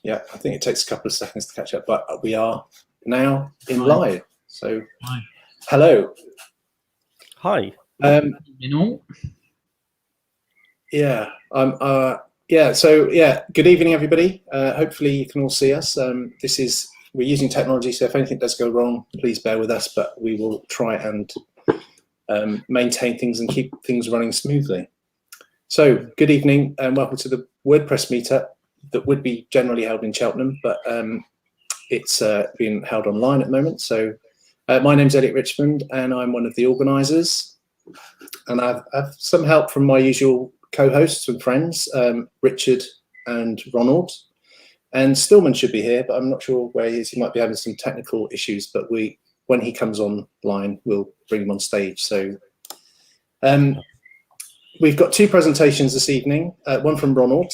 Yeah, I think it takes a couple of seconds to catch up, but we are now in live. So, hello. Hi. Yeah, good evening, everybody. Hopefully you can all see us. We're using technology, so if anything does go wrong, please bear with us, but we will try and maintain things and keep things running smoothly. So, good evening and welcome to the WordPress meetup that would be generally held in Cheltenham, but it's being held online at the moment. So, my name's Elliot Richmond and I'm one of the organisers, and I've some help from my usual co-hosts and friends, Richard and Ronald, and Stillman should be here, but I'm not sure where he is. He might be having some technical issues, but when he comes online, we'll bring him on stage. So we've got two presentations this evening, one from Ronald.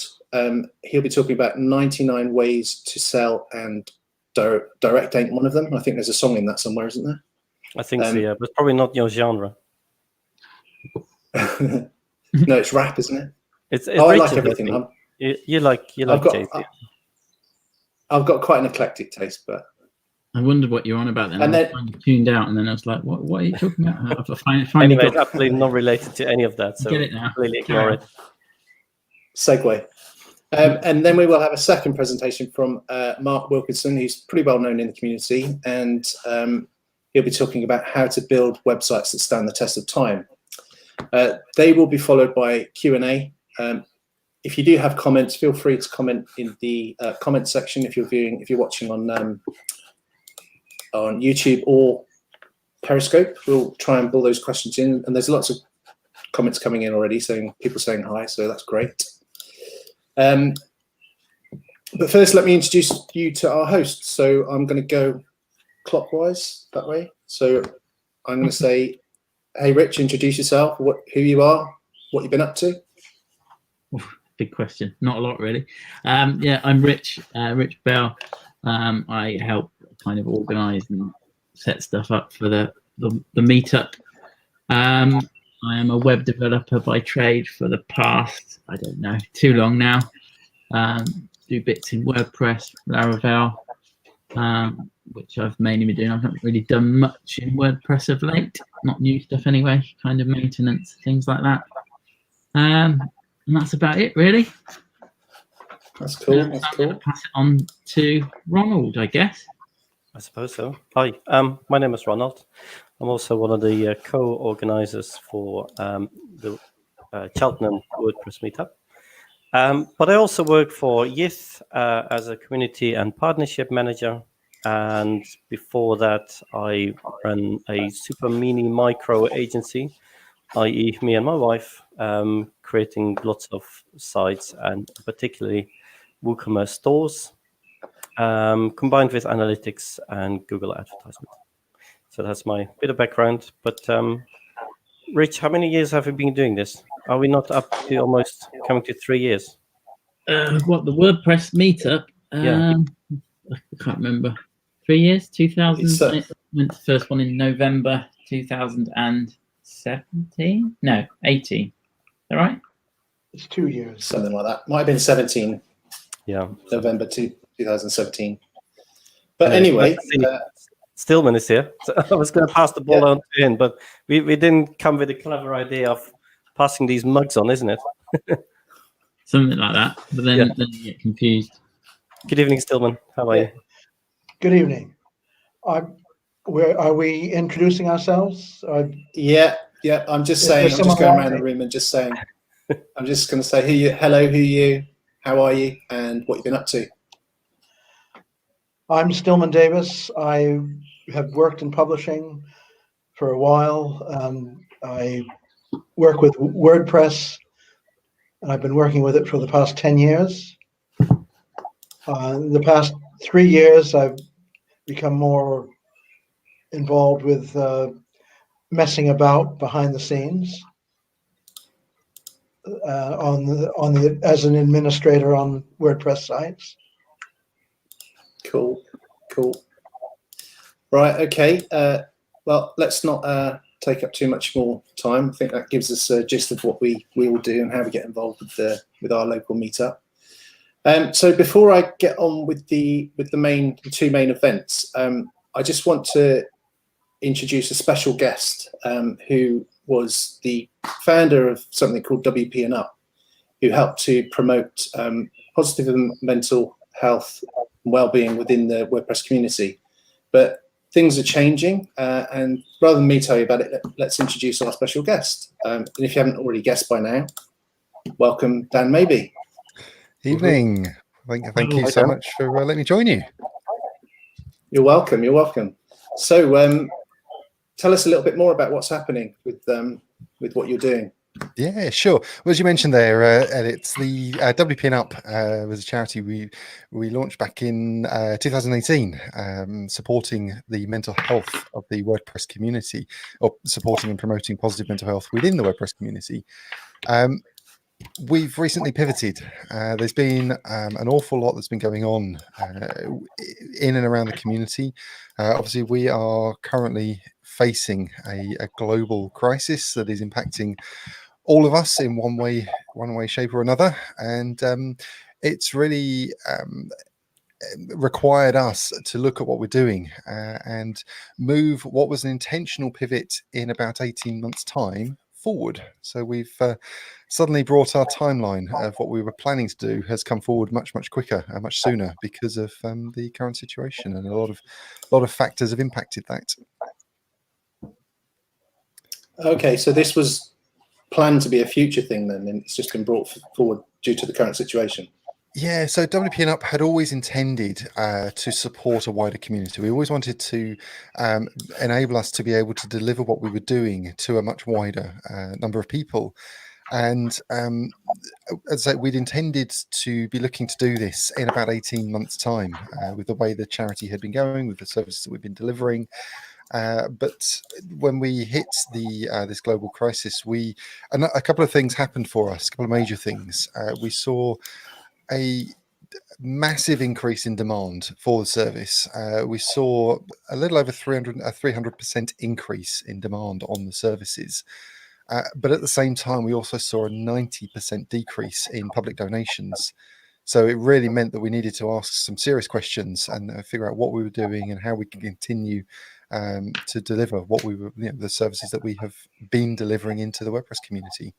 He'll be talking about 99 ways to sell, and direct ain't one of them. I think there's a song in that somewhere, isn't there? I think so, yeah, but probably not your genre. No, it's rap, isn't it? It's I like everything. You like Jay-Z. I've got quite an eclectic taste, but I wondered what you're on about then. And then I tuned out, and then I was like, "What are you talking about?" Anyway, it's absolutely not related to any of that, so get it now. Completely ignore it. Segue. And then we will have a second presentation from Mark Wilkinson, who's pretty well known in the community, and he'll be talking about how to build websites that stand the test of time. They will be followed by Q&A. If you do have comments, feel free to comment in the comment section if you're watching on YouTube or Periscope. We'll try and pull those questions in, and there's lots of comments coming in already, people saying hi, so that's great. But first, let me introduce you to our hosts. So I'm going to go clockwise that way. So I'm going to say, hey, Rich, introduce yourself, who you are, what you've been up to. Big question. Not a lot, really. Yeah, I'm Rich Bell. I help kind of organise and set stuff up for the meetup. I am a web developer by trade for the past, I don't know, too long now. Do bits in WordPress, Laravel, which I've mainly been doing. I've not really done much in WordPress of late, not new stuff anyway, kind of maintenance, things like that. And that's about it, really. That's cool. That's cool. I'm going to pass it on to Ronald, I guess. I suppose so. Hi, my name is Ronald. I'm also one of the co-organizers for the Cheltenham WordPress meetup. But I also work for Yith as a community and partnership manager. And before that, I ran a super mini micro agency, i.e. me and my wife, creating lots of sites and particularly WooCommerce stores, combined with analytics and Google advertisement. So that's my bit of background. But Rich, how many years have you been doing this? Are we not up to almost coming to 3 years? What, the WordPress meetup? Yeah. I can't remember. 3 years? 2000? I went to the first one in November 2017? No, 18. Is that right? It's 2 years. Something like that. Might have been 17. Yeah. November 2017. But anyway, Stillman is here. So I was going to pass the ball on to him, but we didn't come with a clever idea of passing these mugs on, isn't it? Something like that. But then you get confused. Good evening, Stillman. How are you? Good evening. Are we introducing ourselves? Yeah. I'm just saying. I'm just going around the room and just saying. I'm just going to say hello, who are you, how are you, and what you've been up to. I'm Stillman Davis. I have worked in publishing for a while. I work with WordPress, and I've been working with it for the past 10 years. In the past 3 years, I've become more involved with messing about behind the scenes as an administrator on WordPress sites. Cool. Right. Okay. Well, let's not take up too much more time. I think that gives us a gist of what we will do and how we get involved with our local meetup. So before I get on with the two main events, I just want to introduce a special guest who was the founder of something called WP and Up, who helped to promote positive mental health and well-being within the WordPress community. But things are changing, and rather than me tell you about it, let's introduce our special guest. And if you haven't already guessed by now, welcome Dan Maybe. Evening. Thank you so much for letting me join you. You're welcome. You're welcome. So tell us a little bit more about what's happening with what you're doing. Yeah, sure. Well, as you mentioned there, Ed, it's the WP and Up was a charity we launched back in 2018, supporting the mental health of the WordPress community, or supporting and promoting positive mental health within the WordPress community. We've recently pivoted. There's been an awful lot that's been going on in and around the community. Obviously, we are currently facing a global crisis that is impacting all of us in one way, shape, or another, and it's really required us to look at what we're doing and move what was an intentional pivot in about 18 months' time forward. So we've suddenly brought our timeline of what we were planning to do has come forward much quicker and much sooner because of the current situation, and a lot of factors have impacted that. Okay, so this was planned to be a future thing then, and it's just been brought forward due to the current situation. Yeah, so WP and Up had always intended to support a wider community. We always wanted to enable us to be able to deliver what we were doing to a much wider number of people. And as I say, we'd intended to be looking to do this in about 18 months' time with the way the charity had been going, with the services that we've been delivering. But when we hit this global crisis, a couple of things happened for us, a couple of major things. We saw a massive increase in demand for the service. We saw a little over 300% increase in demand on the services. But at the same time, we also saw a 90% decrease in public donations. So it really meant that we needed to ask some serious questions and figure out what we were doing and how we can continue to deliver what we were, the services that we have been delivering into the WordPress community.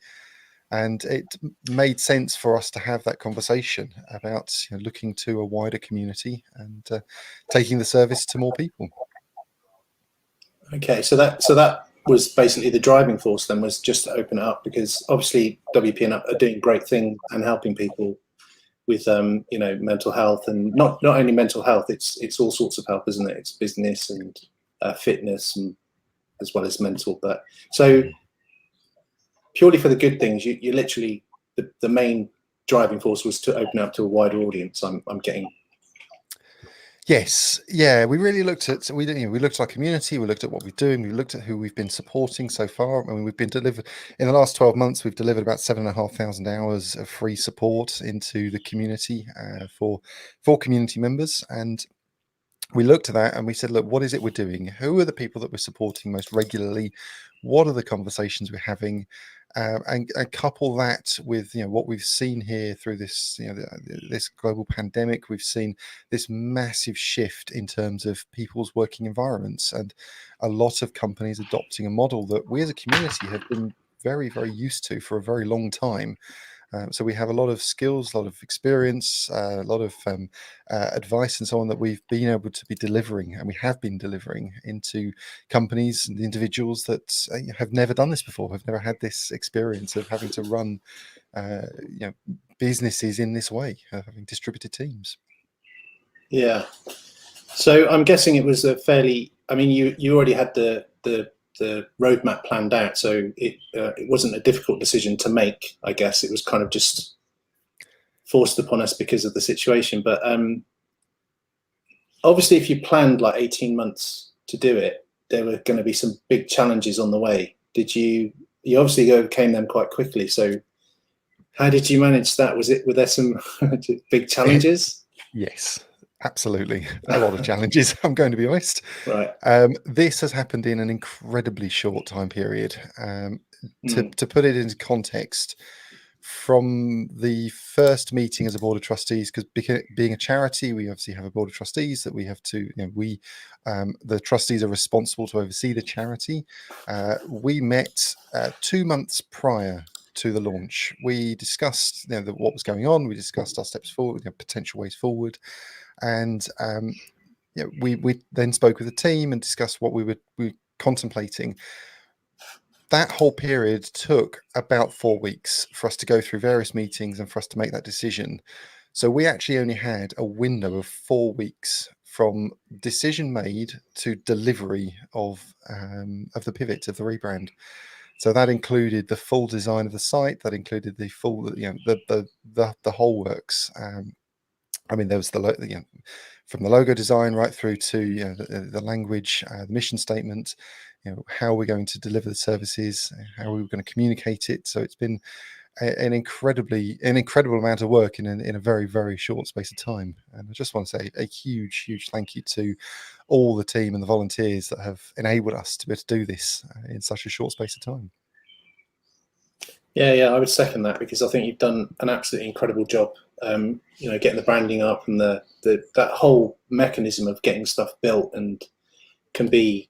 And it made sense for us to have that conversation about looking to a wider community and taking the service to more people. Okay, so that was basically the driving force then, was just to open it up, because obviously WP and Up are doing great things and helping people with mental health, and not only mental health, it's all sorts of help, isn't it? It's business and fitness, and as well as mental. But so purely for the good things, you literally, the main driving force was to open up to a wider audience. I'm getting. Yes, yeah, we really looked at we looked at our community, we looked at what we're doing, we looked at who we've been supporting so far. I mean, we've been delivered in the last 12 months. We've delivered about 7,500 hours of free support into the community for community members, and we looked at that and we said, look, what is it we're doing? Who are the people that we're supporting most regularly? What are the conversations we're having? And couple that with what we've seen here through this this global pandemic. We've seen this massive shift in terms of people's working environments, and a lot of companies adopting a model that we as a community have been very used to for a very long time. So we have a lot of skills, a lot of experience, a lot of advice and so on that we've been able to be delivering, and we have been delivering into companies and individuals that have never done this before, have never had this experience of having to run businesses in this way, having distributed teams. Yeah. So I'm guessing it was a fairly, I mean, you already had the roadmap planned out, so it wasn't a difficult decision to make. I guess it was kind of just forced upon us because of the situation. But obviously, if you planned like 18 months to do it, there were going to be some big challenges on the way. You obviously overcame them quite quickly. So how did you manage that? Were there some big challenges? Yes. Absolutely, a lot of challenges. I'm going to be honest. Right. This has happened in an incredibly short time period. Mm. To put it into context, from the first meeting as a board of trustees, because being a charity, we obviously have a board of trustees that we have to, the trustees are responsible to oversee the charity. We met 2 months prior to the launch. We discussed what was going on. We discussed our steps forward, potential ways forward, and we then spoke with the team and discussed what we were contemplating. That whole period took about 4 weeks for us to go through various meetings and for us to make that decision. So we actually only had a window of 4 weeks from decision made to delivery of the pivot, of the rebrand. So that included the full design of the site. That included the full, the whole works. I mean, there was from the logo design right through to the language, the mission statement, how we're going to deliver the services, how we're going to communicate it. So it's been an incredible amount of work in a very, very short space of time. And I just want to say a huge thank you to all the team and the volunteers that have enabled us to be able to do this in such a short space of time. Yeah, I would second that, because I think you've done an absolutely incredible job. Getting the branding up and that whole mechanism of getting stuff built and can be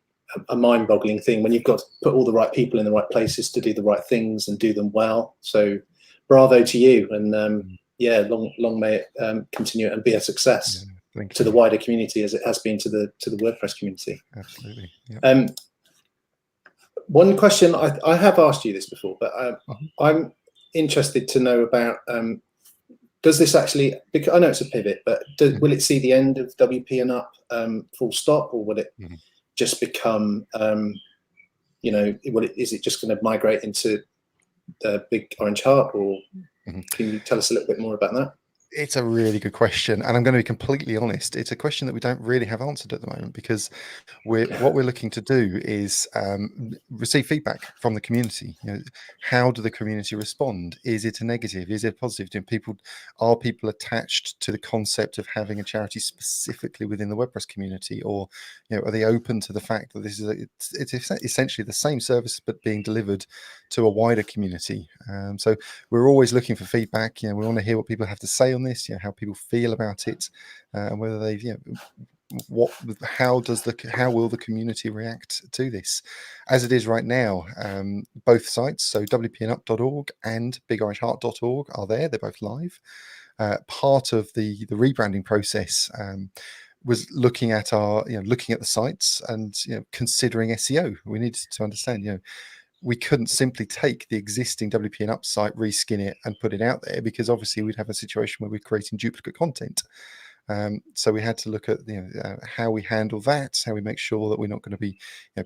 a mind-boggling thing when you've got to put all the right people in the right places to do the right things and do them well. So, bravo to you, and long may it continue and be a success to the wider community as it has been to the WordPress community. Absolutely. Yeah. One question, I have asked you this before, but I'm interested to know about, does this actually, because I know it's a pivot, but will it see the end of WP and Up full stop, or will it just become, is it just going to migrate into the Big Orange Heart, or can you tell us a little bit more about that? It's a really good question, and I'm going to be completely honest. It's a question that we don't really have answered at the moment, because what we're looking to do is receive feedback from the community. How do the community respond? Is it a negative? Is it a positive? Are people attached to the concept of having a charity specifically within the WordPress community, or are they open to the fact that this is it's essentially the same service but being delivered to a wider community? So we're always looking for feedback. We want to hear what people have to say on this, how people feel about it, and whether they've, how will the community react to this? As it is right now, both sites, so wpnup.org and bigorangeheart.org, are there. They're both live. Part of the rebranding process was looking at the sites and considering SEO. We needed to understand, we couldn't simply take the existing WP and Up site, reskin it, and put it out there, because obviously we'd have a situation where we're creating duplicate content. So we had to look at how we handle that, how we make sure that we're not going to be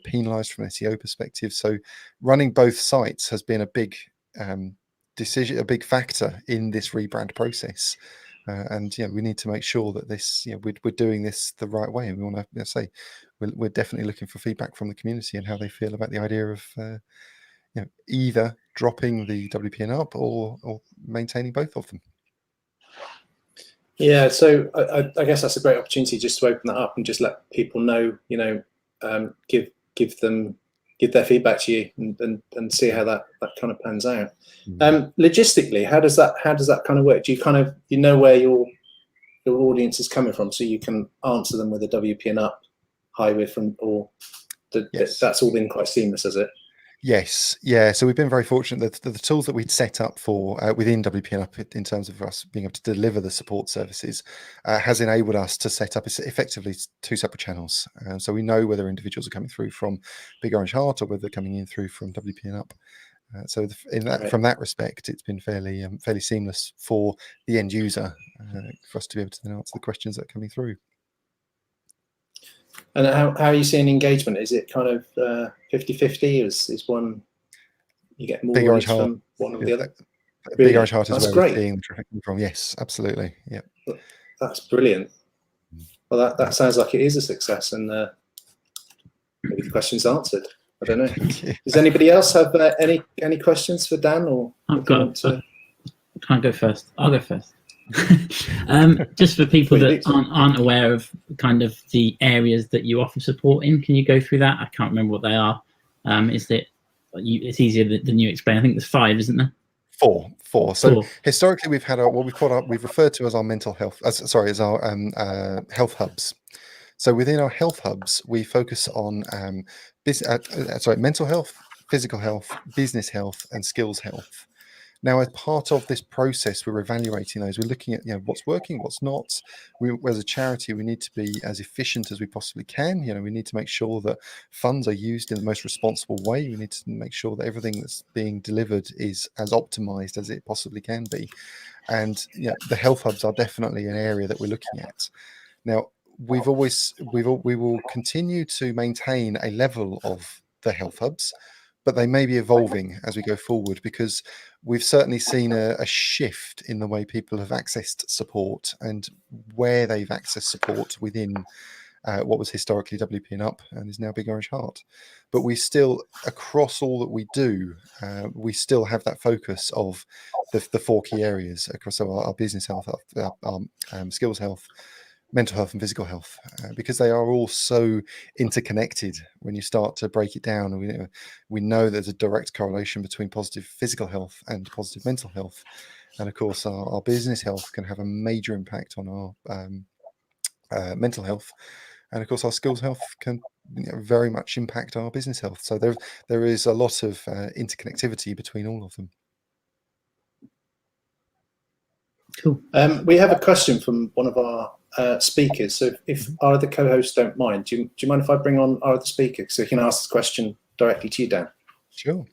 penalised from an SEO perspective. So running both sites has been a big decision, a big factor in this rebrand process. And we need to make sure that this, we're doing this the right way. And we want to say we're definitely looking for feedback from the community and how they feel about the idea of either dropping the WP and Up or maintaining both of them. Yeah, so I guess that's a great opportunity just to open that up and just let people know, give their feedback to you and see how that kind of pans out. Logistically, how does that kind of work? Do you kind of where your audience is coming from, so you can answer them with a WP and Up highway from, or Yes. That's all been quite seamless, has it? Yes, yeah. So we've been very fortunate that the tools that we'd set up for within WP and Up in terms of us being able to deliver the support services has enabled us to set up effectively 2 separate channels. So we know whether individuals are coming through from Big Orange Heart or whether they're coming in through from WP and Up. So from that respect, it's been fairly seamless for the end user for us to be able to then answer the questions that are coming through. And how are you seeing engagement? Is it kind of 50-50? Is one, you get more leads from one or the other? Big Orange Heart is That's where great. we're seeing the traffic from. Yes, absolutely. Yeah. That's brilliant. Well, that sounds like it is a success, and maybe the question's answered. I don't know. Does anybody else have any questions for Dan? Or I've got. Can I go first? I'll go first. Just for people Well, you that do. aren't aware of kind of the areas that you offer support in, can you go through that? I can't remember what they are. Is that it's easier than you explain? I think there's 5, isn't there? Four. So 4. historically, we've had we've referred to as our mental health, as our health hubs. So within our health hubs, we focus on mental health, physical health, business health, and skills health. Now, as part of this process, we're evaluating those. We're looking at what's working, what's not. We, as a charity, we need to be as efficient as we possibly can. We need to make sure that funds are used in the most responsible way. We need to make sure that everything that's being delivered is as optimized as it possibly can be. And the health hubs are definitely an area that we're looking at. Now, we will continue to maintain a level of the health hubs, but they may be evolving as we go forward, because we've certainly seen a shift in the way people have accessed support and where they've accessed support within what was historically WP and Up and is now Big Orange Heart. But we still, across all that we do, we still have that focus of the 4 key areas across our business health, our skills health, mental health and physical health, because they are all so interconnected. When you start to break it down, we know there's a direct correlation between positive physical health and positive mental health, and of course our business health can have a major impact on our mental health, and of course our skills health can very much impact our business health. So there is a lot of interconnectivity between all of them. Cool. We have a question from one of our speakers. So if our other co-hosts don't mind, do you mind if I bring on our other speaker so he can ask the question directly to you, Dan? Sure.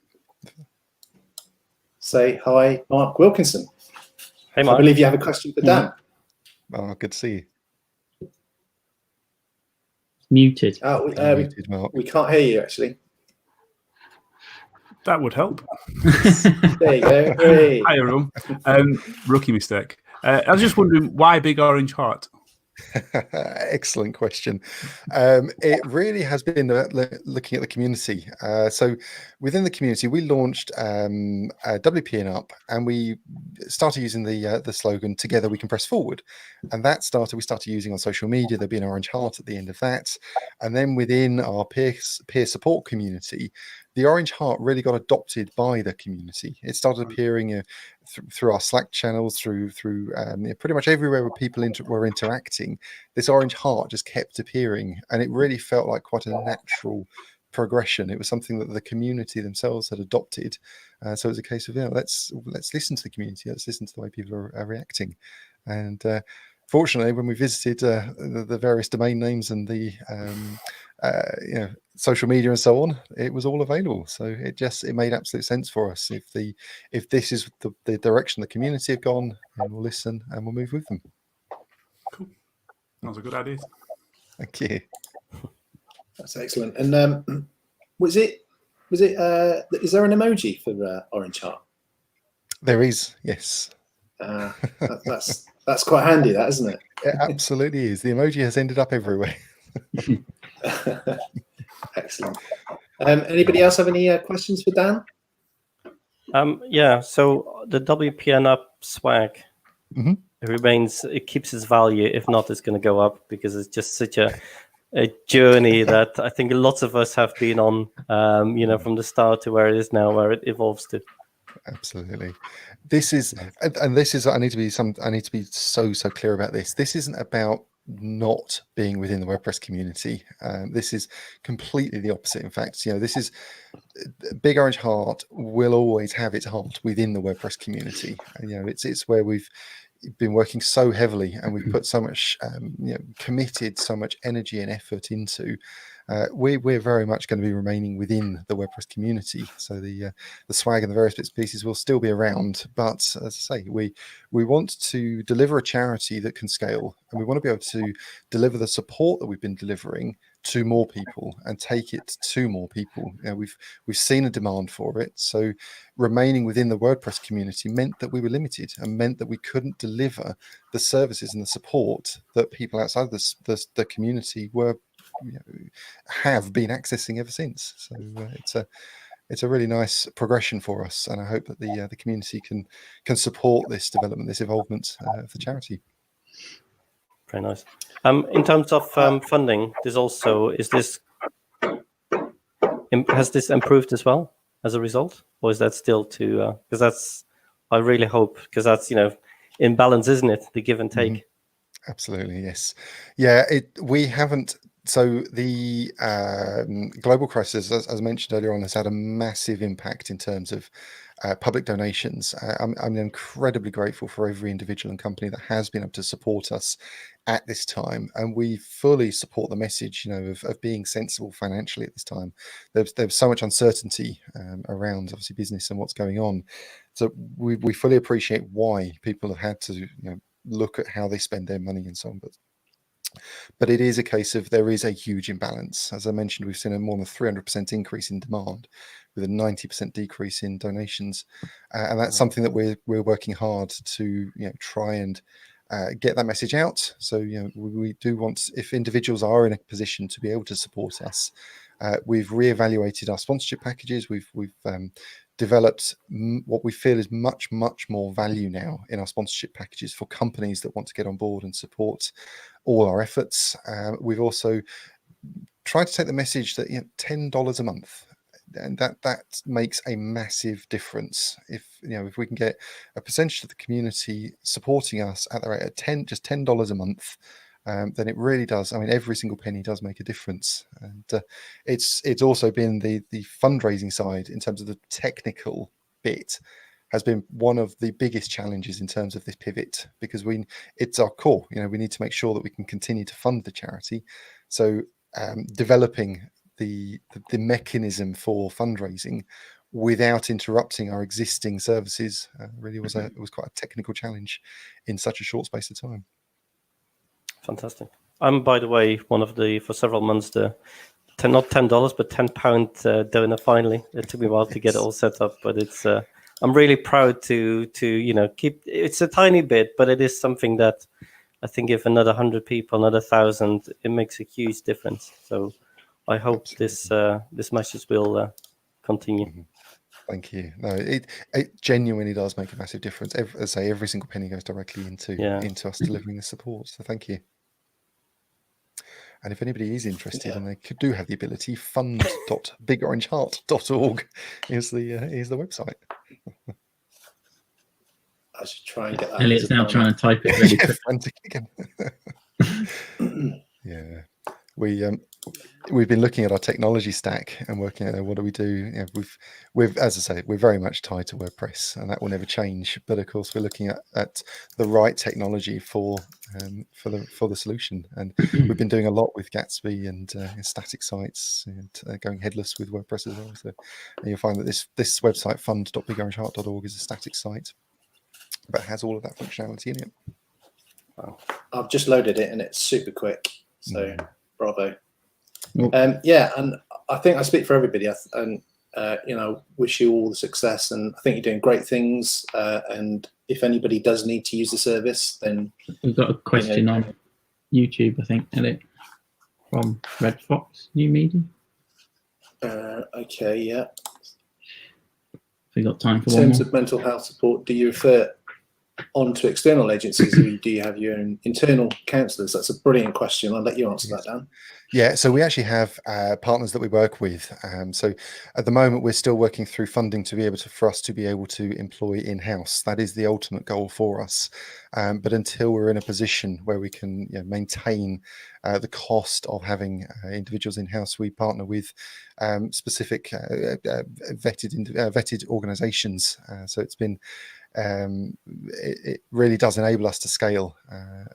Say hi, Mark Wilkinson. Hey, Mark. I believe you have a question for Dan. Oh, good to see you. Muted. Muted, Mark. We can't hear you, actually. That would help. There you go. Hey. Hi, everyone. Rookie mistake. I was just wondering, why Big Orange Heart? Excellent question. It really has been looking at the community. So within the community, we launched WP and Up, and we started using the slogan "Together we can press forward," and we started using on social media. There'd be an orange heart at the end of that, and then within our peer support community, the orange heart really got adopted by the community. It started appearing through our Slack channels, through pretty much everywhere where people were interacting. This orange heart just kept appearing, and it really felt like quite a natural progression. It was something that the community themselves had adopted. So it was a case of let's listen to the community, let's listen to the way people are reacting. And fortunately, when we visited the various domain names and the social media and so on, it was all available. So it made absolute sense for us. If this is the direction the community have gone, then we'll listen and we'll move with them. Cool. That was a good idea. Thank you. That's excellent. And is there an emoji for orange heart? There is, yes. That's quite handy, that, isn't it? It absolutely is. The emoji has ended up everywhere. Excellent. Anybody else have any questions for Dan? Yeah, so the WPN Up swag, Mm-hmm. it keeps its value. If not, it's going to go up, because it's just such a journey that I think lots of us have been on, from the start to where it is now, where it evolves to. Absolutely. This is I need to be so clear about this. This isn't about not being within the WordPress community. This is completely the opposite. In fact, this is Big Orange Heart will always have its heart within the WordPress community. It's where we've been working so heavily, and we've put so much committed so much energy and effort into. We're very much going to be remaining within the WordPress community. So the swag and the various bits and pieces will still be around. But as I say, we want to deliver a charity that can scale, and we want to be able to deliver the support that we've been delivering to more people and take it to more people. We've seen a demand for it. So remaining within the WordPress community meant that we were limited, and meant that we couldn't deliver the services and the support that people outside of the community have been accessing ever since. So it's a really nice progression for us, and I hope that the community can support this development, this evolvement of the charity. Very nice. In terms of funding, has this improved as well as a result, or is that still to? Because I really hope, because that's in balance, isn't it? The give and take. Mm-hmm. Absolutely, yes, yeah. We haven't. So the global crisis, as mentioned earlier on, has had a massive impact in terms of public donations. I'm incredibly grateful for every individual and company that has been able to support us at this time, and we fully support the message, of being sensible financially at this time. There's so much uncertainty around obviously business and what's going on, so we fully appreciate why people have had to look at how they spend their money and so on. But it is a case of there is a huge imbalance. As I mentioned, we've seen a more than 300% increase in demand with a 90% decrease in donations. And that's something that we're working hard to try and get that message out. So we do want, if individuals are in a position to be able to support us, we've reevaluated our sponsorship packages. We've developed what we feel is much more value now in our sponsorship packages for companies that want to get on board and support all our efforts. We've also tried to take the message that $10 a month, and that makes a massive difference. If we can get a percentage of the community supporting us at the rate of $10 a month, then it really does. I mean, every single penny does make a difference. And it's also been the fundraising side in terms of the technical bit has been one of the biggest challenges in terms of this pivot, because it's our core. We need to make sure that we can continue to fund the charity. So developing the mechanism for fundraising without interrupting our existing services really was quite a technical challenge in such a short space of time. Fantastic. I'm, by the way, one of for several months, not $10, but £10 donor finally. It took me a while to get it all set up, but it's, I'm really proud to keep, it's a tiny bit, but it is something that I think if another 100 people, another 1,000, it makes a huge difference. So I hope this message will continue. Mm-hmm. Thank you. No, it genuinely does make a massive difference. As I say, every single penny goes directly into us delivering the support. So thank you. And if anybody is interested and they do have the ability, fund.bigorangeheart.org is the website. I should try and get that. Elliot's now trying to type it really quick. Yeah. We've been looking at our technology stack and working out what do we do. We've as I say, we're very much tied to WordPress, and that will never change. But of course, we're looking at the right technology for the solution. And we've been doing a lot with Gatsby and static sites, and going headless with WordPress as well. So you'll find that this website fund.bigorangeheart.org is a static site, but has all of that functionality in it. Wow. I've just loaded it and it's super quick. So bravo. Well, and I think I speak for everybody, and wish you all the success, and I think you're doing great things, and if anybody does need to use the service, then we've got a question on YouTube, I think, Elliot, from Red Fox New Media. Okay, yeah. We got time for in one terms more? of mental health support, do you refer on to external agencies, or do you have your own internal counsellors? That's a brilliant question. I'll let you answer that, Dan. Yeah, so we actually have partners that we work with. So at the moment, we're still working through funding to be able for us to be able to employ in-house. That is the ultimate goal for us. But until we're in a position where we can maintain the cost of having individuals in-house, we partner with specific vetted organisations. So it's been it really does enable us to scale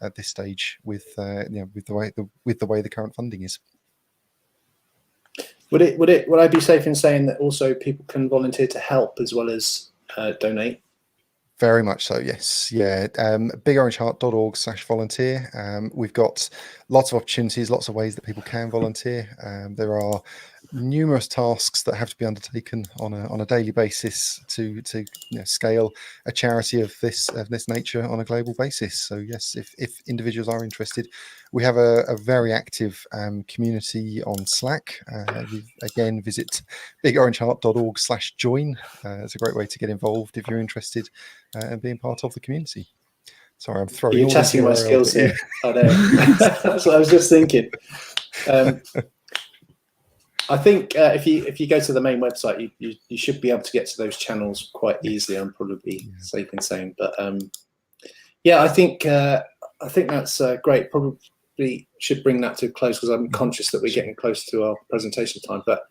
at this stage with the way the current funding is. Would I be safe in saying that also people can volunteer to help as well as donate? Very much so, yes. Yeah, bigorangeheart.org/volunteer. We've got lots of opportunities, lots of ways that people can volunteer. There are numerous tasks that have to be undertaken on a daily basis to scale a charity of this nature on a global basis. So yes, if individuals are interested, we have a very active community on Slack. Again, visit bigorangeheart.org/join. It's a great way to get involved if you're interested and being part of the community. Sorry, I'm throwing You're all testing my these URLs skills at you. here. I know. That's what I was just thinking. I think if you go to the main website, you should be able to get to those channels quite easily. I'm probably safe in saying, but yeah, I think that's great. Probably should bring that to a close because I'm conscious that we're getting close to our presentation time. But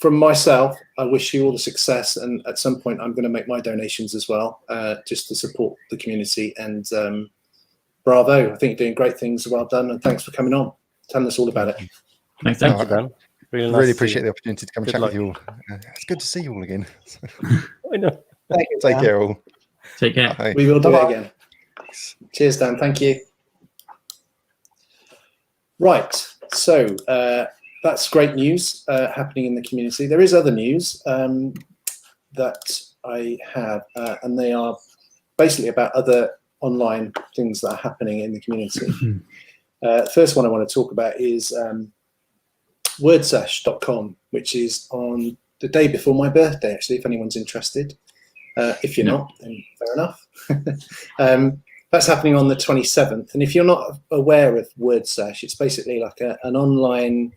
from myself, I wish you all the success, and at some point, I'm going to make my donations as well, just to support the community. And bravo! I think you're doing great things. Well done, and thanks for coming on, telling us all about it. Thanks, Thank you, Dan. Really, nice Really to appreciate see the opportunity to come and Good chat luck. with you all. It's good to see you all again. you. I know. Thank you, Take Dan. care, all. Take care. Bye. We will do Bye-bye. it again. Cheers, Dan. Thank you. Right. So that's great news happening in the community. There is other news that I have, and they are basically about other online things that are happening in the community. First one I want to talk about is wordsesh.com, which is on the day before my birthday, actually, if anyone's interested. If you're not, then fair enough. That's happening on the 27th. And if you're not aware of WordSesh, it's basically like an online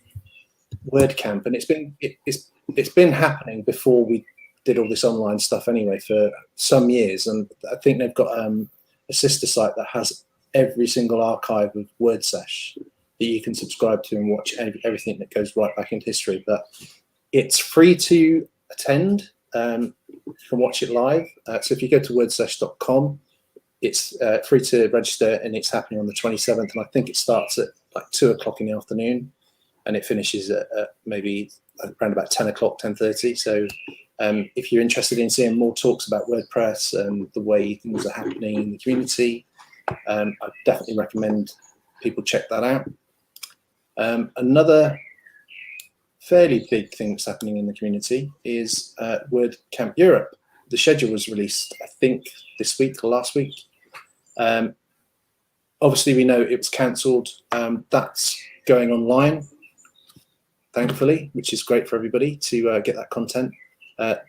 WordCamp. And it's been happening before we did all this online stuff anyway for some years. And I think they've got a sister site that has every single archive of WordSesh that you can subscribe to and watch everything that goes right back into history. But it's free to attend. You can watch it live. So if you go to wordsesh.com, it's free to register, and it's happening on the 27th. And I think it starts at like 2 o'clock in the afternoon, and it finishes at maybe around about 10 o'clock, 10:30. So if you're interested in seeing more talks about WordPress and the way things are happening in the community, I definitely recommend people check that out. Another fairly big thing that's happening in the community is WordCamp Europe. The schedule was released, I think, this week or last week. Obviously, we know it was cancelled. That's going online, thankfully, which is great for everybody to get that content.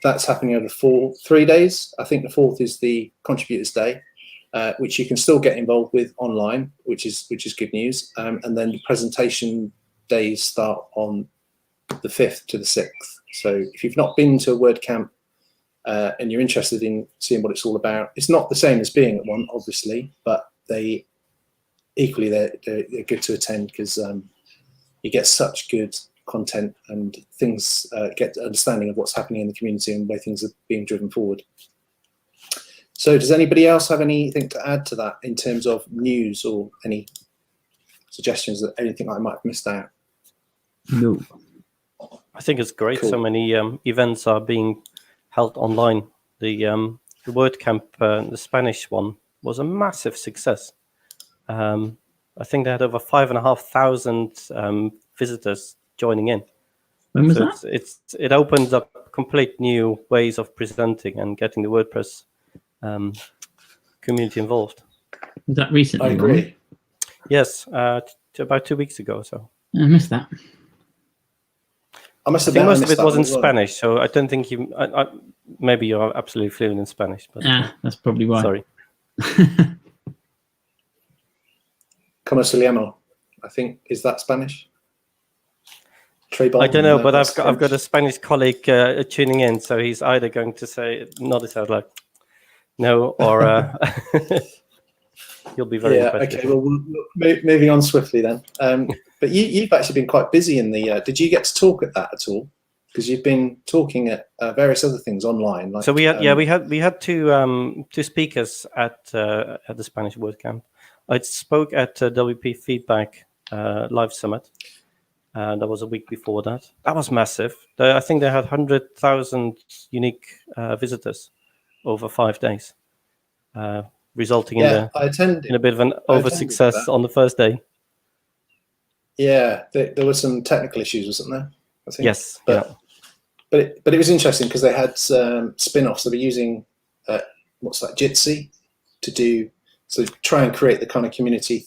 That's happening over 3 days. I think the 4th is the Contributors Day, which you can still get involved with online, which is good news. And then the presentation days start on the 5th to the 6th. So if you've not been to a WordCamp and you're interested in seeing what it's all about, it's not the same as being at one, obviously, but they're good to attend because you get such good content and things, get understanding of what's happening in the community and the way things are being driven forward. So does anybody else have anything to add to that in terms of news or any suggestions that anything I might have missed out? No. I think it's great. Cool. So many events are being held online. The WordCamp, the Spanish one, was a massive success. I think they had over 5,500 visitors joining in. When was So that? it opens up complete new ways of presenting and getting the WordPress community involved. Was that recently? I agree. Yes, about 2 weeks ago. So I missed that. I must I think admit, most I of missed it that was one in as well. Spanish. So I don't think you. Maybe you're absolutely fluent in Spanish. But That's probably why. sorry. Como se llama? I think, is that Spanish? Trebol? I don't know, No, but that's I've got a French. Spanish colleague tuning in, so he's either going to say nod his head like no, or he'll be very impressed. Okay. Well, moving on swiftly then. But you've actually been quite busy in the. Did you get to talk at that at all? Because you've been talking at various other things online. Like, So we had two speakers at the Spanish WordCamp. I spoke at WP Feedback Live Summit. That was a week before that. That was massive. I think they had 100,000 unique visitors over 5 days, resulting I attended. in a bit of an I over attended success that. on the first day. Yeah, there were some technical issues, wasn't there? I think. Yes. But it was interesting because they had spin-offs. They were using what's that, Jitsi, to try and create the kind of community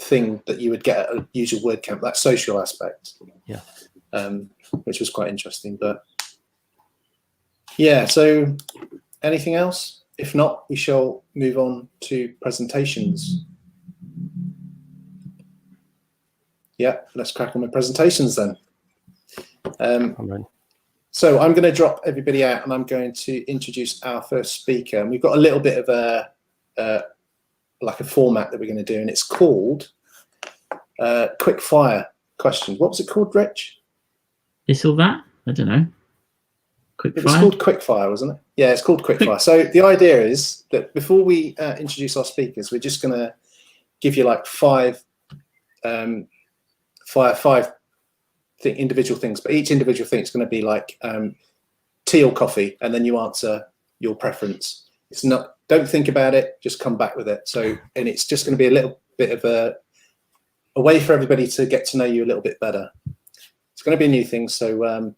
thing that you would get at a usual WordCamp, that social aspect. Yeah. Which was quite interesting. But yeah, so anything else? If not, we shall move on to presentations. Yeah, let's crack on with presentations then. I'm ready. So I'm going to drop everybody out and I'm going to introduce our first speaker. And we've got a little bit of a format that we're going to do, and it's called quick fire questions. What was it called, Rich? This or that? I don't know. Quick It was fire? called quick fire, wasn't it? Yeah, it's called quick fire. So the idea is that before we introduce our speakers, we're just going to give you like five individual things, but each individual thing is going to be like tea or coffee, and then you answer your preference. It's not, don't think about it, just come back with it. So, and it's just going to be a little bit of a way for everybody to get to know you a little bit better. It's going to be a new thing, so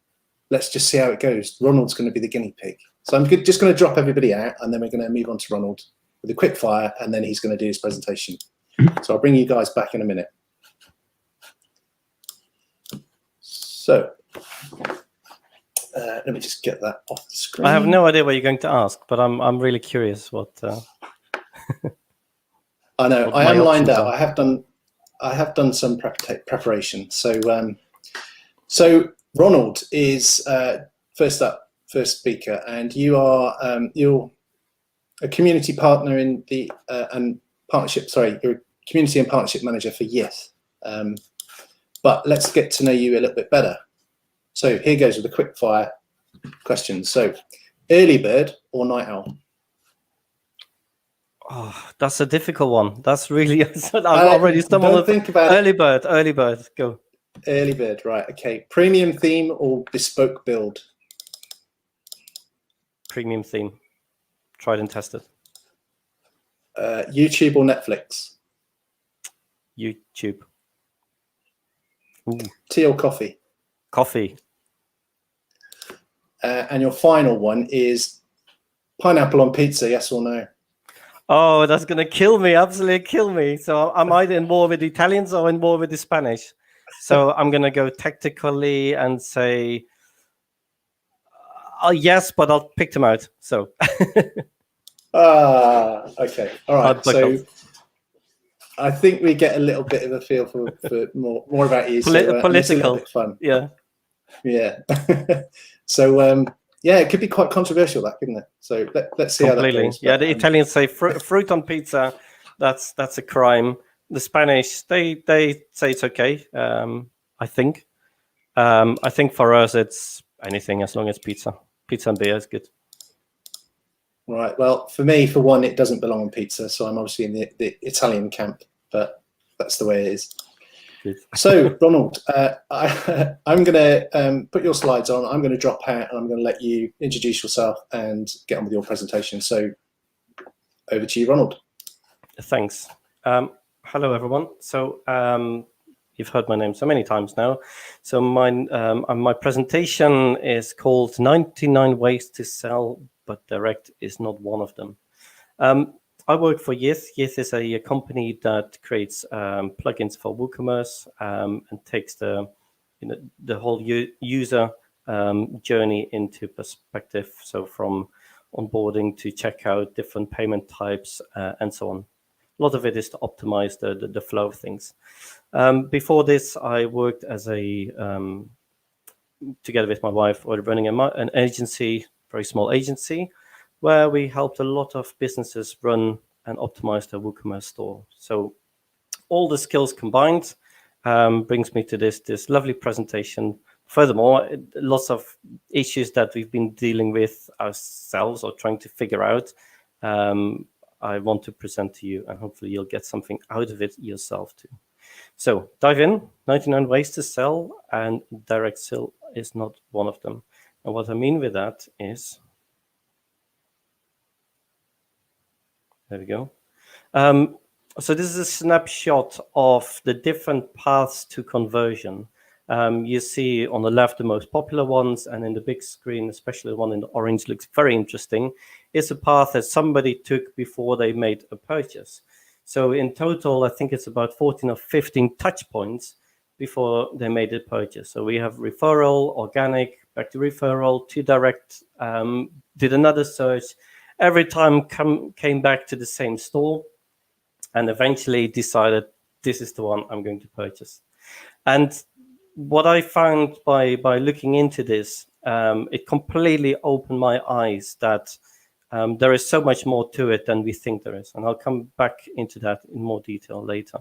let's just see how it goes. Ronald's going to be the guinea pig. So I'm just going to drop everybody out, and then we're going to move on to Ronald with a quick fire, and then he's going to do his presentation. So I'll bring you guys back in a minute. So let me just get that off the screen. I have no idea what you're going to ask, but I'm really curious what. I know. what I my am lined options up. are. I have done some preparation. So Ronald is first speaker, and you are you're a community partner in the and partnership. Sorry, you're a community and partnership manager for Yes. But let's get to know you a little bit better. So here goes with a quick fire questions. So early bird or night owl? Oh, that's a difficult one. That's really. I've already stumbled. Don't think about early bird. Early bird. Go. Early bird, right? Okay. Premium theme or bespoke build? Premium theme. Tried and tested. YouTube or Netflix? YouTube. Ooh. Tea or coffee? Coffee. And your final one is pineapple on pizza, yes or no? Oh, that's gonna kill me! Absolutely kill me. So I'm either in war with the Italians or in war with the Spanish. So I'm gonna go tactically and say, yes, but I'll pick them out. So. Okay. All right. So Buckle. I think we get a little bit of a feel for more about you. So, Political. it's a little bit fun. Yeah. Yeah. So yeah, it could be quite controversial, that, couldn't it? So let's see how that goes. Yeah, But, the Italians say fruit on pizza. That's a crime. The Spanish they say it's okay. I think. I think for us it's anything as long as pizza. Pizza and beer is good. Right. Well, for me, for one, it doesn't belong on pizza, so I'm obviously in the Italian camp. But that's the way it is. Good. So, Ronald, I'm going to put your slides on. I'm going to drop out, and I'm going to let you introduce yourself and get on with your presentation. So, over to you, Ronald. Thanks. Hello, everyone. So, you've heard my name so many times now. So, my presentation is called 99 Ways to Sell, but Direct is not one of them. I work for Yith. Yith is a company that creates plugins for WooCommerce and takes the whole user journey into perspective. So from onboarding to checkout, different payment types, and so on. A lot of it is to optimize the flow of things. Before this, I worked as together with my wife, we're running an agency, very small agency, where we helped a lot of businesses run and optimize their WooCommerce store. So all the skills combined brings me to this lovely presentation. Furthermore, lots of issues that we've been dealing with ourselves or trying to figure out, I want to present to you, and hopefully you'll get something out of it yourself too. So dive in, 99 ways to sell, and direct sale is not one of them. And what I mean with that is, there we go. So this is a snapshot of the different paths to conversion. You see on the left the most popular ones, and in the big screen, especially the one in the orange, looks very interesting. It's a path that somebody took before they made a purchase. So in total, I think it's about 14 or 15 touch points before they made a purchase. So we have referral, organic, back to referral, to direct, did another search, every time came back to the same store, and eventually decided this is the one I'm going to purchase. And what I found by looking into this, it completely opened my eyes that there is so much more to it than we think there is. And I'll come back into that in more detail later.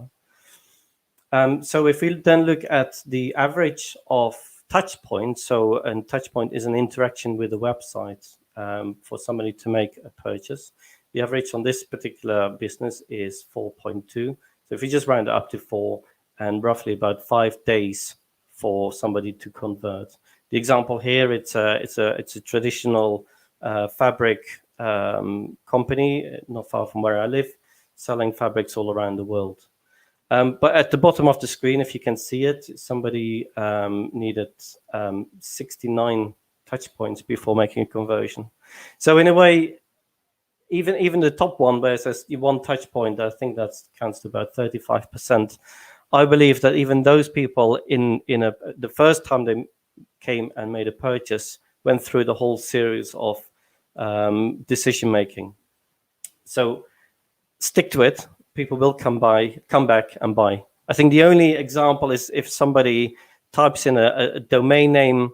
So if we then look at the average of touch points, so a touch point is an interaction with the website for somebody to make a purchase. The average on this particular business is 4.2. So if we just round it up to 4, and roughly about 5 days for somebody to convert. The example here, it's a traditional fabric company not far from where I live, selling fabrics all around the world. But at the bottom of the screen, if you can see it, somebody needed 69 touch points before making a conversion. So in a way, even the top one where it says one touch point, I think that counts to about 35%. I believe that even those people the first time they came and made a purchase went through the whole series of decision making. So stick to it. People will come back and buy. I think the only example is if somebody types in a domain name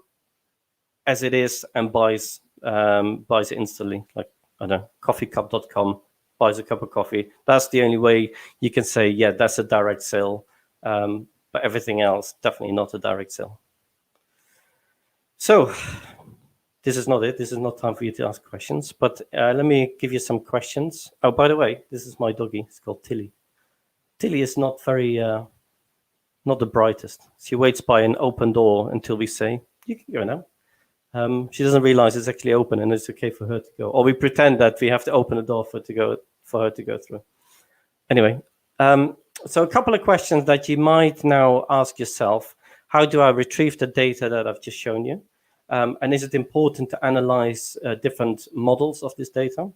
as it is and buys it instantly, like, I don't know, coffeecup.com, buys a cup of coffee. That's the only way you can say, yeah, that's a direct sale. But everything else, definitely not a direct sale. So this is not it. This is not time for you to ask questions, but let me give you some questions. Oh, by the way, this is my doggy. It's called Tilly. Tilly is not very, not the brightest. She waits by an open door until we say, you can go now. She doesn't realize it's actually open and it's okay for her to go. Or we pretend that we have to open the door for her to go through. Anyway, so a couple of questions that you might now ask yourself. How do I retrieve the data that I've just shown you? And is it important to analyze different models of this data?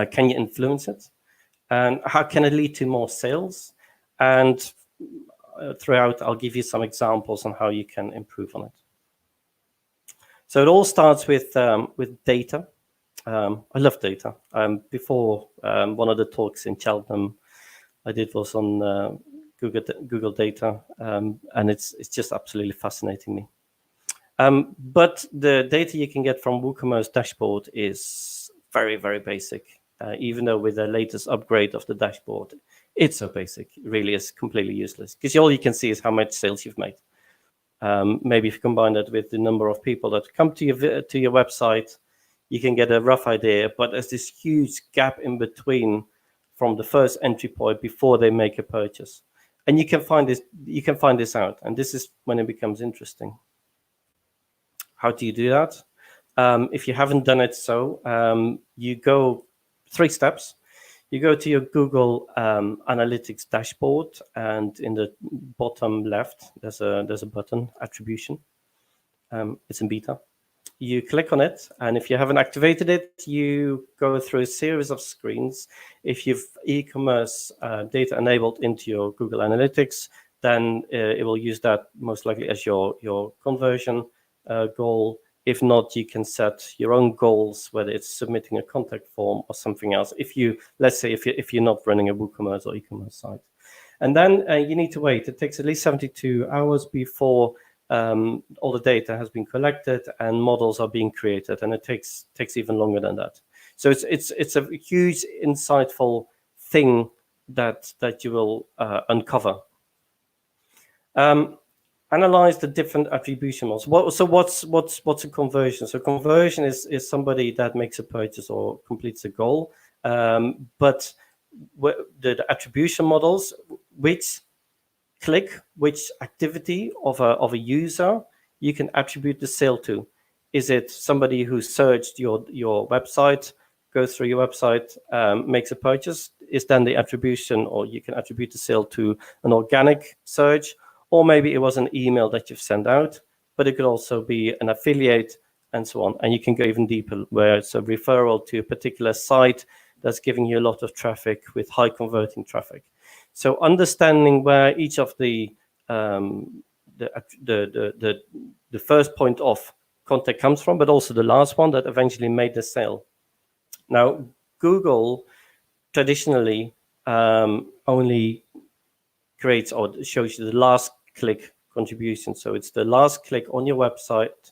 Can you influence it? And how can it lead to more sales? And throughout, I'll give you some examples on how you can improve on it. So it all starts with data. I love data. Before one of the talks in Cheltenham I did was on Google data, and it's just absolutely fascinating me. But the data you can get from WooCommerce dashboard is very, very basic. Even though with the latest upgrade of the dashboard, it's so basic, it really is completely useless, because all you can see is how much sales you've made. Maybe if you combine that with the number of people that come to your website, you can get a rough idea. But there's this huge gap in between from the first entry point before they make a purchase, and you can find this out, and this is when it becomes interesting. How do you do that? If you haven't done it, you go 3 steps. You go to your Google Analytics dashboard, and in the bottom left, there's a button, Attribution. It's in beta. You click on it, and if you haven't activated it, you go through a series of screens. If you've e-commerce data enabled into your Google Analytics, then it will use that most likely as your conversion goal. If not, you can set your own goals, whether it's submitting a contact form or something else. Let's say if you're not running a WooCommerce or e-commerce site, and then you need to wait. It takes at least 72 hours before all the data has been collected and models are being created, and it takes even longer than that. So it's a huge, insightful thing that you will uncover. Analyze the different attribution models. What's a conversion? So conversion is somebody that makes a purchase or completes a goal. But the attribution models, which click, which activity of a user you can attribute the sale to. Is it somebody who searched your website, goes through your website, makes a purchase? is then the attribution, or you can attribute the sale to an organic search, or maybe it was an email that you've sent out, but it could also be an affiliate and so on. And you can go even deeper, where it's a referral to a particular site that's giving you a lot of traffic with high converting traffic. So understanding where each of the first point of contact comes from, but also the last one that eventually made the sale. Now, Google traditionally only creates or shows you the last click contribution. So it's the last click on your website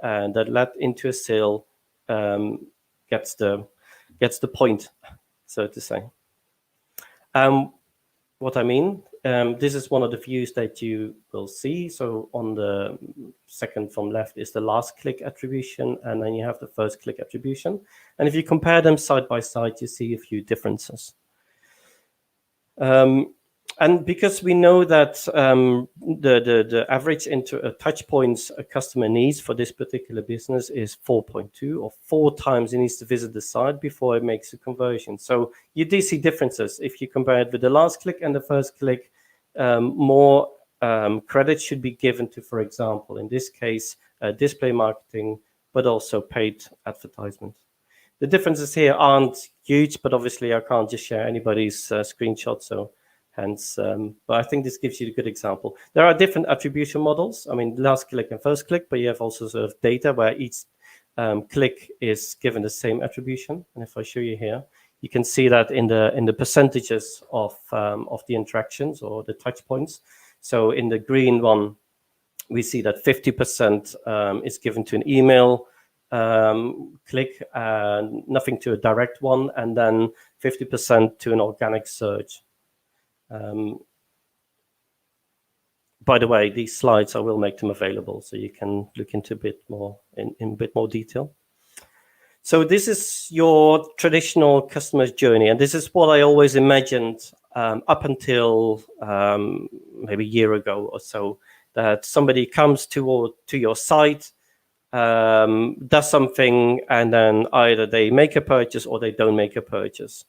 that led into a sale, gets the point, so to say. What I mean, this is one of the views that you will see. So on the second from left is the last click attribution, and then you have the first click attribution. And if you compare them side by side, you see a few differences. And because we know that the average touch points a customer needs for this particular business is 4.2, or 4 times he needs to visit the site before it makes a conversion. So you do see differences. If you compare it with the last click and the first click, more credit should be given to, for example, in this case, display marketing, but also paid advertisement. The differences here aren't huge, but obviously I can't just share anybody's screenshot, so hence, but I think this gives you a good example. There are different attribution models. I mean, last click and first click, but you have also sort of data where each click is given the same attribution. And if I show you here, you can see that in the percentages of the interactions or the touch points. So in the green one, we see that 50% is given to an email click, nothing to a direct one, and then 50% to an organic search. By the way, these slides, I will make them available so you can look into a bit more in a bit more detail. So this is your traditional customer's journey, and this is what I always imagined up until maybe a year ago or so, that somebody comes to your site, does something, and then either they make a purchase or they don't make a purchase.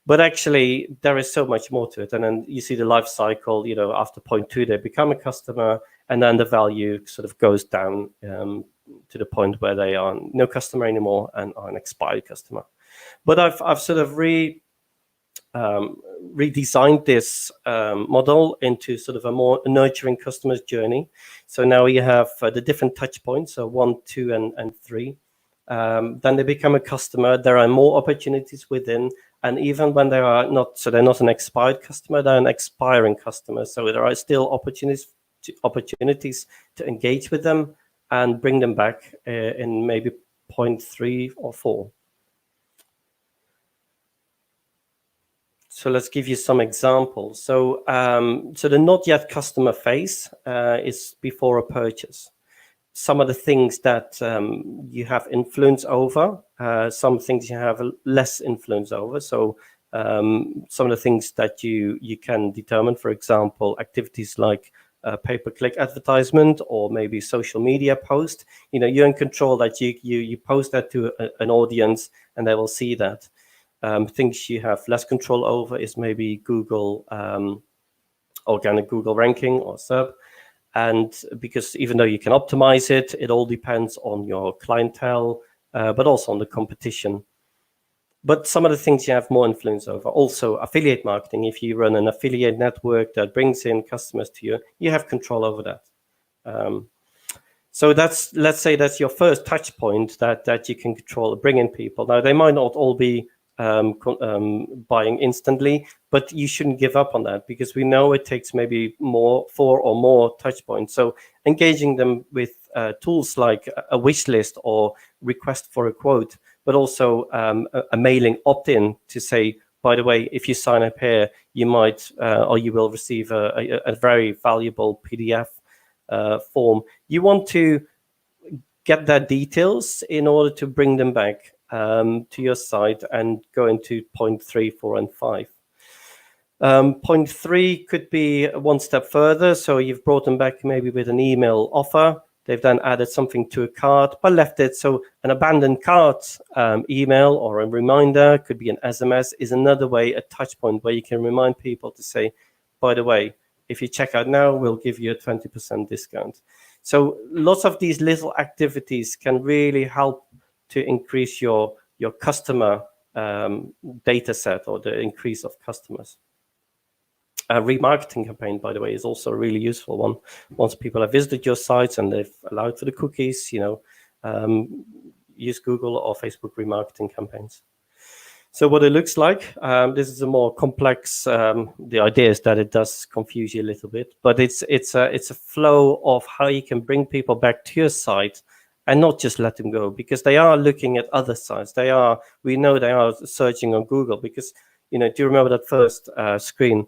But actually, there is so much more to it. And then you see the life cycle, you know, after point 2, they become a customer, and then the value sort of goes down to the point where they are no customer anymore and are an expired customer. But I've sort of redesigned this model into sort of a more nurturing customer's journey. So now you have the different touch points, so 1, 2, and 3. Then they become a customer. There are more opportunities within. And even when they are not, so they're not an expired customer, they're an expiring customer. So there are still opportunities to engage with them and bring them back in maybe point 3 or 4. So let's give you some examples. So, so the not yet customer phase is before a purchase. Some of the things that you have influence over, some things you have less influence over. So some of the things that you can determine, for example, activities like pay-per-click advertisement or maybe social media post. You know, you're in control that you post that to an audience and they will see that. Things you have less control over is maybe Google, organic Google ranking or SERP. And because even though you can optimize it, it all depends on your clientele, but also on the competition. But some of the things you have more influence over. Also, affiliate marketing. If you run an affiliate network that brings in customers to you, you have control over that. So that's, let's say that's your first touch point that you can control, bring in people. Now, they might not all be buying instantly, but you shouldn't give up on that, because we know it takes maybe 4 or more touch points. So engaging them with tools like a wish list or request for a quote, but also a mailing opt-in to say, by the way, if you sign up here, you might or you will receive a very valuable PDF form. You want to get their details in order to bring them back to your site and go into point 3, 4, and 5. Point 3 could be one step further. So you've brought them back maybe with an email offer. they've then added something to a cart, but left it. So an abandoned cart email or a reminder, could be an SMS, is another way, a touch point where you can remind people to say, by the way, if you check out now, we'll give you a 20% discount. So lots of these little activities can really help to increase your customer data set, or the increase of customers. A remarketing campaign, by the way, is also a really useful one. Once people have visited your sites and they've allowed for the cookies, use Google or Facebook remarketing campaigns. So what it looks like, this is a more complex. The idea is that it does confuse you a little bit, but it's a flow of how you can bring people back to your site and not just let them go, because they are looking at other sites. We know they are searching on Google, because do you remember that first screen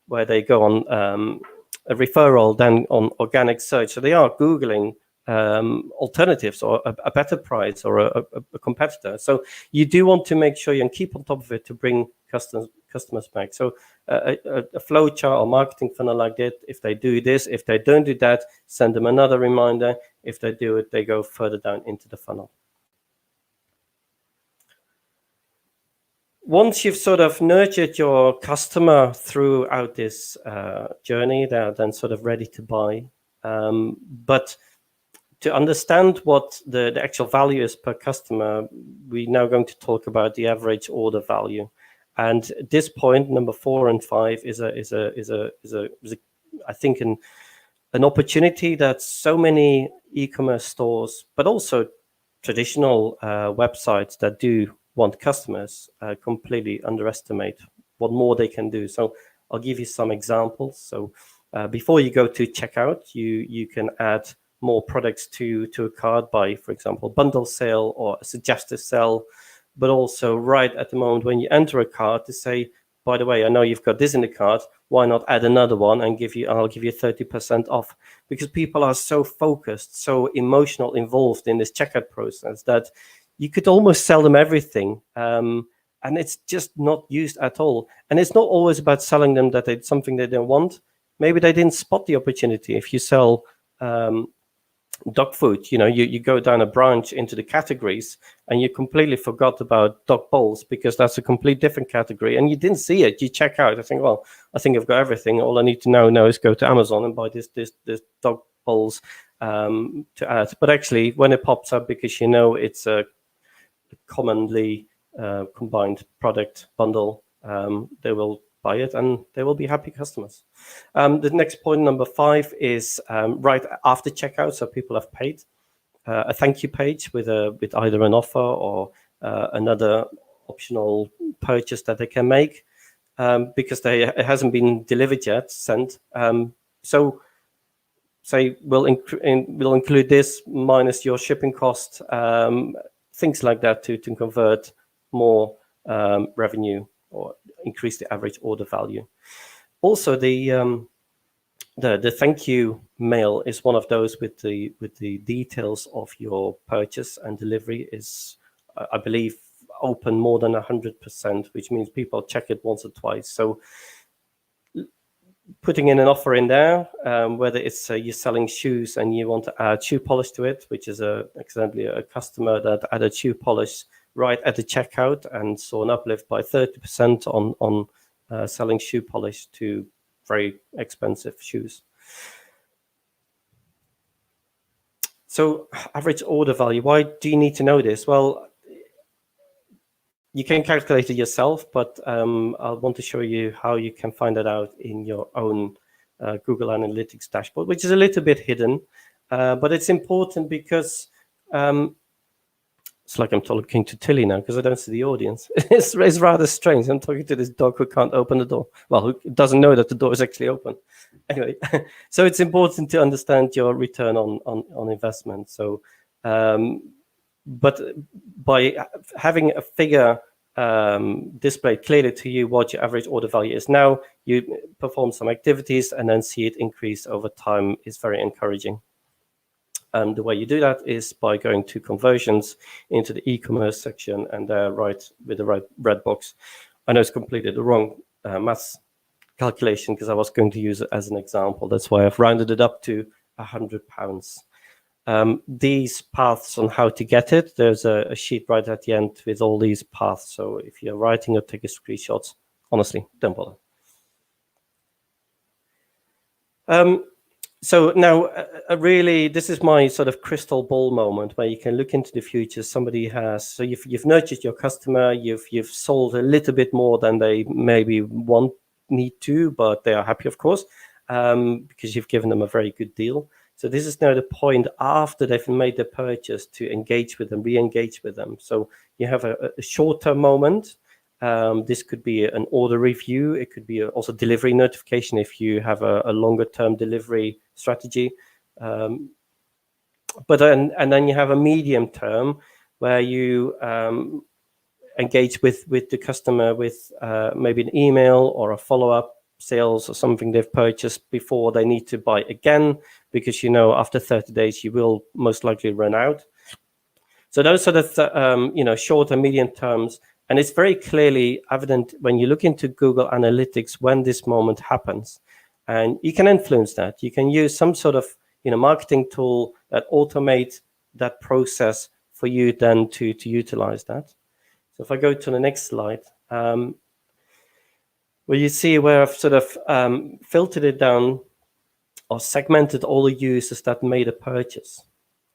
where they go on a referral, then on organic search? So they are Googling alternatives or a better price or a competitor. So you do want to make sure you can keep on top of it to bring customers back. So a flow chart or marketing funnel like that, if they do this, if they don't do that, send them another reminder. If they do it, they go further down into the funnel. Once you've sort of nurtured your customer throughout this journey, they're then sort of ready to buy. But to understand what the actual value is per customer, we're now going to talk about the average order value. And at this point, number 4 and 5 is I think an opportunity that so many e-commerce stores, but also traditional websites that do want customers, completely underestimate what more they can do. So I'll give you some examples. So before you go to checkout, you can add more products to a cart by, for example, bundle sale or a suggested sale, but also right at the moment when you enter a cart to say, by the way, I know you've got this in the cart, why not add another one and I'll give you 30% off? Because people are so focused, so emotional, involved in this checkout process that you could almost sell them everything. And it's just not used at all. And it's not always about selling them that it's something they don't want. Maybe they didn't spot the opportunity. If you sell dog food, you go down a branch into the categories and you completely forgot about dog bowls, because that's a complete different category and you didn't see it. You check out, I think, well, I think I've got everything. All I need to know now is go to Amazon and buy this dog bowls to add. But actually, when it pops up, because it's a commonly combined product bundle, they will buy it and they will be happy customers. The next point, number 5, is right after checkout, so people have paid, a thank you page with either an offer or another optional purchase that they can make, because it hasn't been delivered yet, sent. So say we'll include this minus your shipping cost, things like that to convert more revenue or increase the average order value. Also, the thank you mail is one of those with the details of your purchase and delivery is, I believe, open more than 100%, which means people check it once or twice. So putting in an offer in there, whether it's you're selling shoes and you want to add shoe polish to it, which is accidentally a customer that added shoe polish right at the checkout and saw an uplift by 30% on selling shoe polish to very expensive shoes. So average order value, why do you need to know this? Well, you can calculate it yourself, but I want to show you how you can find that out in your own Google Analytics dashboard, which is a little bit hidden, but it's important because it's like I'm talking to Tilly now because I don't see the audience. It's rather strange. I'm talking to this dog who can't open the door. Well, who doesn't know that the door is actually open. Anyway, so it's important to understand your return on investment. So, but by having a figure displayed clearly to you what your average order value is now, you perform some activities and then see it increase over time is very encouraging. The way you do that is by going to conversions into the e-commerce section and right with the right red box. I know it's completely the wrong maths calculation because I was going to use it as an example. That's why I've rounded it up to £100. these paths on how to get it. There's a sheet right at the end with all these paths. So if you're writing or taking screenshots, honestly, don't bother. So now, really, this is my sort of crystal ball moment where you can look into the future. Somebody has, so you've nurtured your customer, you've sold a little bit more than they maybe need to, but they are happy, of course, because you've given them a very good deal. So this is now the point after they've made the purchase to engage with them, re-engage with them. So you have a short-term moment. This could be an order review. It could be also delivery notification if you have a longer term delivery strategy. But then you have a medium term where you engage with the customer with maybe an email or a follow-up sales or something they've purchased before they need to buy again, because after 30 days you will most likely run out. So those sort of short and medium terms. And it's very clearly evident when you look into Google Analytics when this moment happens. And you can influence that. You can use some sort of marketing tool that automates that process for you then to utilize that. So if I go to the next slide, where you see where I've sort of filtered it down or segmented all the users that made a purchase.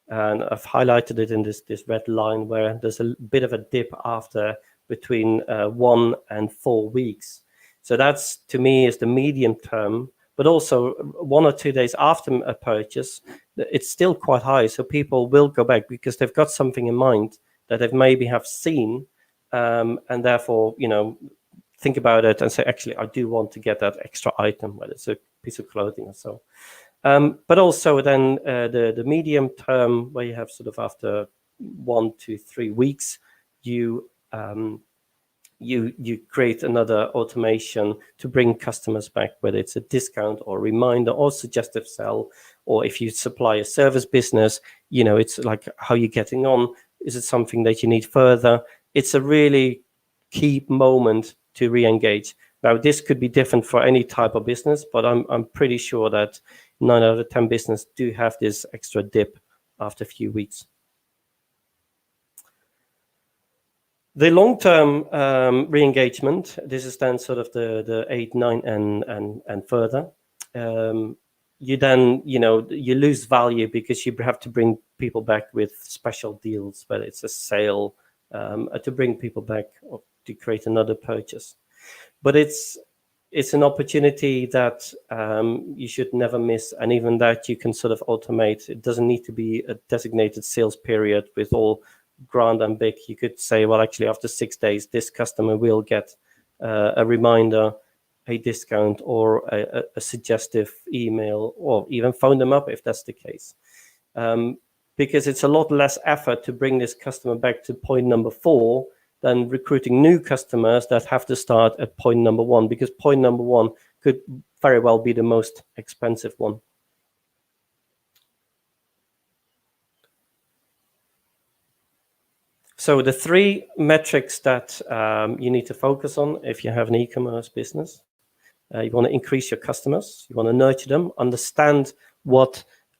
And I've highlighted it in this red line where there's a bit of a dip after between 1 and 4 weeks. So that's, to me, is the medium term, but also 1 or 2 days after a purchase, it's still quite high. So people will go back because they've got something in mind that they maybe have seen, and therefore, think about it and say, actually, I do want to get that extra item, whether it's a piece of clothing or so. But also then the medium term, where you have sort of after 1 to 3 weeks, you create another automation to bring customers back, whether it's a discount or reminder or suggestive sell, or if you supply a service business, it's like, how you're getting on. Is it something that you need further? It's a really key moment to re-engage. Now, this could be different for any type of business, but I'm pretty sure that 9 out of 10 business do have this extra dip after a few weeks. The long-term re-engagement, this is then sort of the 8, 9, and further. You then, you lose value because you have to bring people back with special deals, whether it's a sale, to bring people back or to create another purchase. But it's an opportunity that you should never miss, and even that you can sort of automate. It doesn't need to be a designated sales period with all grand and big. You could say, well, actually, after 6 days, this customer will get a reminder, a discount, or a suggestive email, or even phone them up if that's the case. Because it's a lot less effort to bring this customer back to point number 4 than recruiting new customers that have to start at point number 1, because point number 1 could very well be the most expensive one. So the 3 metrics that you need to focus on if you have an e-commerce business. You want to increase your customers. You want to nurture them, understand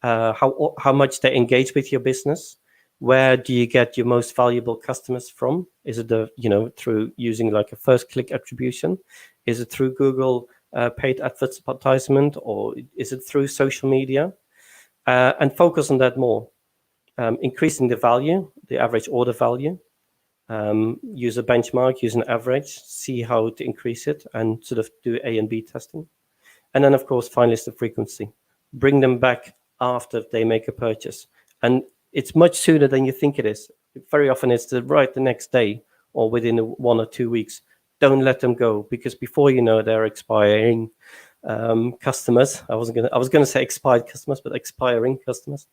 how much they engage with your business. Where do you get your most valuable customers from? Is it through using like a first click attribution? Is it through Google paid advertisement, or is it through social media? And focus on that more. Increasing the value, the average order value. Use a benchmark, use an average, see how to increase it, and sort of do A and B testing. And then, of course, finally, is the frequency. Bring them back after they make a purchase. And it's much sooner than you think it is. Very often it's the next day or within 1 or 2 weeks. Don't let them go, because before you know, they're expiring customers. I was going to say expired customers, but expiring customers.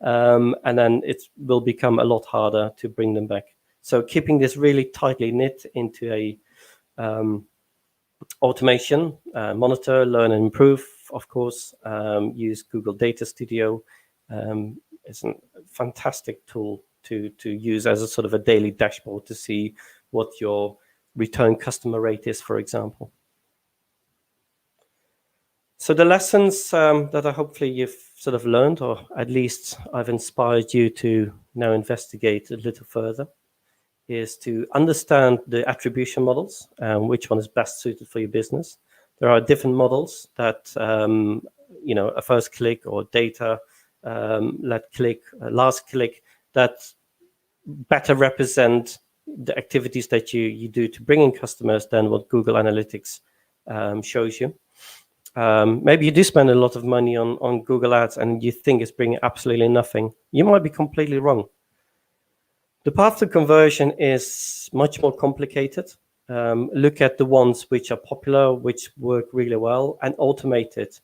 And then it will become a lot harder to bring them back. So keeping this really tightly knit into a automation, monitor, learn and improve, of course, use Google Data Studio. It's a fantastic tool to use as a sort of a daily dashboard to see what your return customer rate is, for example. So the lessons that I hopefully you've sort of learned, or at least I've inspired you to now investigate a little further, is to understand the attribution models and which one is best suited for your business. There are different models that, a first click or data led click, last click, that better represent the activities that you do to bring in customers than what Google Analytics shows you. Maybe you do spend a lot of money on Google Ads and you think it's bringing absolutely nothing. You might be completely wrong. The path to conversion is much more complicated. Look at the ones which are popular, which work really well, and automate it.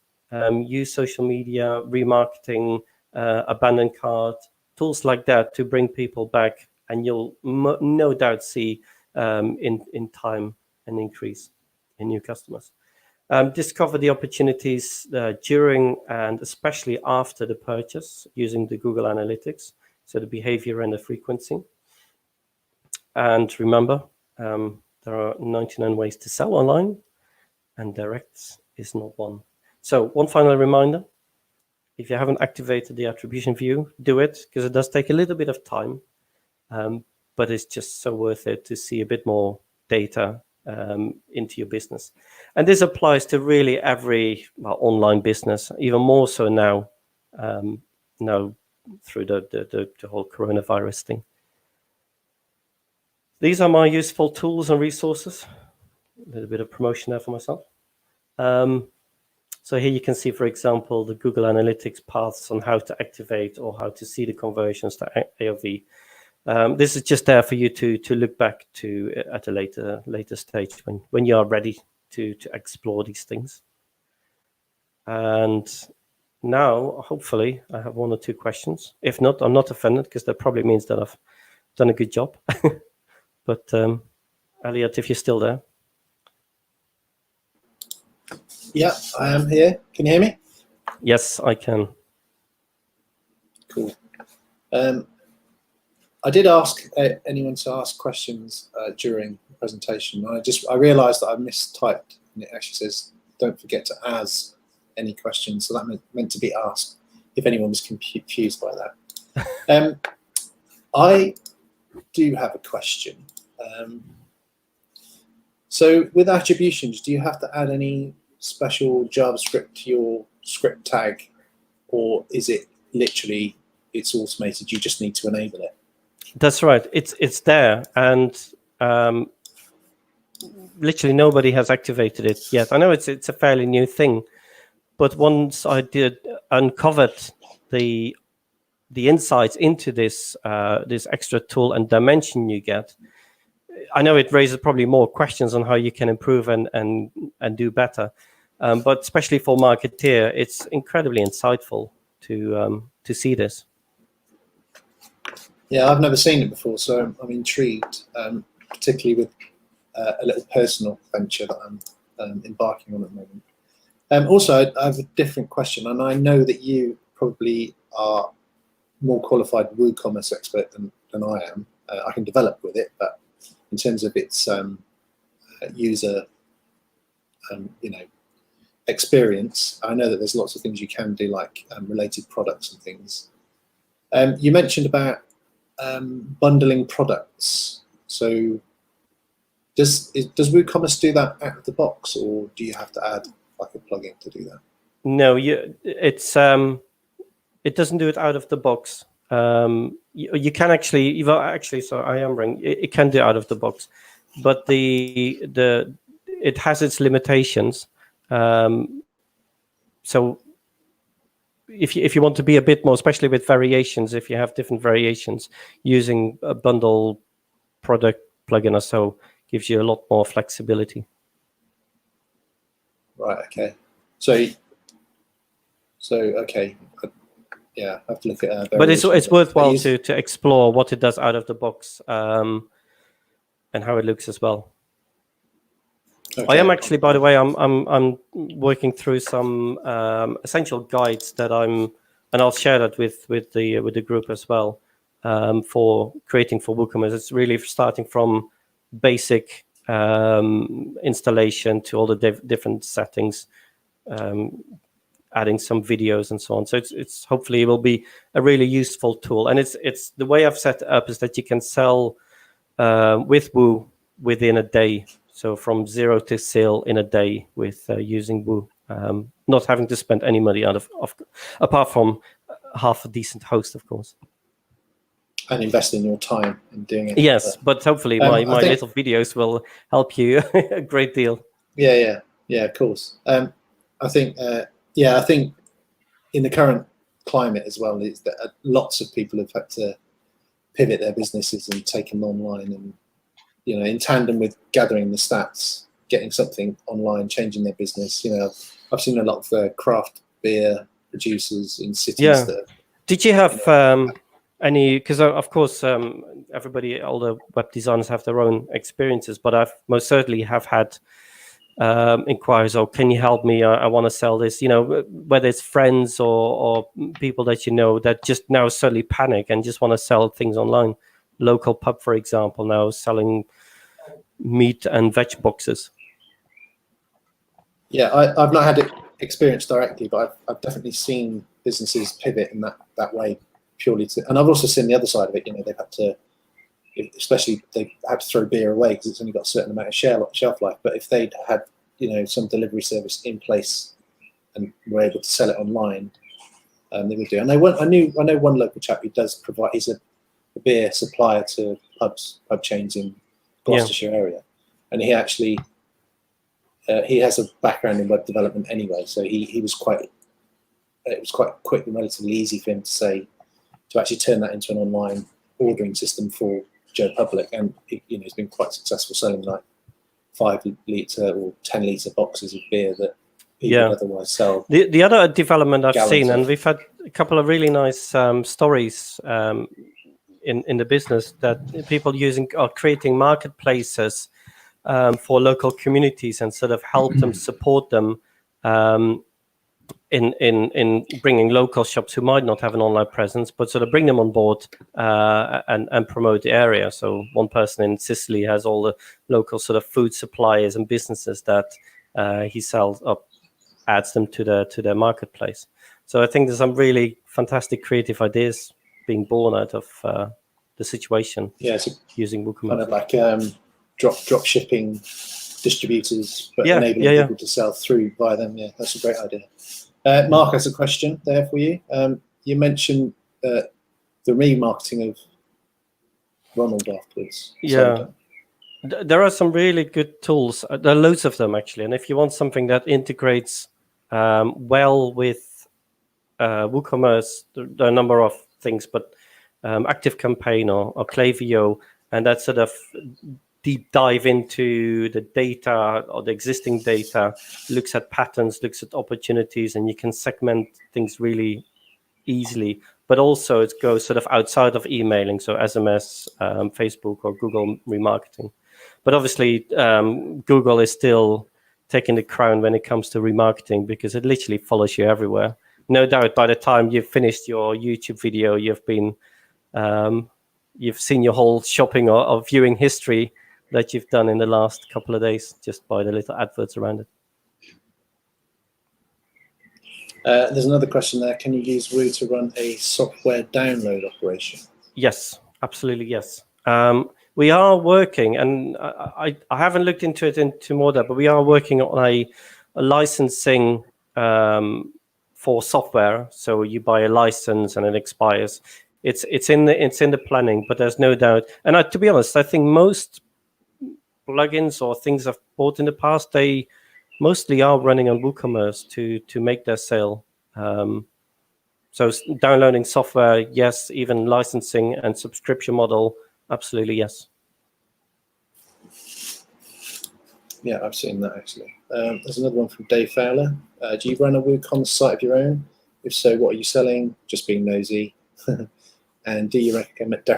Use social media, remarketing, abandoned cart, tools like that to bring people back, and you'll no doubt see in time an increase in new customers. Discover the opportunities during and especially after the purchase using the Google Analytics, so the behavior and the frequency. And remember, there are 99 ways to sell online, and direct is not one. So one final reminder, if you haven't activated the attribution view, do it, because it does take a little bit of time, but it's just so worth it to see a bit more data into your business. And this applies to really every online business, even more so now, through the whole coronavirus thing. These are my useful tools and resources. A little bit of promotion there for myself. So here you can see, for example, the Google Analytics paths on how to activate or how to see the conversions to AOV. This is just there for you to look back to at a later stage when you are ready to explore these things. And now, hopefully, I have one or two questions. If not, I'm not offended, because that probably means that I've done a good job. But Elliot, if you're still there. Yeah, I am here. Can you hear me? Yes, I can. Cool. I did ask anyone to ask questions during the presentation. I realised that I mistyped, and it actually says, "Don't forget to ask any questions." So that meant to be asked. If anyone was confused by that, I do have a question. So with attributions, do you have to add any special JavaScript to your script tag, or is it literally it's automated? You just need to enable it. That's right. It's there, and literally nobody has activated it yet. I know it's a fairly new thing, but once I did uncovered the insights into this this extra tool and dimension you get, I know it raises probably more questions on how you can improve and do better. But especially for marketeer, it's incredibly insightful to see this. Yeah, I've never seen it before, so I'm intrigued, particularly with a little personal venture that I'm embarking on at the moment. Also, I have a different question, and I know that you probably are more qualified WooCommerce expert than I am. I can develop with it, but in terms of its user, experience, I know that there's lots of things you can do, like related products and things. You mentioned about bundling products. So does WooCommerce do that out of the box, or do you have to add like a plugin to do that? No, it doesn't do it out of the box. You can actually, so I am wrong. It can do it out of the box, but it has its limitations. So if you want to be a bit more, especially with variations, if you have different variations, using a bundle product plugin or so gives you a lot more flexibility. Right. Okay. So okay. Yeah, I have to look at. But it's worthwhile to explore what it does out of the box, and how it looks as well. Okay. I am actually, by the way, I'm working through some essential guides that and I'll share that with the group as well, for creating for WooCommerce. It's really starting from basic installation to all the different settings, adding some videos and so on. So it's hopefully it will be a really useful tool. And it's the way I've set it up is that you can sell with Woo within a day. So from 0 to sale in a day with using Woo, not having to spend any money out of apart from half a decent host, of course. And invest in your time in doing it. Yes, but hopefully my little videos will help you a great deal. Yeah, of course. I think in the current climate as well, is that lots of people have had to pivot their businesses and take them online, and in tandem with gathering the stats, getting something online, changing their business. I've seen a lot of craft beer producers in cities that. Did you have any? Because of course, everybody, all the web designers have their own experiences, but I've most certainly have had inquiries. Or can you help me? I want to sell this. Whether it's friends or people that that just now suddenly panic and just want to sell things online. Local pub, for example, now selling meat and veg boxes. Yeah, I've not had it experienced directly, but I've definitely seen businesses pivot in that way purely to, and I've also seen the other side of it. They've had to, especially they had to throw beer away because it's only got a certain amount of shelf life. But if they'd had some delivery service in place and were able to sell it online, they would do. And I know one local chap who does provide. He's a beer supplier to pub chains in Gloucestershire area, and he actually he has a background in web development anyway, so it was quite quick and relatively easy for him to actually turn that into an online ordering system for Joe Public, and he's been quite successful selling like 5 litre or 10 litre boxes of beer that people would otherwise sell. The other development I've seen, and of. we've had a couple of really nice stories in the business, that people are creating marketplaces for local communities and sort of help them, support them in bringing local shops who might not have an online presence, but sort of bring them on board and promote the area. So one person in Sicily has all the local sort of food suppliers and businesses that he sells up, adds them to their marketplace. So I think there's some really fantastic creative ideas being born out of the situation. Yeah, it's using WooCommerce. Kind of like drop shipping distributors, but enabling people to sell through by them. Yeah, that's a great idea. Mark has a question there for you. You mentioned the remarketing of Ronald afterwards. Yeah. There are some really good tools. There are loads of them, actually. And if you want something that integrates well with WooCommerce, there are a number of things, but ActiveCampaign or Klaviyo, and that sort of deep dive into the data or the existing data, looks at patterns, looks at opportunities, and you can segment things really easily. But also it goes sort of outside of emailing, so SMS, Facebook, or Google remarketing. But obviously, Google is still taking the crown when it comes to remarketing, because it literally follows you everywhere. No doubt by the time you've finished your YouTube video, you've been you've seen your whole shopping or viewing history that you've done in the last couple of days just by the little adverts around it. There's another question there. Can you use Woo to run a software download operation? Yes, absolutely, yes. We are working, and I haven't looked into it into more depth, but we are working on a licensing for software. So you buy a license and it expires. It's in the planning, but there's no doubt. And to be honest, I think most plugins or things I've bought in the past, they mostly are running on WooCommerce to make their sale. So downloading software, yes. Even licensing and subscription model, absolutely yes. Yeah, I've seen that actually. There's another one from Dave Fowler. Do you run a WooCommerce site of your own? If so, what are you selling? Just being nosy. And do you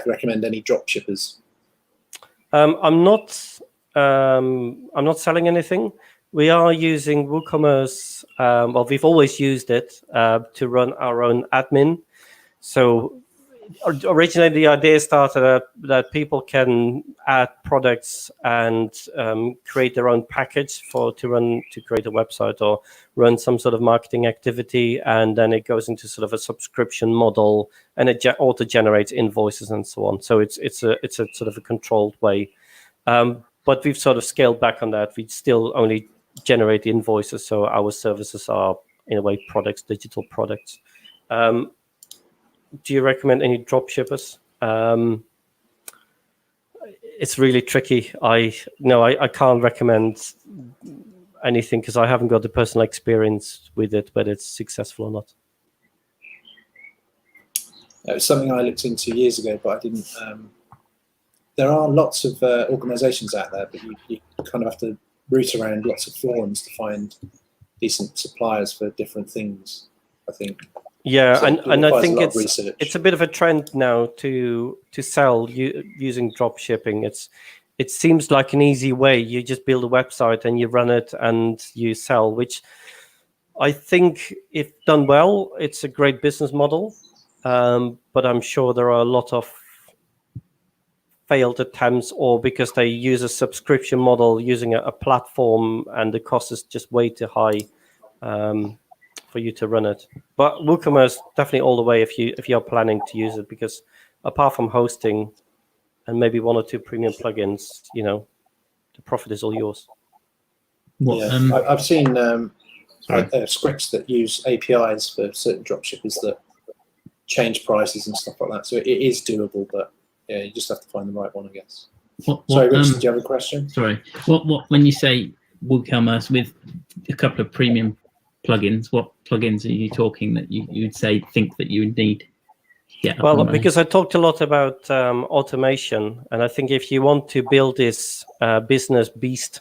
recommend any drop shippers? I'm not selling anything. We are using WooCommerce. Well, we've always used it to run our own admin. So originally the idea started that people can add products and create their own package to create a website or run some sort of marketing activity, and then it goes into sort of a subscription model, and it auto generates invoices and so on. So it's a sort of a controlled way, but we've sort of scaled back on that. We still only generate invoices, so our services are in a way products, digital products. Do you recommend any drop shippers? It's really tricky. I can't recommend anything because I haven't got the personal experience with it, whether it's successful or not. It was something I looked into years ago, but I didn't. There are lots of organisations out there, but you kind of have to root around lots of forums to find decent suppliers for different things, I think. Yeah, So and I think research. it's a bit of a trend now to sell using drop shipping. It seems like an easy way. You just build a website and you run it and you sell, which I think if done well, it's a great business model. But I'm sure there are a lot of failed attempts, or because they use a subscription model using a platform and the cost is just way too high for you to run it. But WooCommerce definitely all the way if you're planning to use it, because apart from hosting and maybe one or two premium plugins, the profit is all yours. I've seen scripts that use APIs for certain dropshippers that change prices and stuff like that. So it is doable, but yeah, you just have to find the right one, I guess. Sorry, Rich, did you have a question? Sorry. What when you say WooCommerce with a couple of premium plugins, what plugins are you talking that you'd think that you would need? Well, because I talked a lot about automation, and I think if you want to build this business beast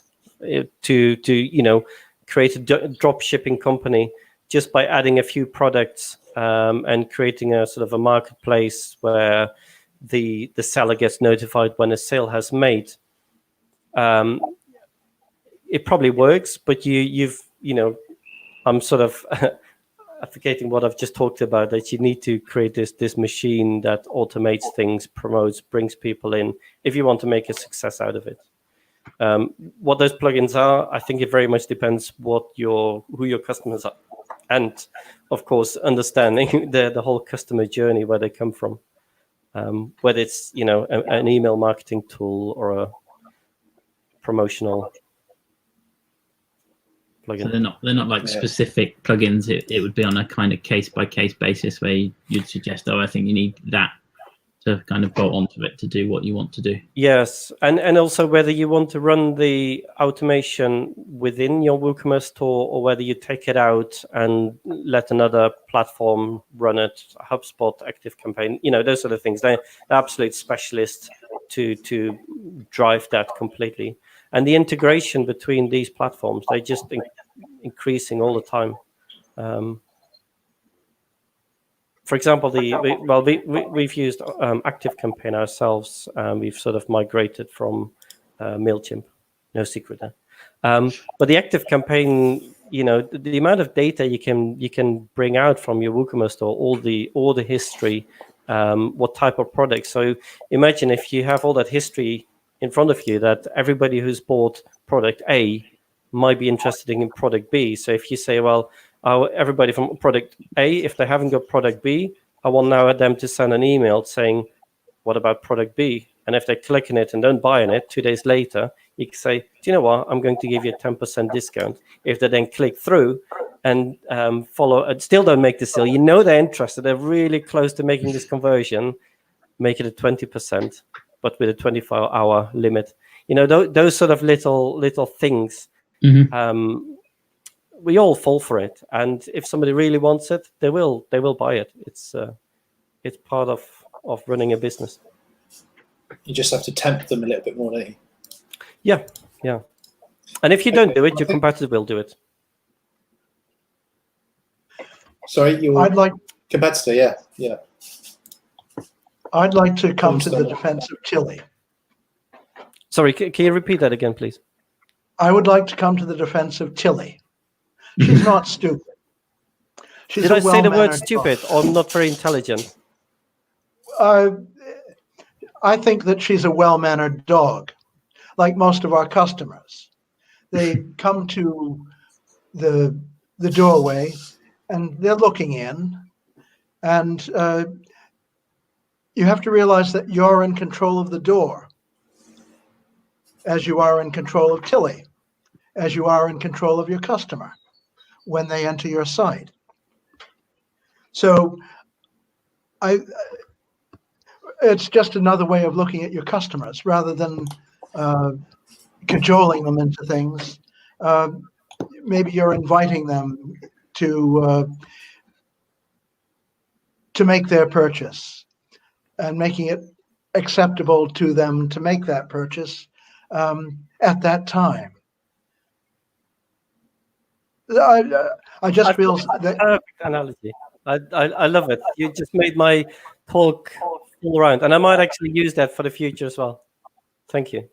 to create a drop shipping company just by adding a few products and creating a sort of a marketplace where the seller gets notified when a sale has made, it probably works, but I'm sort of advocating what I've just talked about, that you need to create this machine that automates things, promotes, brings people in, if you want to make a success out of it. What those plugins are, I think it very much depends who your customers are, and of course understanding the whole customer journey, where they come from, whether it's an email marketing tool or a promotional plugin. So they're not like specific plugins. It would be on a kind of case by case basis where you'd suggest, I think you need that to kind of bolt onto it to do what you want to do. Yes, and also whether you want to run the automation within your WooCommerce store, or whether you take it out and let another platform run it, HubSpot, ActiveCampaign, those sort of things. They're absolute specialists to drive that completely. And the integration between these platforms, they're just increasing all the time. For example, we've used ActiveCampaign ourselves. We've sort of migrated from MailChimp. No secret there. But the ActiveCampaign, the amount of data you can bring out from your WooCommerce store, all the history, what type of products. So imagine if you have all that history in front of you, that everybody who's bought product A might be interested in product B. So if you say, well, everybody from product A, if they haven't got product B, I want now them to send an email saying, what about product B? And if they click on it and don't buy on it, 2 days later, you can say, do you know what? I'm going to give you a 10% discount. If they then click through and follow, and still don't make the sale, they're interested, they're really close to making this conversion, make it a 20%, but with a 24-hour limit. Those sort of little things. Mm-hmm. We all fall for it, and if somebody really wants it, they will buy it. It's part of running a business. You just have to tempt them a little bit more, don't you? Yeah. And if you don't do it, your competitor will do it. Sorry, competitor, yeah. I'd like to come to the defense of Tilly. Sorry, can you repeat that again, please? I would like to come to the defense of Tilly. She's not stupid. Did I say the word stupid or not very intelligent? I think that she's a well-mannered dog, like most of our customers. They come to the doorway and they're looking in, and you have to realize that you're in control of the door, as you are in control of Tilly, as you are in control of your customer when they enter your site. So it's just another way of looking at your customers rather than cajoling them into things. Maybe you're inviting them to make their purchase and making it acceptable to them to make that purchase at that time. I just feel that perfect analogy. I love it. You just made my talk all around, and I might actually use that for the future as well. Thank you.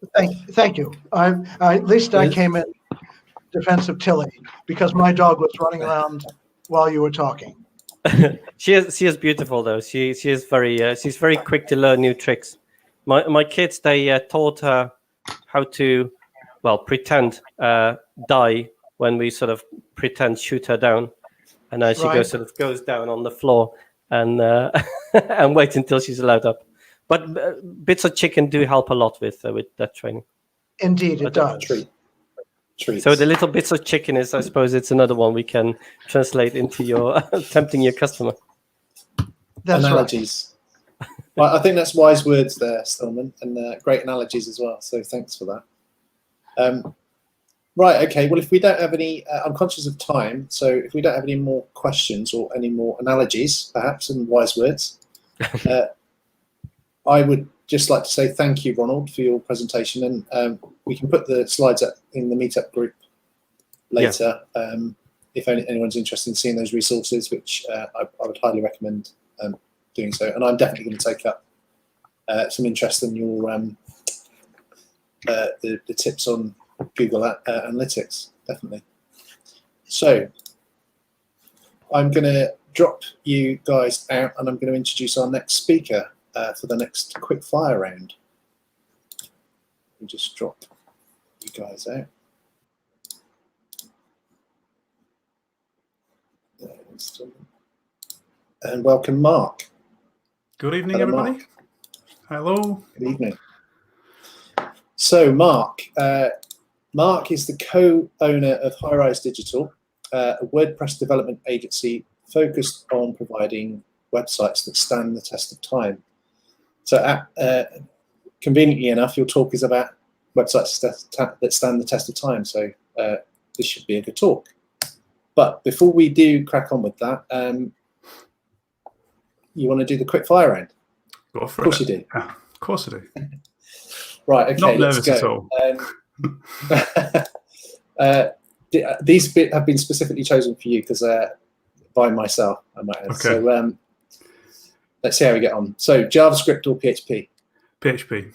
Thank you. At least I came in defense of Tilly because my dog was running around while you were talking. She is beautiful though. She is very she's very quick to learn new tricks. My kids, they taught her how to pretend die when we sort of pretend shoot her down, and then she goes down on the floor and and wait until she's allowed up. But bits of chicken do help a lot with that training. Indeed, it does. Treats. So the little bits of chicken is, I suppose, it's another one we can translate into your tempting your customer. That's analogies. Right. Well, I think that's wise words there, Stillman, and great analogies as well. So thanks for that. Right. Okay. Well, if we don't have any, I'm conscious of time. So if we don't have any more questions or any more analogies, perhaps, and wise words, I would just like to say thank you, Ronald, for your presentation, and we can put the slides up in the Meetup group later. Yeah. If anyone's interested in seeing those resources, which I would highly recommend doing so. And I'm definitely going to take up some interest in your the tips on Google Analytics, definitely. So I'm going to drop you guys out, and I'm going to introduce our next speaker for the next quick fire round. We'll just drop you guys out. And welcome, Mark. Good evening, everybody. Mark. Hello. Good evening. So, Mark is the co-owner of High Rise Digital, a WordPress development agency focused on providing websites that stand the test of time. So, conveniently enough, your talk is about websites that stand the test of time. So, this should be a good talk. But before we do crack on with that, you want to do the quick fire round? Go for it. Of course you do. Yeah, of course I do. Right, okay, Not let's nervous go. at all. These have been specifically chosen for you because by myself, I might add. Okay. So let's see how we get on. So JavaScript or PHP? PHP.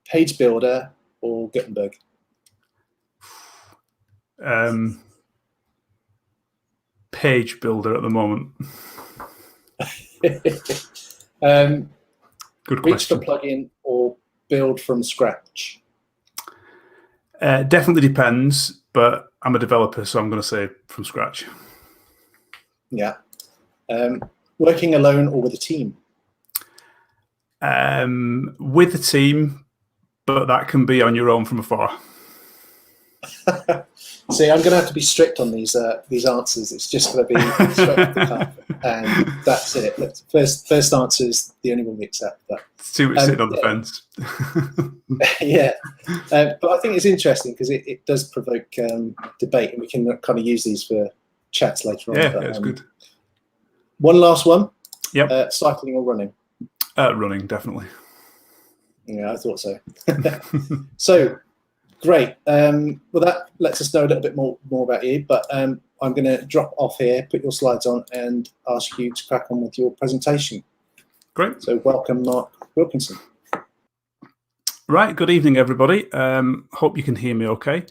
Page Builder or Gutenberg? Page Builder at the moment. Good Reach question. for plugin or build from scratch? Definitely depends, but I'm a developer, so I'm going to say from scratch. Yeah. Working alone or with a team? With a team, but that can be on your own from afar. See, I'm going to have to be strict on these answers. It's just going to be straight off the cuff, and that's it. First answer is the only one we accept. But It's too much sitting on the fence. Yeah, but I think it's interesting because it does provoke debate, and we can kind of use these for chats later on. Yeah, but, it's good. One last one. Yep. Cycling or running? Running, definitely. Yeah, I thought so. So. Great. Well, that lets us know a little bit more about you, but I'm going to drop off here, put your slides on, and ask you to crack on with your presentation. Great. So welcome, Mark Wilkinson. Right. Good evening, everybody. Hope you can hear me okay.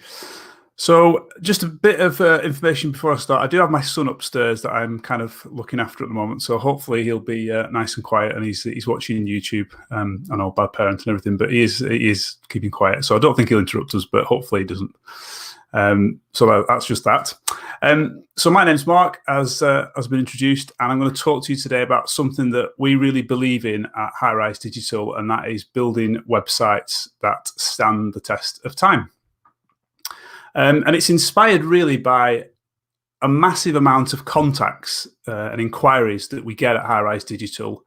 So just a bit of information before I start. I do have my son upstairs that I'm kind of looking after at the moment. So hopefully he'll be nice and quiet, and he's watching YouTube. I know, bad parent and everything, but he is keeping quiet. So I don't think he'll interrupt us, but hopefully he doesn't. So that's just that. So my name's Mark, as has been introduced, and I'm going to talk to you today about something that we really believe in at High Rise Digital, and that is building websites that stand the test of time. And it's inspired really by a massive amount of contacts and inquiries that we get at High Rise Digital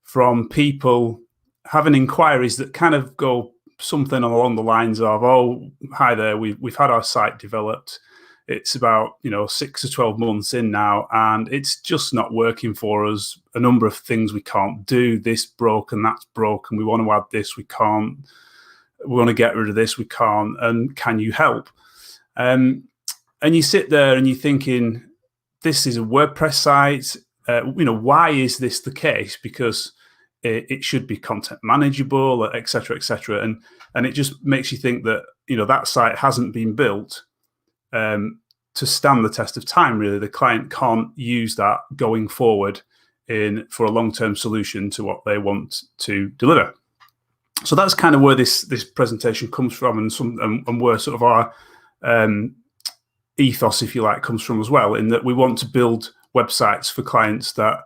from people having inquiries that kind of go something along the lines of, oh, hi there, we've had our site developed. It's about 6 to 12 months in now, and it's just not working for us. A number of things we can't do. This broke and that's broken. We want to add this, we can't. We want to get rid of this, we can't. And can you help? And you sit there and you're thinking, this is a WordPress site. Why is this the case? Because it should be content manageable, et cetera, and it just makes you think that that site hasn't been built to stand the test of time. Really, the client can't use that going forward for a long-term solution to what they want to deliver. So that's kind of where this presentation comes from, and where sort of our ethos, if you like, comes from as well, in that we want to build websites for clients that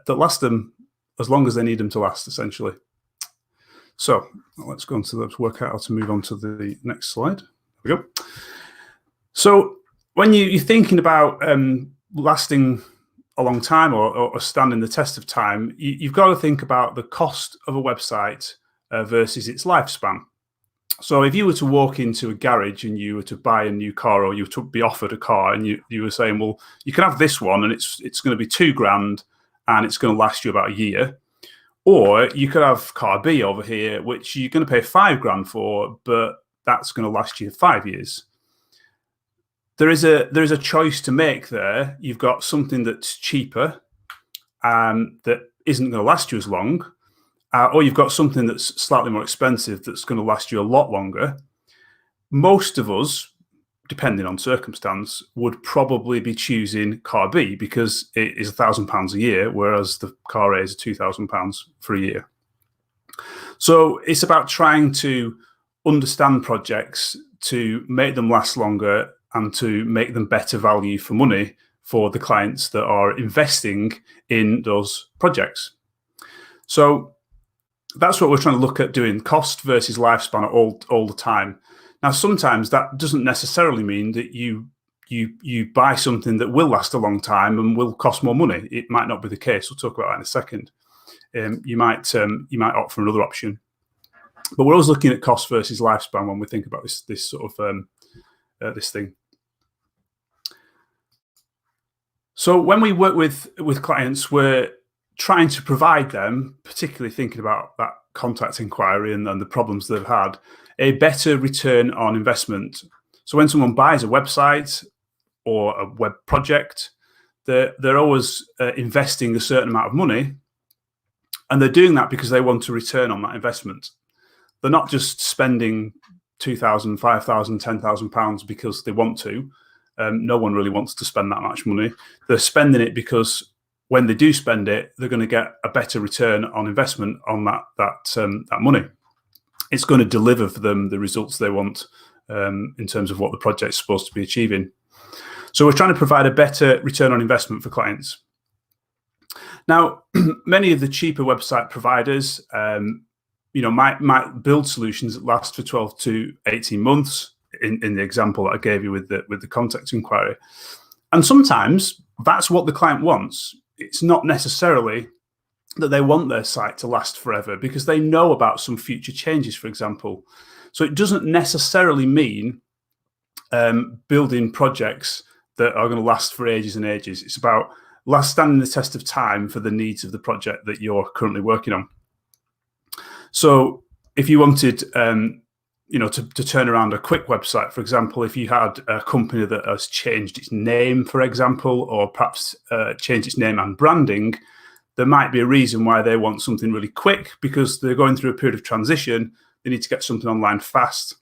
last them as long as they need them to last, essentially. So let's work out how to move on to the next slide. There we go. So when you're thinking about lasting a long time or standing the test of time, you've got to think about the cost of a website versus its lifespan. So if you were to walk into a garage and you were to buy a new car, or you were to be offered a car, and you were saying, well, you can have this one and it's going to be £2,000 and it's going to last you about a year. Or you could have car B over here, which you're going to pay £5,000 for, but that's going to last you 5 years. There is a choice to make there. You've got something that's cheaper and that isn't going to last you as long, or you've got something that's slightly more expensive that's going to last you a lot longer. Most of us, depending on circumstance, would probably be choosing car B because it is £1,000 a year, whereas the car A is £2,000 for a year. So it's about trying to understand projects to make them last longer and to make them better value for money for the clients that are investing in those projects. So that's what we're trying to look at doing, cost versus lifespan all the time. Now, sometimes that doesn't necessarily mean that you buy something that will last a long time and will cost more money. It might not be the case. We'll talk about that in a second. You might opt for another option, but we're always looking at cost versus lifespan when we think about this sort of this thing. So when we work with clients, we're trying to provide them, particularly thinking about that contact inquiry and the problems they've had, a better return on investment. So when someone buys a website or a web project, they're always investing a certain amount of money, and they're doing that because they want a return on that investment. They're not just spending £2,000, £5,000, £10,000 because they want to. No one really wants to spend that much money. They're spending it because when they do spend it, they're going to get a better return on investment on that money. It's going to deliver for them the results they want in terms of what the project's supposed to be achieving. So we're trying to provide a better return on investment for clients. Now, many of the cheaper website providers, might build solutions that last for 12 to 18 months. In the example that I gave you with the contact inquiry, and sometimes that's what the client wants. It's not necessarily that they want their site to last forever because they know about some future changes, for example. So it doesn't necessarily mean building projects that are going to last for ages and ages. It's about standing the test of time for the needs of the project that you're currently working on. So if you wanted to turn around a quick website, for example, if you had a company that has changed its name, for example, or perhaps changed its name and branding, there might be a reason why they want something really quick because they're going through a period of transition. They need to get something online fast.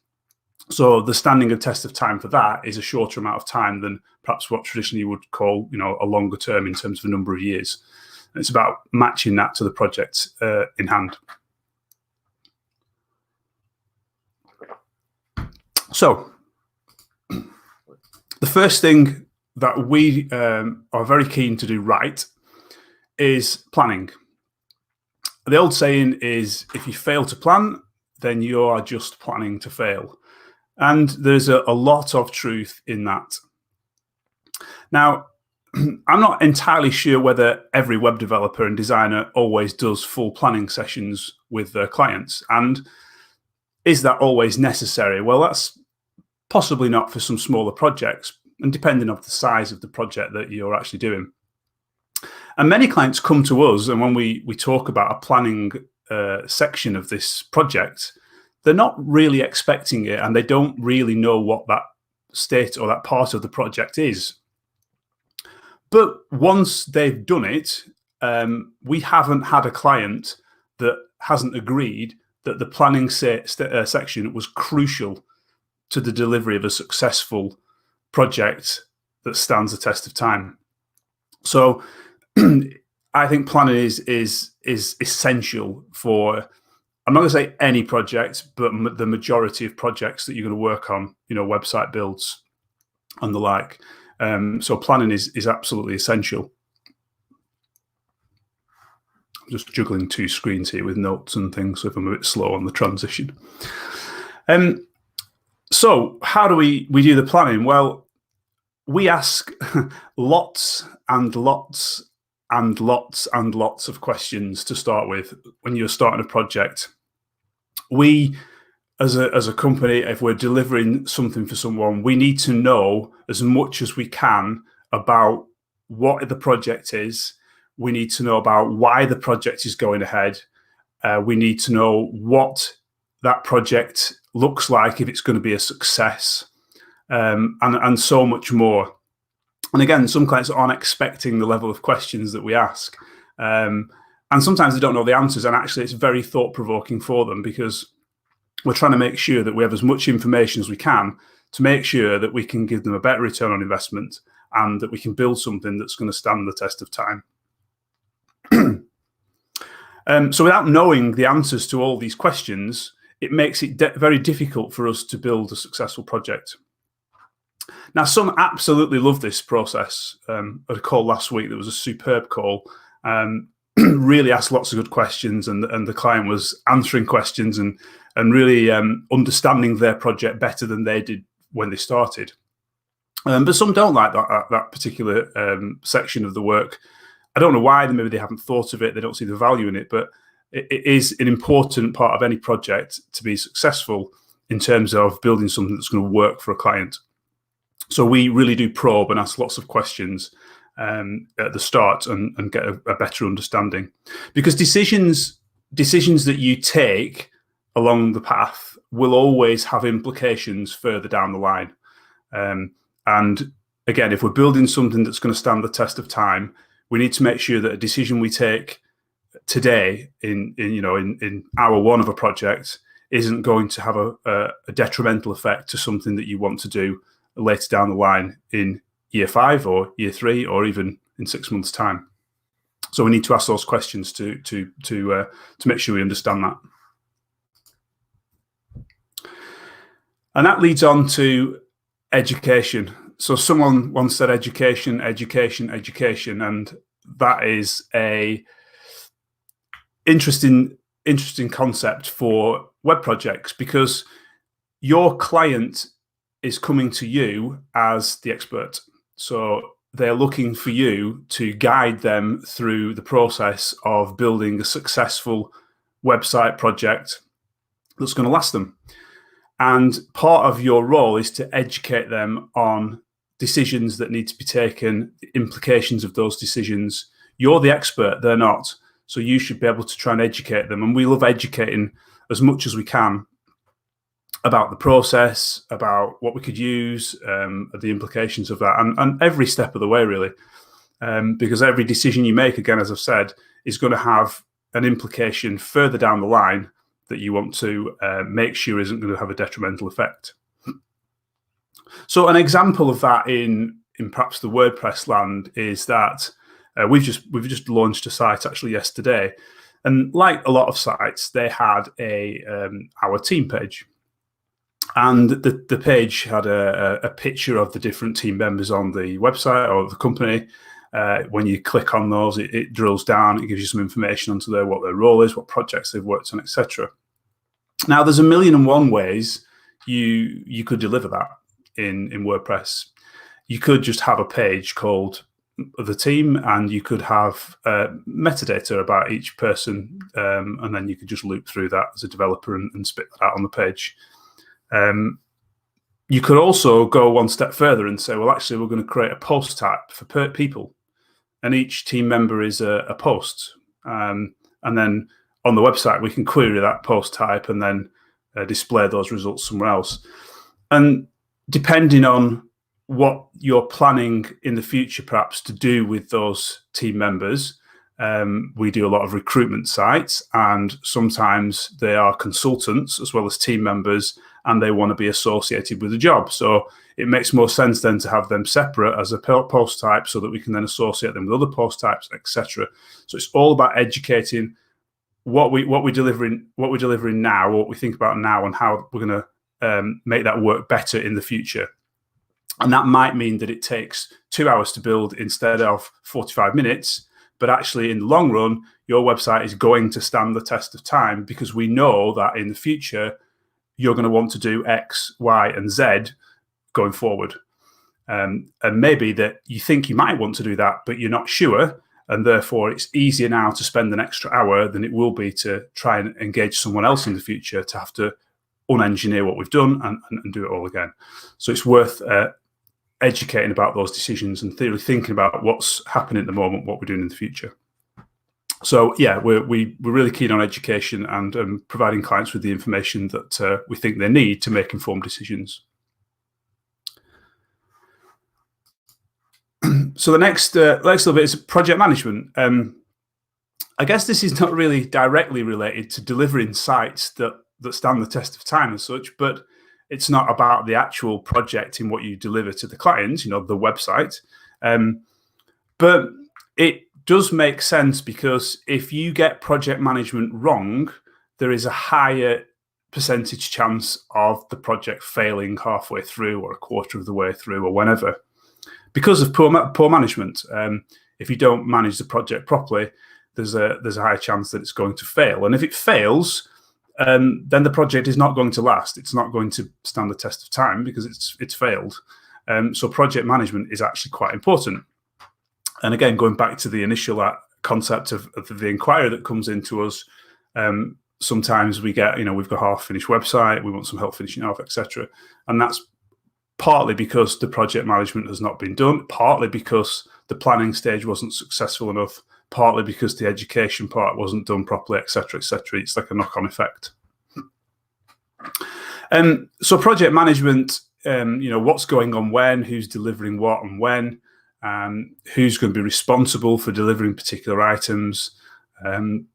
So the standing a test of time for that is a shorter amount of time than perhaps what traditionally you would call, a longer term in terms of a number of years. And it's about matching that to the project in hand. So the first thing that we are very keen to do right is planning. The old saying is, if you fail to plan, then you are just planning to fail. And there's a lot of truth in that. Now, I'm not entirely sure whether every web developer and designer always does full planning sessions with their clients. And is that always necessary? Well, that's possibly not for some smaller projects, and depending on the size of the project that you're actually doing. And many clients come to us, and when we talk about a planning section of this project, they're not really expecting it, and they don't really know what that state or that part of the project is. But once they've done it, we haven't had a client that hasn't agreed that the planning section was crucial to the delivery of a successful project that stands the test of time. So I think planning is essential for, I'm not going to say any project, but the majority of projects that you're going to work on, website builds and the like. So planning is absolutely essential. I'm just juggling two screens here with notes and things, so if I'm a bit slow on the transition. So how do we do the planning? Well, we ask lots and lots and lots and lots of questions to start with when you're starting a project. We, as a company, if we're delivering something for someone, we need to know as much as we can about what the project is. We need to know about why the project is going ahead. We need to know what that project looks like, if it's going to be a success, and so much more. And again, some clients aren't expecting the level of questions that we ask. And sometimes they don't know the answers, and actually it's very thought-provoking for them, because we're trying to make sure that we have as much information as we can to make sure that we can give them a better return on investment and that we can build something that's going to stand the test of time. So without knowing the answers to all these questions, it makes it very difficult for us to build a successful project. Now, some absolutely love this process. At a call last week, there was a superb call. Really asked lots of good questions, and the client was answering questions and really understanding their project better than they did when they started. But some don't like that particular section of the work. I don't know why. Maybe they haven't thought of it. They don't see the value in it. But it is an important part of any project to be successful in terms of building something that's going to work for a client. So we really do probe and ask lots of questions at the start and get a better understanding, because decisions that you take along the path will always have implications further down the line. And again, if we're building something that's going to stand the test of time, we need to make sure that a decision we take today in hour one of a project isn't going to have a detrimental effect to something that you want to do later down the line in year 5 or year 3 or even in 6 months' time. So we need to ask those questions to make sure we understand that. And that leads on to education. So someone once said education, education, education, and that is a interesting concept for web projects, because your client is coming to you as the expert. So they're looking for you to guide them through the process of building a successful website project that's going to last them. And part of your role is to educate them on decisions that need to be taken, the implications of those decisions. You're the expert, they're not. So you should be able to try and educate them. And we love educating as much as we can about the process, about what we could use, the implications of that, and every step of the way, really. Because every decision you make, again, as I've said, is going to have an implication further down the line that you want to make sure isn't going to have a detrimental effect. So an example of that in perhaps the WordPress land is that we've just launched a site actually yesterday, and like a lot of sites, they had our team page, and the page had a picture of the different team members on the website or the company. When you click on those, it drills down, it gives you some information onto there, what their role is, what projects they've worked on, etc. Now, there's a million and one ways you could deliver that in WordPress. You could just have a page called the team, and you could have metadata about each person, and then you could just loop through that as a developer and spit that out on the page. You could also go one step further and say, well, actually, we're going to create a post type for people, and each team member is a post. And then on the website, we can query that post type and then display those results somewhere else. And depending on what you're planning in the future, perhaps to do with those team members, we do a lot of recruitment sites, and sometimes they are consultants as well as team members, and they want to be associated with the job. So it makes more sense then to have them separate as a post type, so that we can then associate them with other post types, etc. So it's all about educating what we're delivering now, what we think about now, and how we're going to make that work better in the future. And that might mean that it takes 2 hours to build instead of 45 minutes. But actually, in the long run, your website is going to stand the test of time, because we know that in the future, you're going to want to do X, Y, and Z going forward. And maybe that you think you might want to do that, but you're not sure. And therefore, it's easier now to spend an extra hour than it will be to try and engage someone else in the future to have to unengineer what we've done and do it all again. So it's worth educating about those decisions and thinking about what's happening at the moment, what we're doing in the future. So yeah, we're really keen on education and providing clients with the information that we think they need to make informed decisions. So the next little bit is project management. I guess this is not really directly related to delivering sites that stand the test of time as such, but it's not about the actual project in what you deliver to the client, the website. But it does make sense, because if you get project management wrong, there is a higher percentage chance of the project failing halfway through or a quarter of the way through or whenever, because of poor management. If you don't manage the project properly, there's a high chance that it's going to fail. And if it fails, then the project is not going to last. It's not going to stand the test of time, because it's failed. So project management is actually quite important. And again, going back to the initial concept of the inquiry that comes into us, sometimes we get, we've got a half-finished website, we want some help finishing off, etc. And that's partly because the project management has not been done, partly because the planning stage wasn't successful enough, partly because the education part wasn't done properly, etc., etc. It's like a knock-on effect. So project management, what's going on when, who's delivering what and when, who's going to be responsible for delivering particular items, and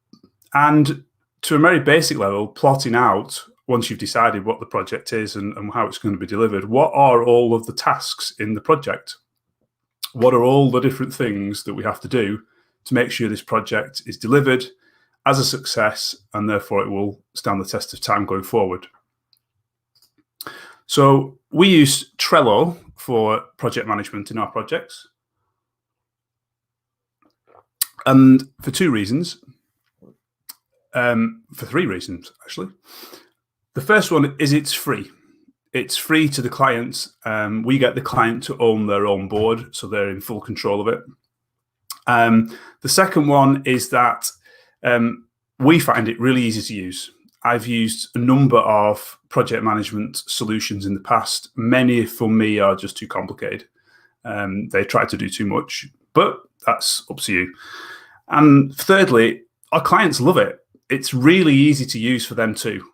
to a very basic level, plotting out, once you've decided what the project is and how it's going to be delivered, what are all of the tasks in the project? What are all the different things that we have to do to make sure this project is delivered as a success, and therefore it will stand the test of time going forward? So we use Trello for project management in our projects. And for two reasons, for three reasons, actually. The first one is it's free. It's free to the clients. We get the client to own their own board, so they're in full control of it. The second one is that we find it really easy to use. I've used a number of project management solutions in the past. Many for me are just too complicated. They try to do too much, but that's up to you. And thirdly, our clients love it. It's really easy to use for them too.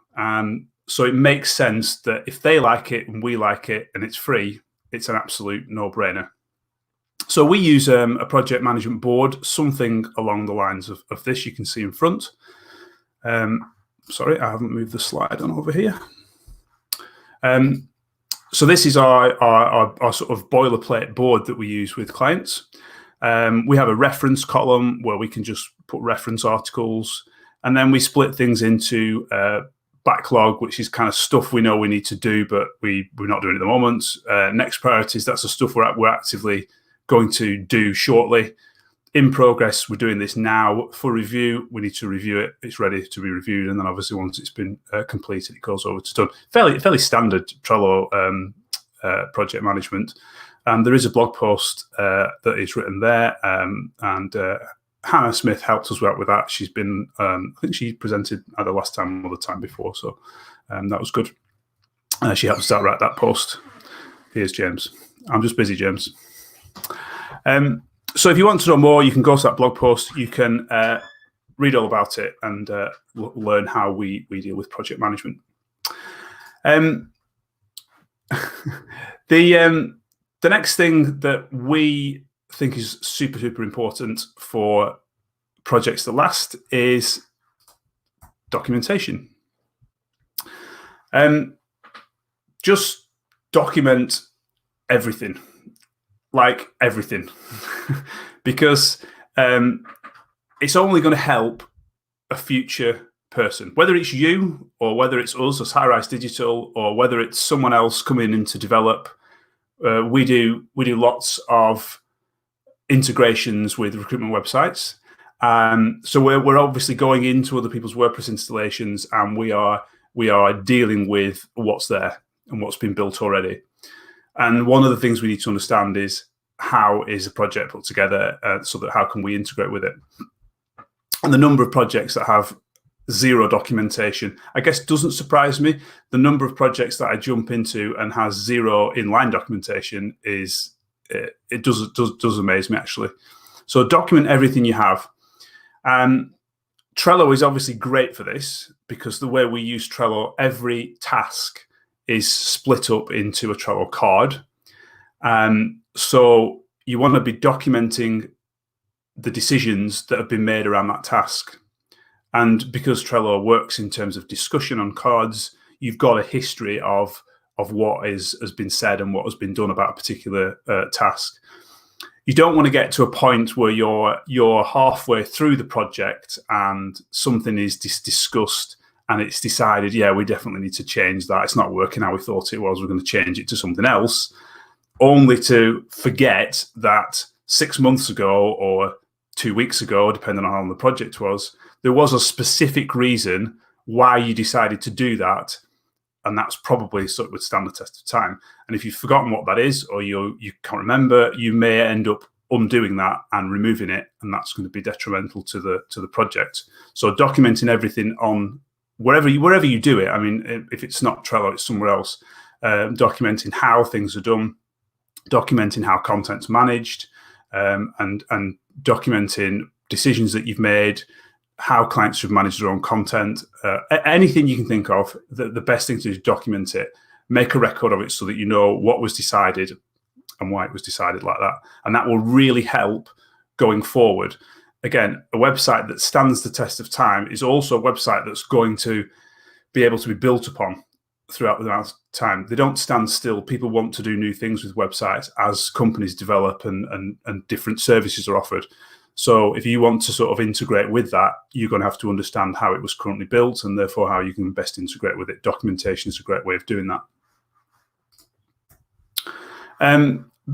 So it makes sense that if they like it and we like it and it's free, it's an absolute no-brainer. So we use a project management board, something along the lines of this you can see in front. Sorry, I haven't moved the slide on over here. So this is our sort of boilerplate board that we use with clients. We have a reference column where we can just put reference articles, and then we split things into backlog, which is kind of stuff we know we need to do, but we're not doing at the moment. Next priorities, that's the stuff we're actively going to do shortly. In progress, we're doing this now. For review, we need to review it. It's ready to be reviewed, and then obviously once it's been completed, it goes over to done. Fairly standard Trello project management. There is a blog post that is written there, and Hannah Smith helped us out with that. She's been, I think she presented either last time or the time before, so that was good. She helped us out write that post. Here's James. I'm just busy, James. So if you want to know more, you can go to that blog post. You can read all about it and learn how we deal with project management. The next thing that we think is super important for projects that last is documentation. Just document everything. Like everything, because it's only going to help a future person, whether it's you or whether it's us as High Rise Digital or whether it's someone else coming in to develop. We do lots of integrations with recruitment websites, so we're obviously going into other people's WordPress installations, and we are dealing with what's there and what's been built already. And one of the things we need to understand is how is a project put together, so that how can we integrate with it. And the number of projects that have zero documentation, I guess, doesn't surprise me. The number of projects that I jump into and has zero inline documentation is it does amaze me, actually. So document everything you have. Trello is obviously great for this because the way we use Trello, every task is split up into a Trello card. So you want to be documenting the decisions that have been made around that task. And because Trello works in terms of discussion on cards, you've got a history of what has been said and what has been done about a particular task. You don't want to get to a point where you're halfway through the project and something is discussed and it's decided, yeah, we definitely need to change that. It's not working how we thought it was. We're going to change it to something else, only to forget that 6 months ago or 2 weeks ago, depending on how long the project was, there was a specific reason why you decided to do that. And that's probably sort of would stand the test of time. And if you've forgotten what that is, or you can't remember, you may end up undoing that and removing it, and that's going to be detrimental to the project. So documenting everything on wherever you do it. I mean, if it's not Trello, it's somewhere else. Documenting how things are done, documenting how content's managed, and documenting decisions that you've made, how clients should manage their own content, anything you can think of. The best thing to do is document it, make a record of it so that you know what was decided and why it was decided like that. And that will really help going forward. Again, a website that stands the test of time is also a website that's going to be able to be built upon throughout the amount of time. They don't stand still. People want to do new things with websites as companies develop and different services are offered. So if you want to sort of integrate with that, you're going to have to understand how it was currently built and therefore how you can best integrate with it. Documentation is a great way of doing that.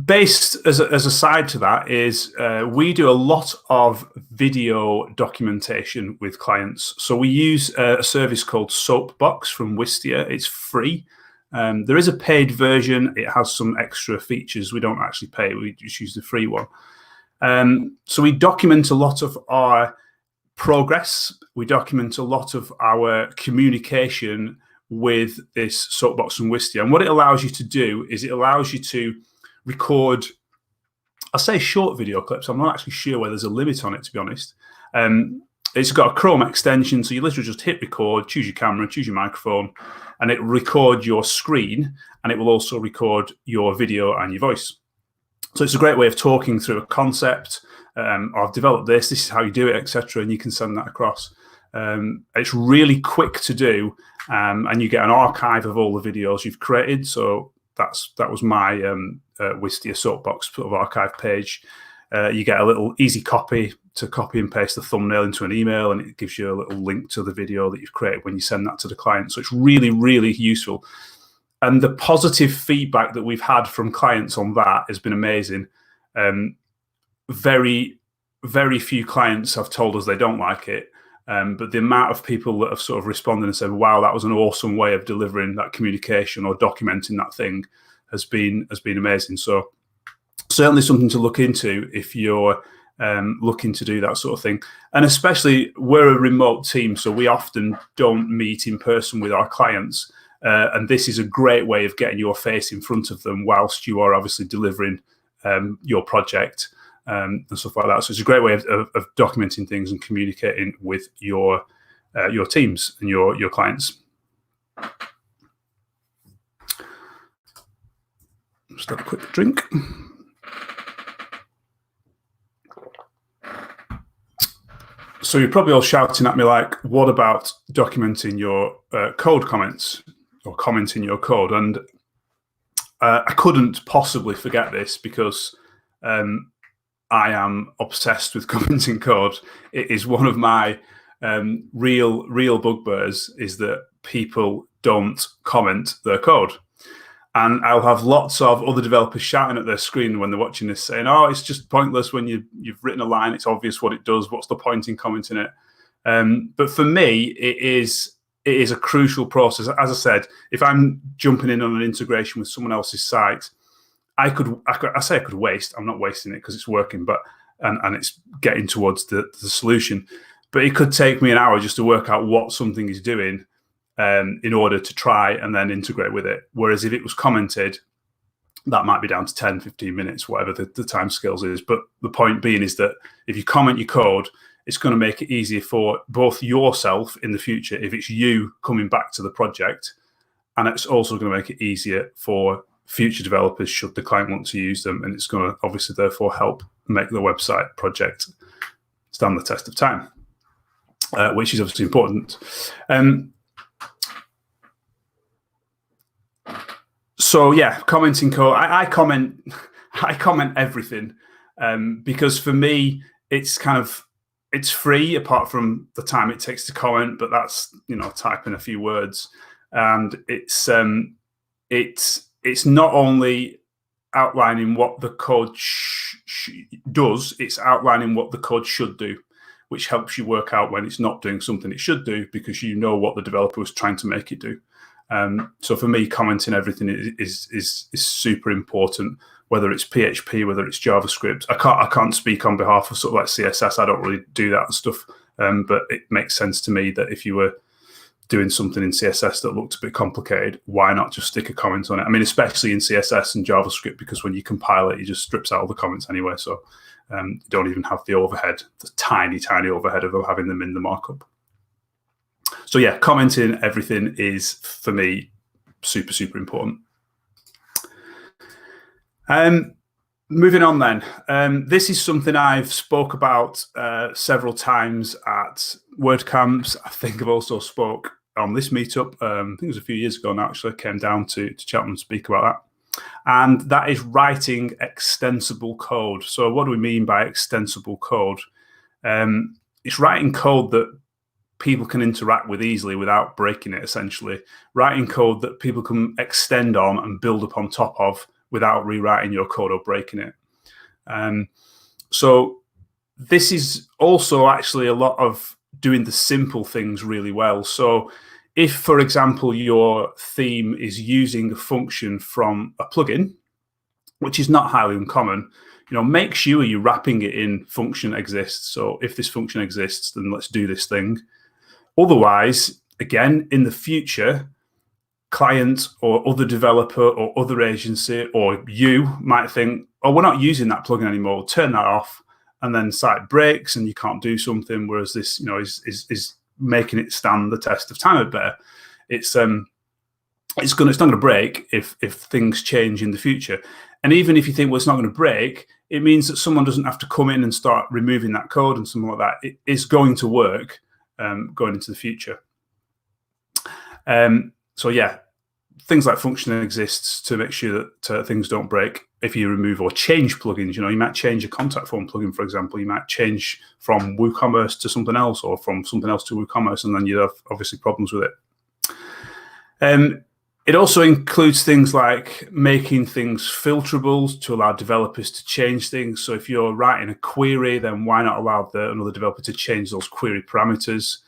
Based as a side to that is we do a lot of video documentation with clients. So we use a service called Soapbox from Wistia. It's free. There is a paid version. It has some extra features. We don't actually pay. We just use the free one. So we document a lot of our progress. We document a lot of our communication with this Soapbox from Wistia. And what it allows you to do is it allows you to record, I say short video clips. I'm not actually sure whether there's a limit on it, to be honest. It's got a Chrome extension, so you literally just hit record, choose your camera, choose your microphone, and it will record your screen, and it will also record your video and your voice. So it's a great way of talking through a concept. I've developed this is how you do it, etc., and you can send that across. It's really quick to do, and you get an archive of all the videos you've created. So that was my Wistia soapbox sort of archive page. You get a little easy copy to copy and paste the thumbnail into an email, and it gives you a little link to the video that you've created when you send that to the client. So it's really, really useful. And the positive feedback that we've had from clients on that has been amazing. Very, very few clients have told us they don't like it. But the amount of people that have sort of responded and said, wow, that was an awesome way of delivering that communication or documenting that thing has been amazing. So certainly something to look into if you're looking to do that sort of thing. And especially we're a remote team, so we often don't meet in person with our clients. And this is a great way of getting your face in front of them whilst you are obviously delivering your project and stuff like that. So it's a great way of documenting things and communicating with your teams and your clients. Just have a quick drink. So you're probably all shouting at me like, what about documenting your code comments or commenting your code? And I couldn't possibly forget this because I am obsessed with commenting code. It is one of my real bugbears, is that people don't comment their code. And I'll have lots of other developers shouting at their screen when they're watching this saying, oh, it's just pointless when you've written a line. It's obvious what it does. What's the point in commenting it? But for me, it is a crucial process. As I said, if I'm jumping in on an integration with someone else's site, I could waste. I'm not wasting it because it's working, but and it's getting towards the solution. But it could take me an hour just to work out what something is doing in order to try and then integrate with it. Whereas if it was commented, that might be down to 10, 15 minutes, whatever the time scales is. But the point being is that if you comment your code, it's going to make it easier for both yourself in the future if it's you coming back to the project, and it's also going to make it easier for future developers should the client want to use them, and it's going to obviously therefore help make the website project stand the test of time, which is obviously important. So yeah, commenting code. I comment everything because for me it's free apart from the time it takes to comment, but that's typing a few words, and it's not only outlining what the code does, it's outlining what the code should do, which helps you work out when it's not doing something it should do because you know what the developer was trying to make it do. So for me, commenting everything is super important, whether it's PHP, whether it's JavaScript. I can't speak on behalf of sort of like CSS. I don't really do that stuff, but it makes sense to me that if you were doing something in CSS that looked a bit complicated, why not just stick a comment on it? I mean, especially in CSS and JavaScript, because when you compile it, it just strips out all the comments anyway. So you don't even have the overhead, the tiny overhead of having them in the markup. So yeah, commenting everything is, for me, super important. Moving on then, this is something I've spoke about several times at WordCamps. I think I've also spoke on this meetup. I think it was a few years ago now, actually. I came down to Cheltenham to speak about that. And that is writing extensible code. So what do we mean by extensible code? It's writing code that people can interact with easily without breaking it, essentially. Writing code that people can extend on and build up on top of without rewriting your code or breaking it. So this is also actually a lot of doing the simple things really well. So if, for example, your theme is using a function from a plugin, which is not highly uncommon, make sure you're wrapping it in function exists. So if this function exists, then let's do this thing. Otherwise, again, in the future, client or other developer or other agency or you might think, oh, we're not using that plugin anymore. We'll turn that off, and then site breaks and you can't do something. Whereas this, is making it stand the test of time a bit better. It's not going to break if things change in the future. And even if you think, well, it's not going to break, it means that someone doesn't have to come in and start removing that code and something like that. It is going to work going into the future. So yeah, things like function exists to make sure that things don't break. If you remove or change plugins, you might change a contact form plugin, for example. You might change from WooCommerce to something else, or from something else to WooCommerce, and then you have obviously problems with it. It also includes things like making things filterable to allow developers to change things. So if you're writing a query, then why not allow another developer to change those query parameters?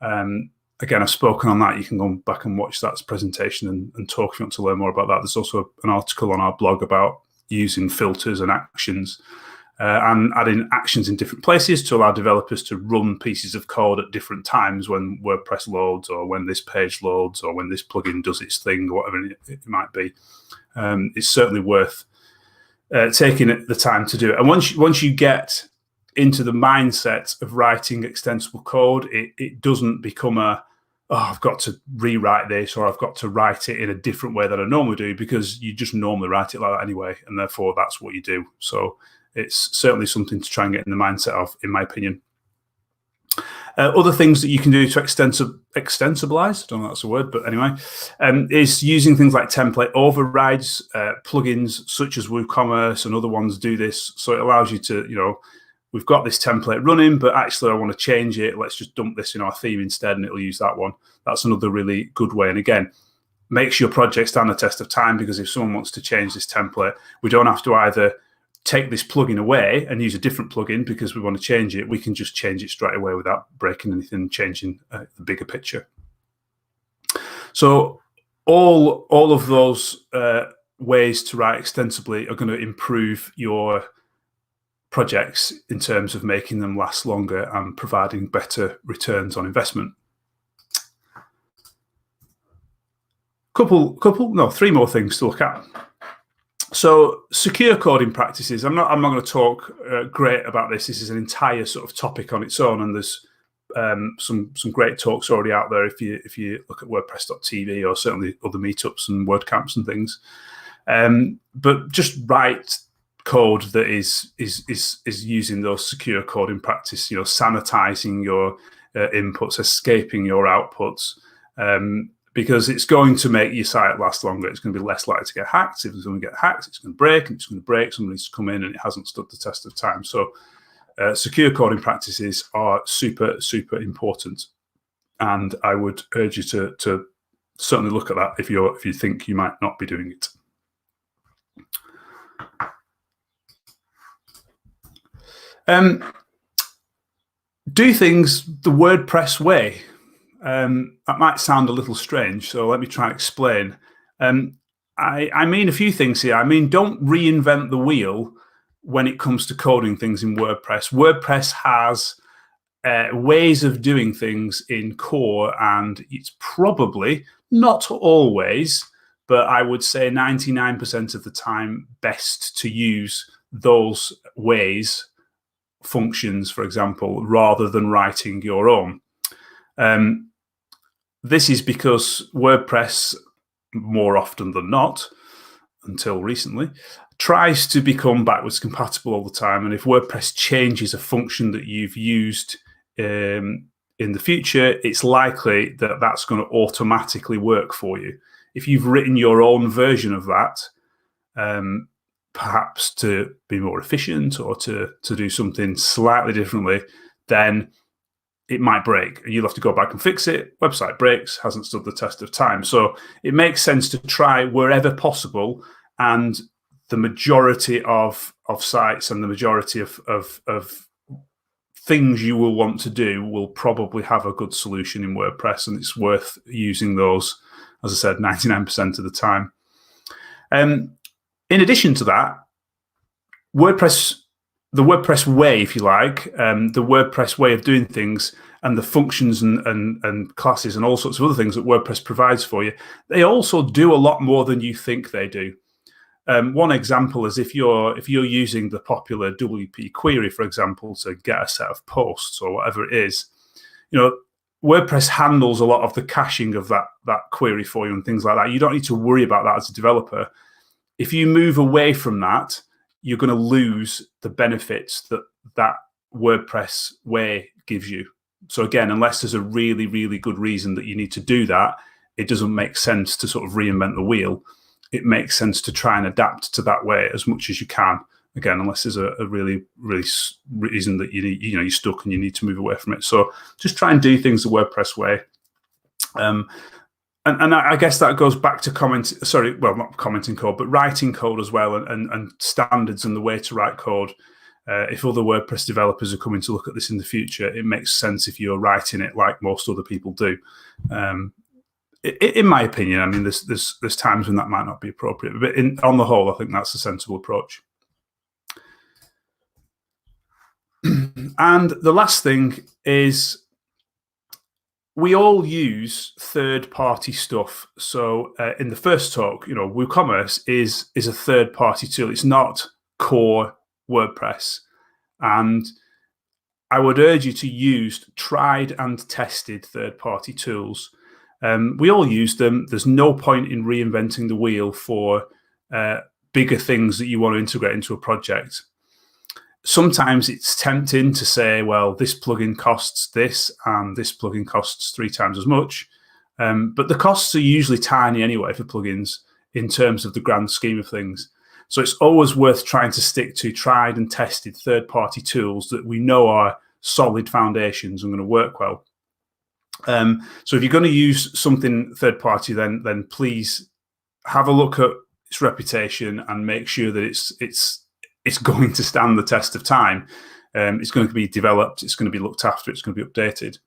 Again, I've spoken on that. You can go back and watch that presentation and talk if you want to learn more about that. There's also an article on our blog about using filters and actions and adding actions in different places to allow developers to run pieces of code at different times when WordPress loads, or when this page loads, or when this plugin does its thing, or whatever it might be. It's certainly worth taking the time to do it. And once you get into the mindset of writing extensible code, it doesn't become I've got to rewrite this, or I've got to write it in a different way than I normally do, because you just normally write it like that anyway, and therefore that's what you do. So it's certainly something to try and get in the mindset of, in my opinion. Other things that you can do to extensibilize, I don't know if that's a word, but anyway, is using things like template overrides. Plugins such as WooCommerce and other ones do this. So it allows you to, we've got this template running, but actually I want to change it. Let's just dump this in our theme instead, and it'll use that one. That's another really good way. And again, makes your project stand the test of time, because if someone wants to change this template, we don't have to either take this plugin away and use a different plugin because we want to change it. We can just change it straight away without breaking anything, changing the bigger picture. So all of those ways to write extensively are going to improve your projects in terms of making them last longer and providing better returns on investment. Three more things to look at. So secure coding practices. I'm not going to talk great about this. This is an entire sort of topic on its own, and there's some great talks already out there if you look at WordPress.tv, or certainly other meetups and WordCamps and things. But just write code that is using those secure coding practice. Sanitizing your inputs, escaping your outputs. Because it's going to make your site last longer. It's going to be less likely to get hacked. If it's going to get hacked, it's going to break, and it's going to break. Somebody needs to come in, and it hasn't stood the test of time. So secure coding practices are super, super important. And I would urge you to certainly look at that if you think you might not be doing it. Do things the WordPress way. That might sound a little strange, so let me try and explain. I mean a few things here. I mean, don't reinvent the wheel when it comes to coding things in WordPress. WordPress has ways of doing things in core, and it's probably not always, but I would say 99% of the time best to use those ways, functions, for example, rather than writing your own. This is because WordPress, more often than not, until recently, tries to become backwards compatible all the time. And if WordPress changes a function that you've used in the future, it's likely that that's going to automatically work for you. If you've written your own version of that, perhaps to be more efficient or to do something slightly differently, then it might break. You'll have to go back and fix it. Website breaks, hasn't stood the test of time. So it makes sense to try wherever possible. And the majority of sites and the majority of things you will want to do will probably have a good solution in WordPress, and it's worth using those, as I said, 99% of the time. In addition to that, the WordPress way, if you like, the WordPress way of doing things, and the functions and classes and all sorts of other things that WordPress provides for you, they also do a lot more than you think they do. One example is if you're using the popular WP query, for example, to get a set of posts or whatever it is, WordPress handles a lot of the caching of that query for you and things like that. You don't need to worry about that as a developer. If you move away from that, you're going to lose the benefits that WordPress way gives you. So again, unless there's a really, really good reason that you need to do that, it doesn't make sense to sort of reinvent the wheel. It makes sense to try and adapt to that way as much as you can. Again, unless there's a really reason that you're stuck and you need to move away from it. So just try and do things the WordPress way. And I guess that goes back to not commenting code, but writing code as well, and standards and the way to write code. If other WordPress developers are coming to look at this in the future, it makes sense if you're writing it like most other people do. In my opinion, I mean, there's times when that might not be appropriate, but on the whole, I think that's a sensible approach. And the last thing is, we all use third-party stuff. So in the first talk, WooCommerce is a third-party tool. It's not core WordPress. And I would urge you to use tried and tested third-party tools. We all use them. There's no point in reinventing the wheel for bigger things that you want to integrate into a project. Sometimes it's tempting to say, well, this plugin costs this and this plugin costs 3 times as much. But the costs are usually tiny anyway for plugins in terms of the grand scheme of things. So it's always worth trying to stick to tried and tested third-party tools that we know are solid foundations and going to work well. So if you're going to use something third-party, then please have a look at its reputation and make sure that it's going to stand the test of time. It's going to be developed, it's going to be looked after, it's going to be updated.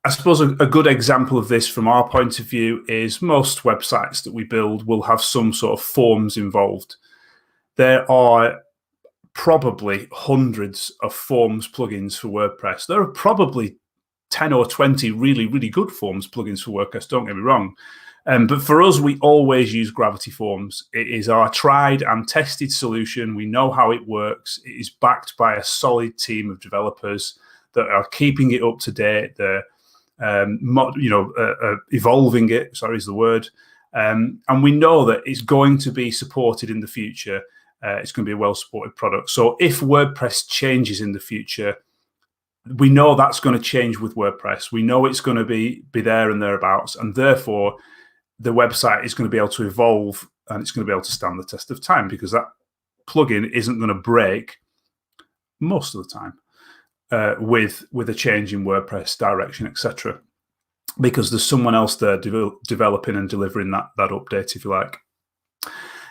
I suppose a good example of this from our point of view is most websites that we build will have some sort of forms involved. There are probably hundreds of forms plugins for WordPress. There are probably 10 or 20 really, really good forms plugins for WordPress, don't get me wrong. But for us, we always use Gravity Forms. It is our tried and tested solution. We know how it works. It is backed by a solid team of developers that are keeping it up to date. They're evolving it, sorry is the word. And we know that it's going to be supported in the future. It's going to be a well-supported product. So if WordPress changes in the future, we know that's going to change with WordPress. We know it's going to be there and thereabouts, and therefore the website is going to be able to evolve and it's going to be able to stand the test of time, because that plugin isn't going to break most of the time with a change in WordPress direction, etc. Because there's someone else there developing and delivering that update, if you like.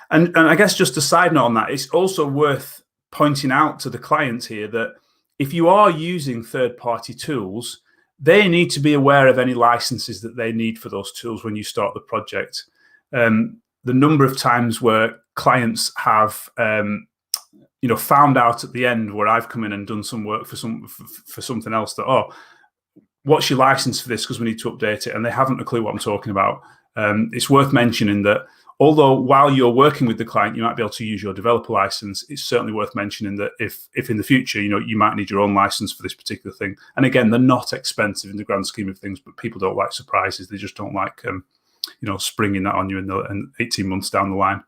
And I guess just a side note on that, it's also worth pointing out to the clients here that if you are using third-party tools, they need to be aware of any licenses that they need for those tools when you start the project. The number of times where clients have found out at the end, where I've come in and done some work for something else, that, oh, what's your license for this, because we need to update it, and they haven't a clue what I'm talking about. It's worth mentioning that although while you're working with the client, you might be able to use your developer license, it's certainly worth mentioning that if in the future, you might need your own license for this particular thing. And again, they're not expensive in the grand scheme of things, but people don't like surprises. They just don't like, springing that on you in 18 months down the line.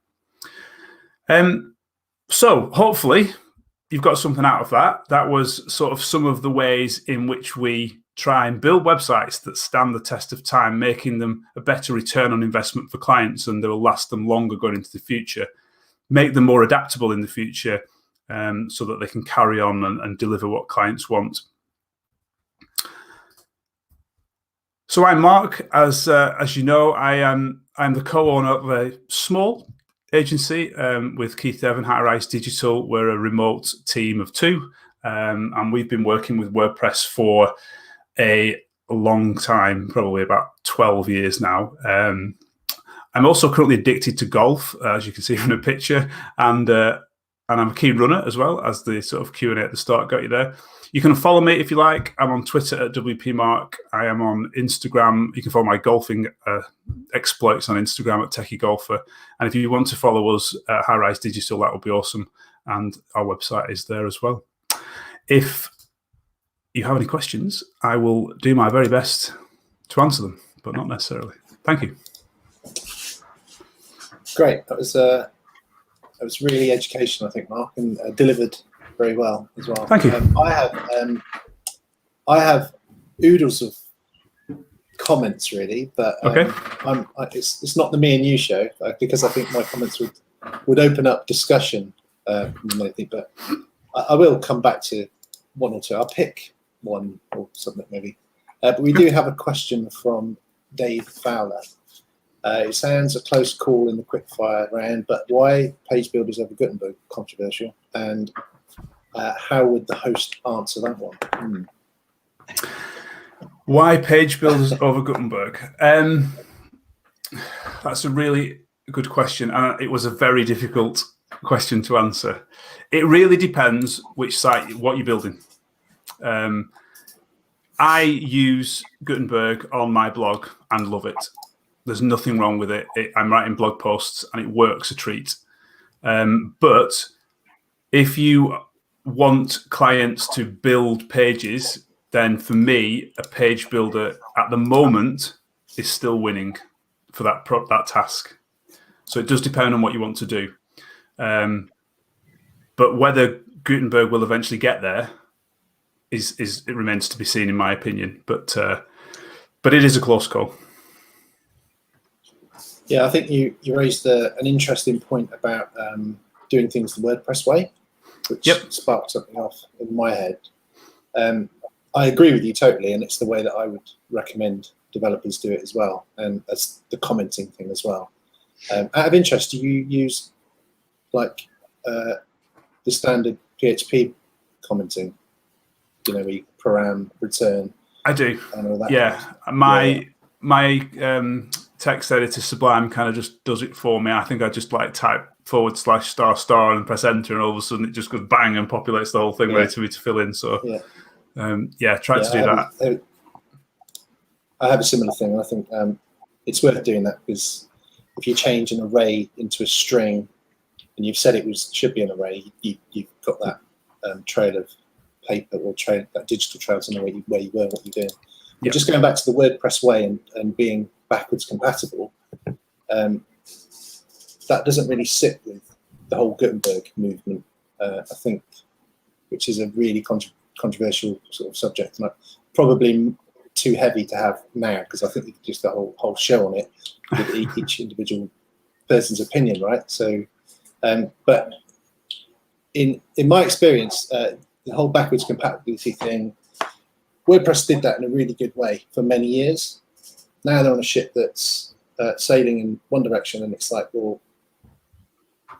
So hopefully you've got something out of that. That was sort of some of the ways in which we try and build websites that stand the test of time, making them a better return on investment for clients, and they will last them longer going into the future, make them more adaptable in the future, so that they can carry on and deliver what clients want. So I'm Mark. As you know, I'm the co-owner of a small agency with Keith Evan, High-Rise Digital. We're a remote team of 2, and we've been working with WordPress for a long time, probably about 12 years now. I'm also currently addicted to golf, as you can see from the picture, and I'm a keen runner as well, as the sort of Q&A at the start got you there. You can follow me if you like. I'm on Twitter at WPMark. I am on Instagram. You can follow my golfing exploits on Instagram at Techie Golfer. And if you want to follow us at High-Rise Digital, that would be awesome. And our website is there as well. If you have any questions, I will do my very best to answer them, but not necessarily. Thank you. Great. That was really educational, I think, Mark, and delivered very well as well. Thank you. I have oodles of comments really, but Okay. it's not the me and you show because I think my comments would open up discussion. But I will come back to one or two. I'll pick one or something maybe. But we do have a question from Dave Fowler. It sounds a close call in the quickfire round, but why page builders over Gutenberg? Controversial. And how would the host answer that one? Why page builders over Gutenberg? That's a really good question. It was a very difficult question to answer. It really depends which site, what you're building. I use Gutenberg on my blog and love it. There's nothing wrong with it. I'm writing blog posts and it works a treat. But if you want clients to build pages, then for me, a page builder at the moment is still winning for that task. So it does depend on what you want to do. But whether Gutenberg will eventually get there it remains to be seen, in my opinion. But it is a close call. Yeah, I think you raised an interesting point about doing things the WordPress way, which sparked something off in my head. I agree with you totally, and it's the way that I would recommend developers do it as well, and that's the commenting thing as well. Out of interest, do you use like the standard PHP commenting? You know, we param, return. I do. And all that. Yeah, my text editor Sublime kind of just does it for me. I think I just like type / * and press enter, and all of a sudden it just goes bang and populates the whole thing ready for me to fill in. So try to do that. I have a similar thing. I think it's worth doing that because if you change an array into a string and you've said should be an array, you've got that trail of paper or that digital trail to know where you were, what you're doing. But just going back to the WordPress way and being backwards compatible, that doesn't really sit with the whole Gutenberg movement, I think, which is a really controversial sort of subject, and probably too heavy to have now because I think we could just a whole show on it with each individual person's opinion, right? So, but in my experience, the whole backwards compatibility thing, WordPress did that in a really good way for many years. Now they're on a ship that's sailing in one direction, and it's like, well,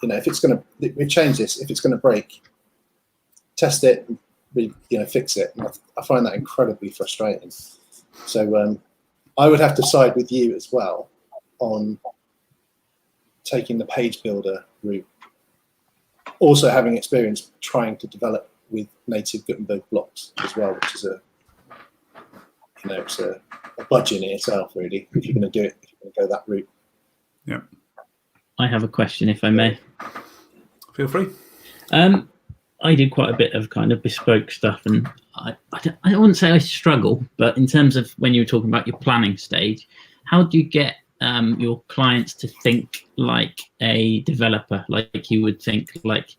if it's going to, we've changed this. If it's going to break, test it, fix it. And I find that incredibly frustrating. So I would have to side with you as well on taking the page builder route. Also having experience trying to develop with native Gutenberg blocks as well, which is it's a budget in itself, really, if you're going to do it, if you're going to go that route. Yeah. I have a question, if I may. Feel free. I do quite a bit of kind of bespoke stuff, and I wouldn't say I struggle, but in terms of when you were talking about your planning stage, how do you get your clients to think like a developer, like you would think? Like,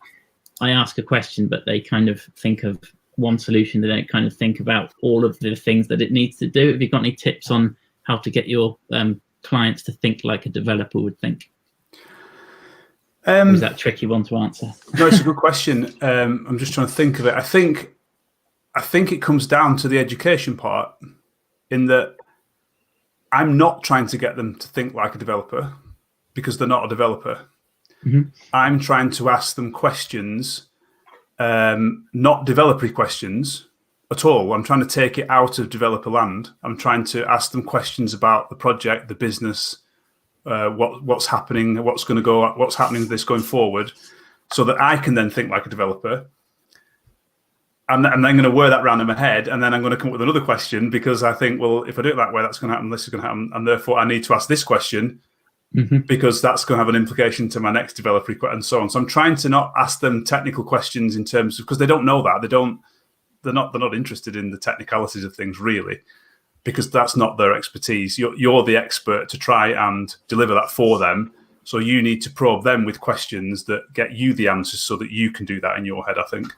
I ask a question, but they kind of think of one solution. They don't kind of think about all of the things that it needs to do. Have you got any tips on how to get your clients to think like a developer would think? Or is that a tricky one to answer? No, it's a good question. I'm just trying to think of it. I think it comes down to the education part, in that I'm not trying to get them to think like a developer because they're not a developer. Mm-hmm. I'm trying to ask them questions, not developer questions at all. I'm trying to take it out of developer land. I'm trying to ask them questions about the project, the business, what's happening, what's happening with this going forward, so that I can then think like a developer. I'm then going to wear that around in my head, and then I'm going to come up with another question because I think, well, if I do it that way, that's going to happen, this is going to happen, and therefore I need to ask this question because that's going to have an implication to my next developer, and so on. So I'm trying to not ask them technical questions in terms of, because they don't know that, they're not interested in the technicalities of things really, because that's not their expertise. You're the expert to try and deliver that for them. So you need to probe them with questions that get you the answers so that you can do that in your head, I think.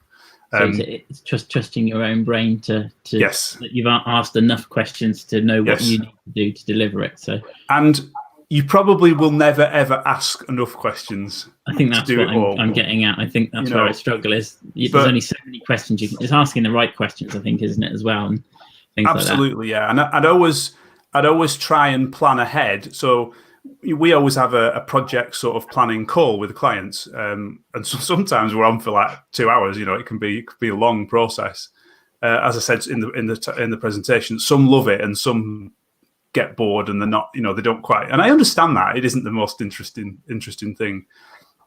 So it's trusting your own brain to yes, that you've asked enough questions to know what yes. you need to do to deliver it. So, and you probably will never ever ask enough questions. I think that's what I'm getting at. I think that's where I struggle. There's only so many questions you can. It's asking the right questions, I think, isn't it, as well, and things absolutely, like that. Yeah. And I'd always try and plan ahead. So we always have a project sort of planning call with the clients, and so sometimes we're on for like 2 hours. It can be a long process. As I said in the presentation, some love it and some get bored and they're not. They don't quite. And I understand that it isn't the most interesting thing.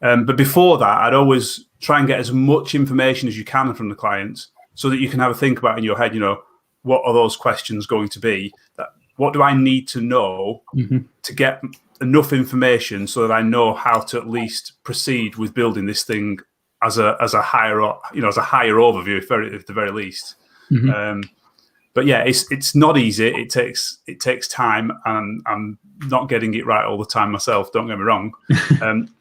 But before that, I'd always try and get as much information as you can from the clients so that you can have a think about in your head. What are those questions going to be? What do I need to know to get enough information so that I know how to at least proceed with building this thing as a higher overview, at the very least. But yeah, it's not easy. It takes time, and I'm not getting it right all the time myself. Don't get me wrong.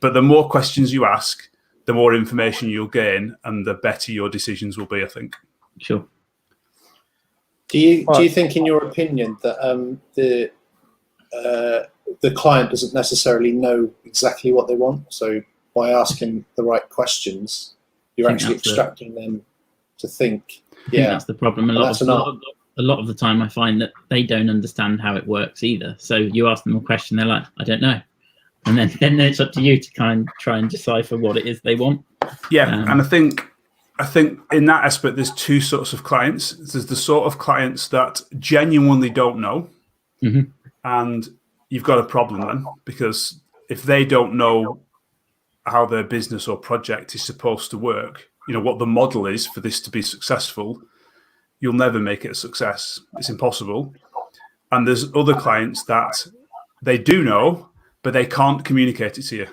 But the more questions you ask, the more information you'll gain, and the better your decisions will be, I think. Sure. Do you think, in your opinion, that the client doesn't necessarily know exactly what they want? So by asking the right questions, you're actually extracting them to think. I think that's the problem. A lot of the time, I find that they don't understand how it works either. So you ask them a question, they're like, "I don't know," and then it's up to you to try and decipher what it is they want. Yeah, and I think in that aspect, there's two sorts of clients. There's the sort of clients that genuinely don't know, and you've got a problem then, because if they don't know how their business or project is supposed to work, what the model is for this to be successful, you'll never make it a success. It's impossible. And there's other clients that they do know, but they can't communicate it to you.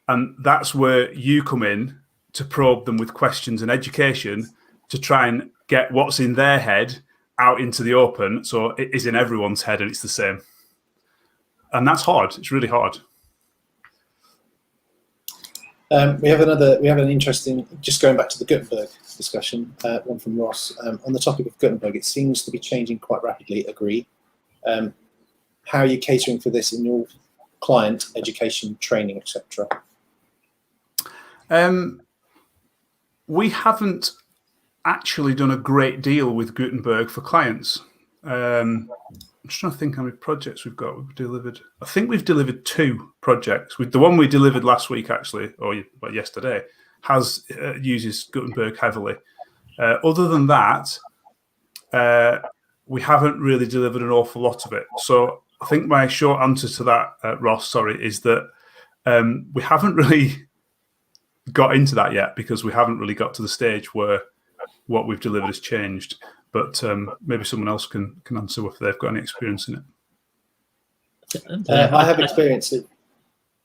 And that's where you come in to probe them with questions and education to try and get what's in their head out into the open, so it is in everyone's head and it's the same. And that's hard. It's really hard. We have an interesting, just going back to the Gutenberg discussion, one from Ross. On the topic of Gutenberg, it seems to be changing quite rapidly. Agree. How are you catering for this in your client education, training, etc.? We haven't actually done a great deal with Gutenberg for clients. I'm just trying to think how many projects we've delivered. I think we've delivered 2 projects. With the one we delivered last week, actually, or yesterday, uses Gutenberg heavily. Other than that, we haven't really delivered an awful lot of it. So I think my short answer to that, Ross, is that we haven't really got into that yet, because we haven't really got to the stage where what we've delivered has changed. But maybe someone else can answer if they've got any experience in it. I have experience of.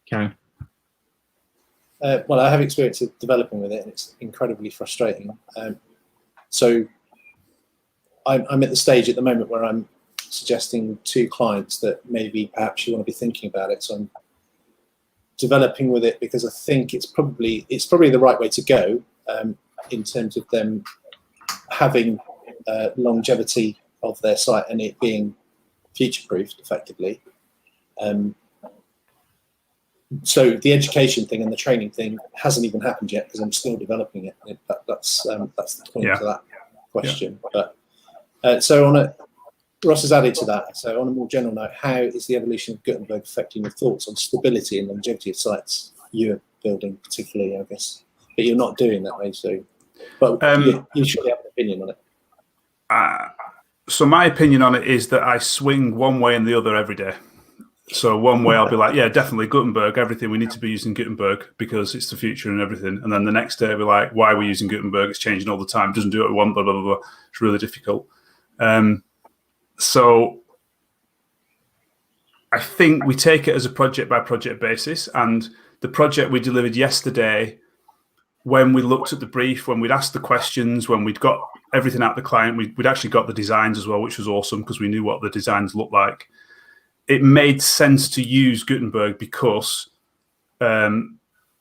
Karen. Well, I have experience of developing with it, and it's incredibly frustrating. So I'm at the stage at the moment where I'm suggesting to clients that maybe perhaps you want to be thinking about it. So I'm developing with it because I think it's probably the right way to go in terms of them having longevity of their site and it being future-proofed effectively. So the education thing and the training thing hasn't even happened yet because I'm still developing it. That's the point to that question. Yeah. But so Ross has added to that. So on a more general note, how is the evolution of Gutenberg affecting your thoughts on stability and longevity of sites you're building, particularly, I guess? But you're not doing that way, so. But you should have an opinion on it. So my opinion on it is that I swing one way and the other every day. So one way I'll be like, yeah, definitely Gutenberg, everything, we need to be using Gutenberg because it's the future and everything. And then the next day I'll be like, why are we using Gutenberg? It's changing all the time. It doesn't do what we want, blah, blah, blah, blah. It's really difficult. So I think we take it as a project by project basis. And the project we delivered yesterday, when we looked at the brief, when we'd asked the questions, when we'd got everything out the client, we'd actually got the designs as well, which was awesome because we knew what the designs looked like. It made sense to use Gutenberg because a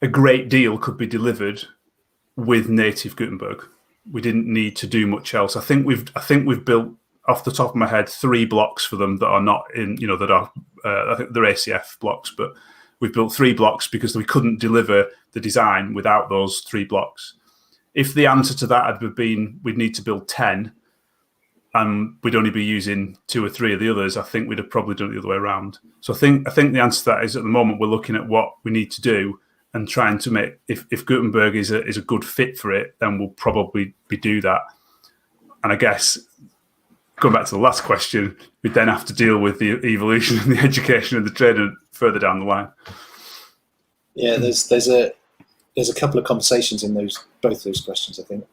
great deal could be delivered with native Gutenberg. We didn't need to do much else. I think we've built, off the top of my head, 3 blocks for them that are not in, that are I think they're ACF blocks, but we've built 3 blocks because we couldn't deliver the design without those 3 blocks. If the answer to that had been we'd need to build 10 and we'd only be using 2 or 3 of the others, I think we'd have probably done it the other way around. So I think the answer to that is, at the moment, we're looking at what we need to do and trying to make, if Gutenberg is a good fit for it, then we'll probably do that. And I guess, going back to the last question, we'd then have to deal with the evolution and the education and the training further down the line. Yeah, there's a couple of conversations in both those questions, I think.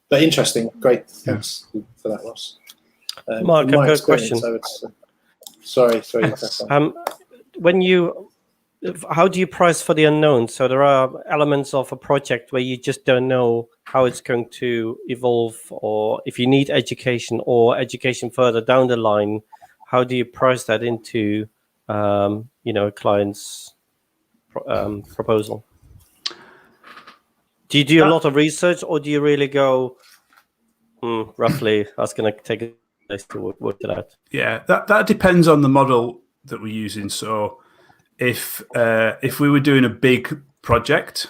But interesting, great. Thanks for that, Ross. Mark, I've got a question. Sorry. How do you price for the unknown? So there are elements of a project where you just don't know how it's going to evolve, or if you need education or education further down the line, how do you price that into, a client's proposal? Do you do a lot of research, or do you really go, roughly, that's going to take a place to work it out? Yeah, that depends on the model that we're using. So if we were doing a big project,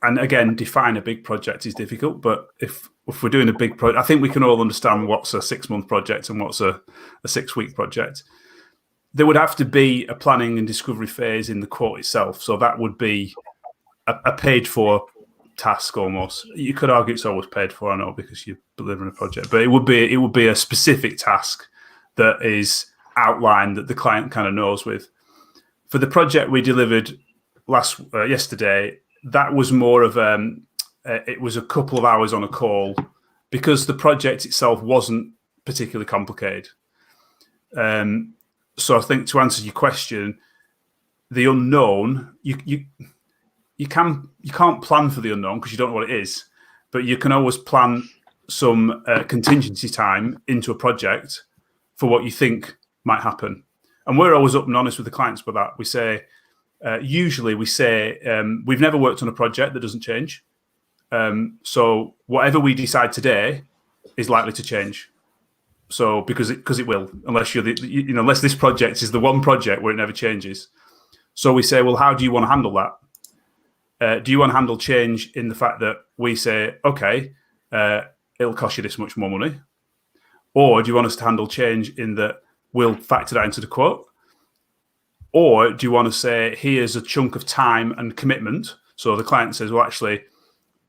and again, define a big project is difficult, but if we're doing a big project, I think we can all understand what's a 6-month project and what's a 6-week project. There would have to be a planning and discovery phase in the quote itself. So that would be a paid for task almost. You could argue it's always paid for, I know, because you're delivering a project, but it would be a specific task that is outlined that the client kind of knows with. For the project we delivered yesterday, that was more of it was a couple of hours on a call because the project itself wasn't particularly complicated. So I think, to answer your question, the unknown, you can't plan for the unknown because you don't know what it is, but you can always plan some contingency time into a project for what you think might happen. And we're always up and honest with the clients about that. We say, usually we've never worked on a project that doesn't change. So whatever we decide today is likely to change. So because it will, unless unless this project is the one project where it never changes. So we say, well, how do you want to handle that? Do you want to handle change in the fact that we say, okay, it'll cost you this much more money? Or do you want us to handle change in that we'll factor that into the quote? Or do you want to say, here's a chunk of time and commitment? So the client says, well, actually,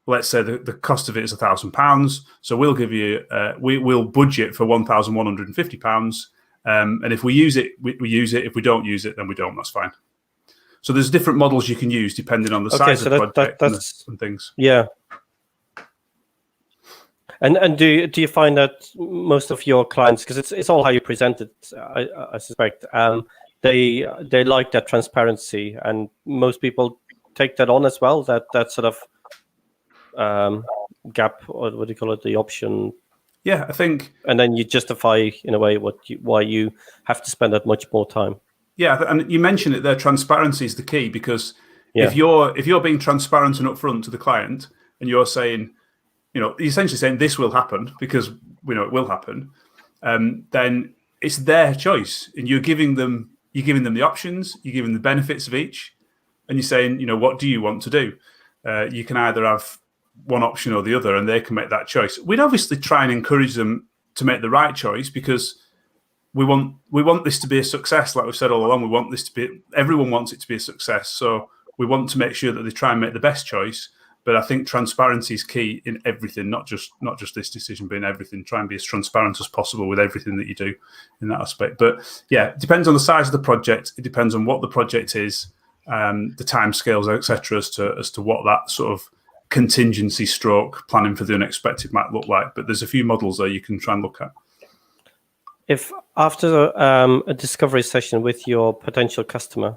let's say the cost of it is £1,000. So we'll give you, we'll budget for £1,150. And if we use it, we use it. If we don't use it, then we don't. That's fine. So there's different models you can use depending on the size of the project and things. Yeah. And do you find that most of your clients, because it's all how you present it, I suspect, they like that transparency, and most people take that on as well. That sort of gap, or what do you call it, the option? Yeah, I think. And then you justify in a way why you have to spend that much more time. Yeah, and you mentioned it there. Transparency is the key, because if you're being transparent and upfront to the client, and you're saying, you're essentially saying this will happen because we know it will happen, then it's their choice, and you're giving them the options, you're giving the benefits of each, and you're saying, what do you want to do? You can either have one option or the other, and they can make that choice. We'd obviously try and encourage them to make the right choice, because we want this to be a success. Like we've said all along, we want this to be, everyone wants it to be a success. So we want to make sure that they try and make the best choice. But I think transparency is key in everything, not just this decision, but in everything. Try and be as transparent as possible with everything that you do in that aspect. But yeah, it depends on the size of the project. It depends on what the project is, the timescales, etc., as to what that sort of contingency stroke planning for the unexpected might look like. But there's a few models there you can try and look at. If after a discovery session with your potential customer,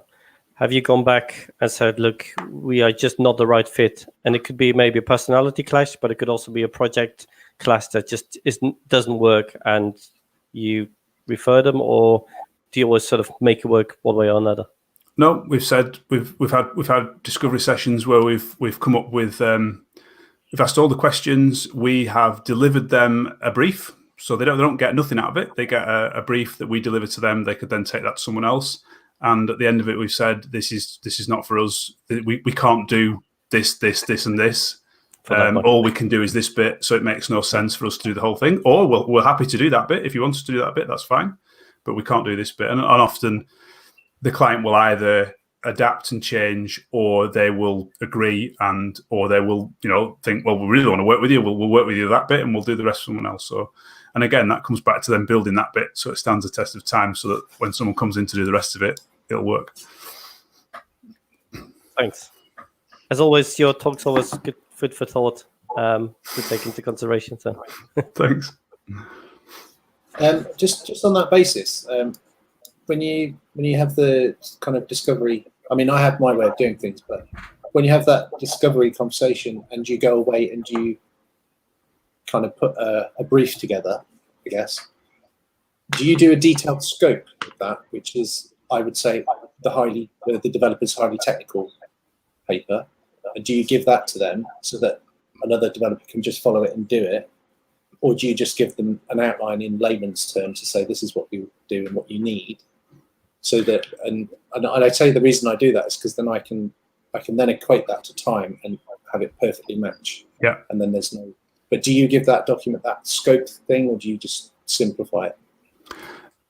have you gone back and said, look, we are just not the right fit? And it could be maybe a personality clash, but it could also be a project clash that just doesn't work, and you refer them, or do you always sort of make it work one way or another? No, we've said we've had discovery sessions where we've come up with we've asked all the questions. We have delivered them a brief, so they don't get nothing out of it. They get a brief that we deliver to them. They could then take that to someone else. And at the end of it, we've said this is not for us. We can't do this, and this. All we can do is this bit, so it makes no sense for us to do the whole thing. Or we're happy to do that bit. If you want us to do that bit, that's fine. But we can't do this bit. And often the client will either adapt and change, or they will agree, or they will, think, well, we really want to work with you. We'll work with you that bit, and we'll do the rest for someone else. So, and again, that comes back to them building that bit so it stands the test of time, so that when someone comes in to do the rest of it, it'll work. Thanks. As always, your talk's always good food for thought to take into consideration. So, thanks. Just on that basis, when you have the kind of discovery, I mean, I have my way of doing things, but when you have that discovery conversation and you go away and you kind of put a brief together, I guess, do you do a detailed scope of that, which is, I would say, the developer's highly technical paper? And do you give that to them so that another developer can just follow it and do it? Or do you just give them an outline in layman's terms to say, this is what we do and what you need? So that, and I tell you the reason I do that is because then I can then equate that to time and have it perfectly match. Yeah. And then there's no, but do you give that document that scope thing, or do you just simplify it?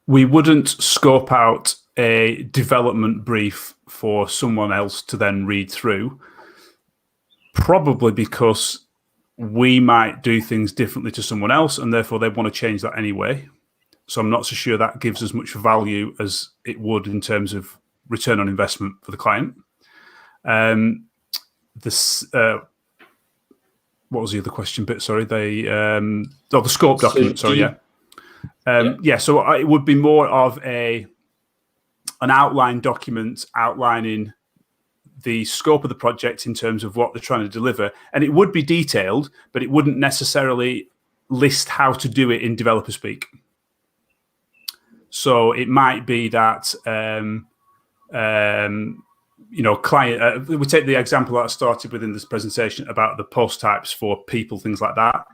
We wouldn't scope out a development brief for someone else to then read through, probably because we might do things differently to someone else, and therefore they want to change that anyway. So I'm not so sure that gives as much value as it would in terms of return on investment for the client. What was the other question bit? Sorry, the scope document. So it would be more of an outline document outlining the scope of the project in terms of what they're trying to deliver, and it would be detailed, but it wouldn't necessarily list how to do it in developer speak. So it might be that client. We take the example that I started with in this presentation about the post types for people, things like that.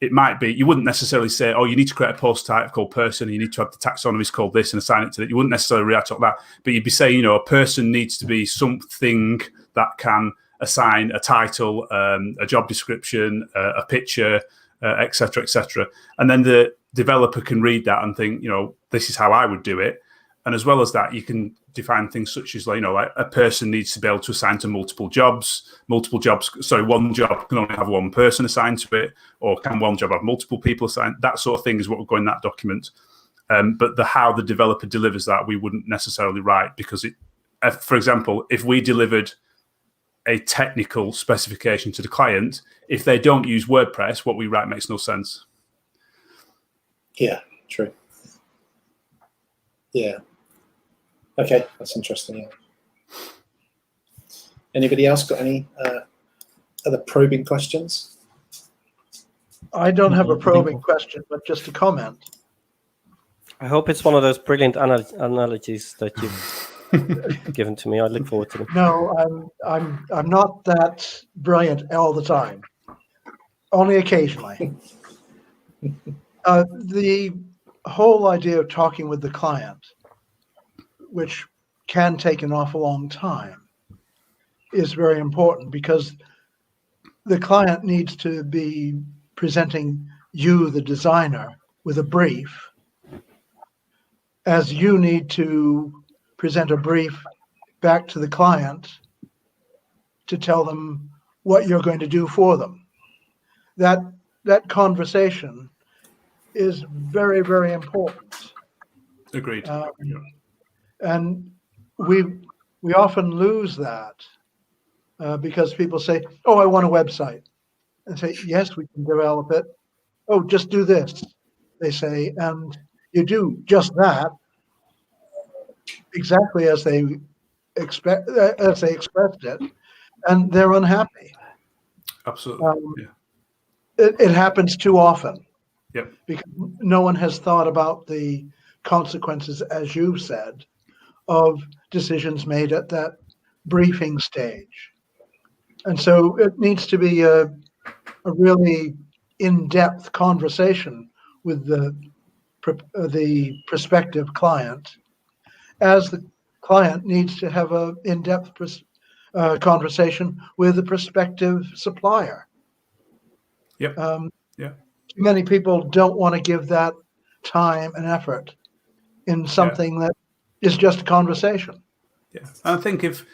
It might be, you wouldn't necessarily say, oh, you need to create a post type called person, and you need to have the taxonomies called this and assign it to it. You wouldn't necessarily react like that, but you'd be saying, a person needs to be something that can assign a title, a job description, a picture, et cetera, et cetera. And then the developer can read that and think, this is how I would do it. And as well as that, you can define things such as, like a person needs to be able to assign to multiple jobs. Sorry, one job can only have one person assigned to it, or can one job have multiple people assigned? That sort of thing is what will go in that document. But how the developer delivers that, we wouldn't necessarily write, because for example, if we delivered a technical specification to the client, if they don't use WordPress, what we write makes no sense. Yeah, true. Yeah. Okay, that's interesting. Yeah. Anybody else got any other probing questions? I don't have a probing question, but just a comment. I hope it's one of those brilliant analogies that you've given to me. I look forward to them. No, I'm not that brilliant all the time. Only occasionally. The whole idea of talking with the client, which can take an awful long time, is very important, because the client needs to be presenting you, the designer, with a brief, as you need to present a brief back to the client to tell them what you're going to do for them. That conversation is very, very important. Agreed. And we often lose that because people say, oh, I want a website. And say, yes, we can develop it. Oh, just do this, they say. And you do just that, exactly as they expressed it, and they're unhappy. Absolutely. It happens too often. Yep. Because no one has thought about the consequences, as you said, of decisions made at that briefing stage. And so it needs to be a really in-depth conversation with the prospective client, as the client needs to have an in-depth conversation with the prospective supplier. Yep. Yeah. Many people don't want to give that time and effort in something that is just a conversation. Yeah, and I think if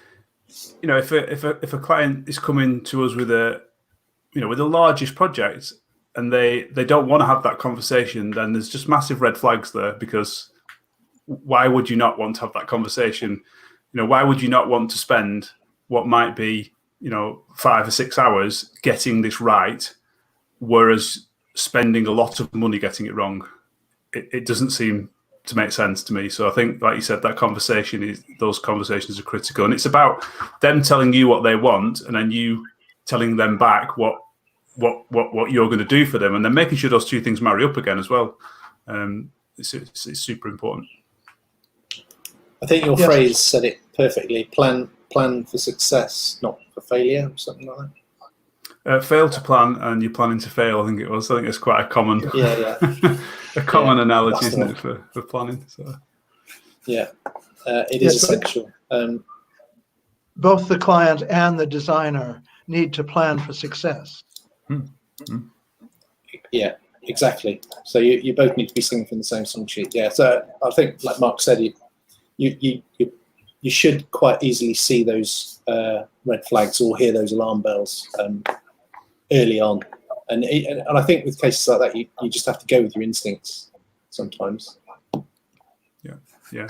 a client is coming to us with with the largest project and they don't want to have that conversation, then there's just massive red flags there, because why would you not want to have that conversation? Why would you not want to spend what might be 5 or 6 hours getting this right, whereas spending a lot of money getting it wrong? It doesn't seem to make sense to me. So I think, like you said, those conversations are critical, and it's about them telling you what they want and then you telling them back what you're going to do for them, and then making sure those two things marry up again as well. It's super important. I think your phrase said it perfectly. Plan for success, not for failure, or something like that. Fail to plan and you're planning to fail. I think it was. I think it's quite a common, a common analogy, isn't it, for planning? So. Yeah, it is essential. Both the client and the designer need to plan for success. Yeah, exactly. So you both need to be singing from the same song sheet. Yeah. So I think, like Mark said, you should quite easily see those red flags or hear those alarm bells early on, and I think with cases like that, you just have to go with your instincts sometimes. Yeah.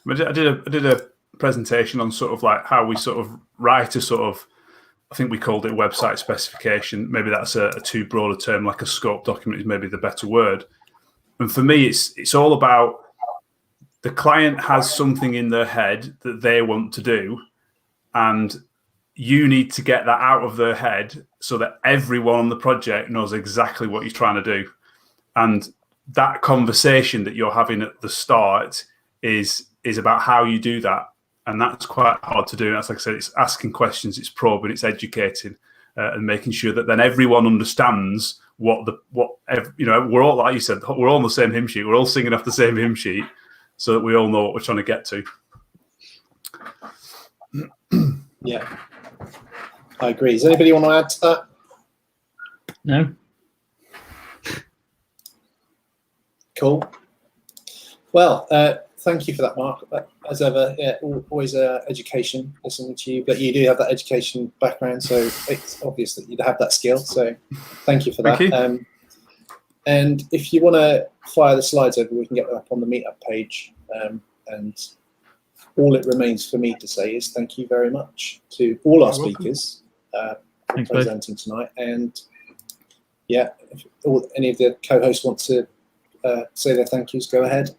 I did a presentation on sort of like how we sort of write a sort of, I think we called it website specification. Maybe that's a too broad a term, like a scope document is maybe the better word. And for me, it's all about the client has something in their head that they want to do, and you need to get that out of their head so that everyone on the project knows exactly what you're trying to do. And that conversation that you're having at the start is about how you do that. And that's quite hard to do. That's, like I said, it's asking questions, it's probing, it's educating, and making sure that then everyone understands we're all, like you said, we're all on the same hymn sheet. We're all singing off the same hymn sheet, so that we all know what we're trying to get to. Yeah, I agree. Does anybody want to add to that? No. Cool. Well, thank you for that, Mark. As ever, always education listening to you. But you do have that education background, so it's obvious that you have that skill. So thank you for that. Thank you. And if you want to fire the slides over, we can get them up on the Meetup page. And all it remains for me to say is thank you very much to all our speakers for presenting tonight. And yeah, if any of the co-hosts want to say their thank yous, go ahead.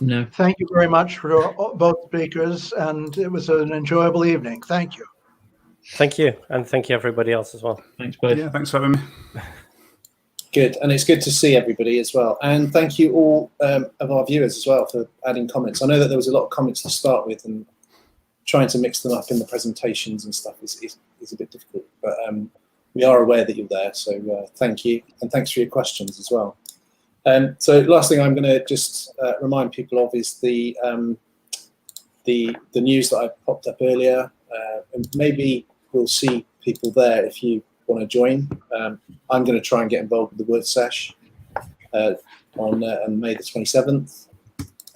No. Thank you very much for both speakers, and it was an enjoyable evening. Thank you. Thank you, and thank you everybody else as well. Thanks, both. Yeah, thanks for having me. Good, and it's good to see everybody as well. And thank you all of our viewers as well for adding comments. I know that there was a lot of comments to start with, and trying to mix them up in the presentations and stuff is a bit difficult. But we are aware that you're there, so thank you, and thanks for your questions as well. So last thing I'm going to just remind people of is the news that I popped up earlier, and maybe we'll see people there if you want to join. I'm going to try and get involved with the Word Sesh on May the 27th,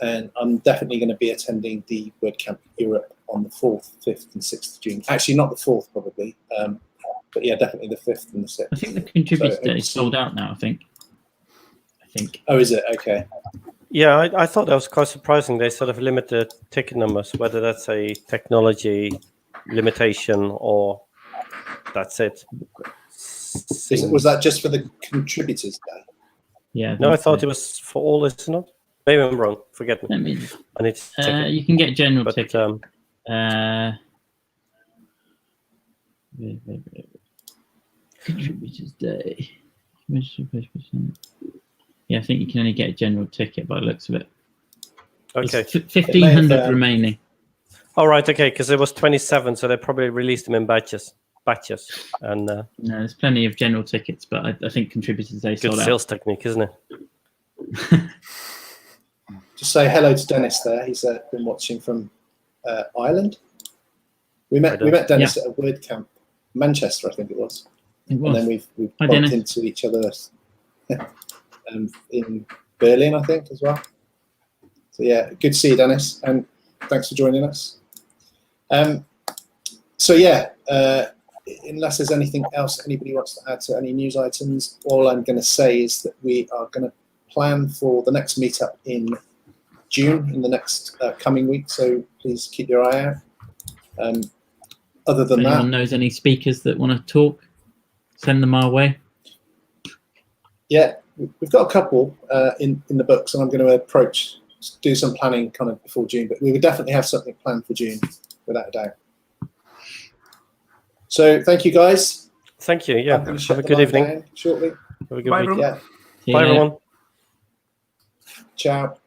and I'm definitely going to be attending the WordCamp Europe on the 4th, 5th and 6th of June. Actually, not the 4th probably, but yeah, definitely the 5th and the 6th. I think the contributor day is sold out now, I think. Oh, is it? Okay. Yeah, I thought that was quite surprising. They sort of limit the ticket numbers, whether that's a technology limitation or that's it. Was that just for the contributors day? Yeah. No, I thought it was for all, isn't it? Maybe I'm wrong. Forget me. I need to check it. You can get general But, ticket. Contributors day. Yeah, I think you can only get a general ticket by the looks of it. Okay. There's 1,500 remaining. All right. Okay. Because there was 27, so they probably released them in batches. And No, there's plenty of general tickets, but I think contributors they good sold sales out. technique, isn't it? Just say hello to Dennis there. He's been watching from Ireland. We met Dennis at a WordCamp, Manchester, I think it was. It was. And then we've Hi, bumped Dennis. into each other in Berlin, I think, as well. So yeah, good to see you, Dennis, and thanks for joining us. So yeah, unless there's anything else anybody wants to add to any news items, all I'm going to say is that we are going to plan for the next meetup in June, in the next coming week, so please keep your eye out. Other than If that, anyone knows any speakers that want to talk, send them our way. yeah, we've got a couple in the books, and I'm going to do some planning kind of before June, but we would definitely have something planned for June, without a doubt. So thank you, guys. Thank you. Yeah. I'm gonna shut Have a the good line evening. down shortly. Have a good Bye, week. everyone. Yeah, See you Bye, later. everyone. ciao.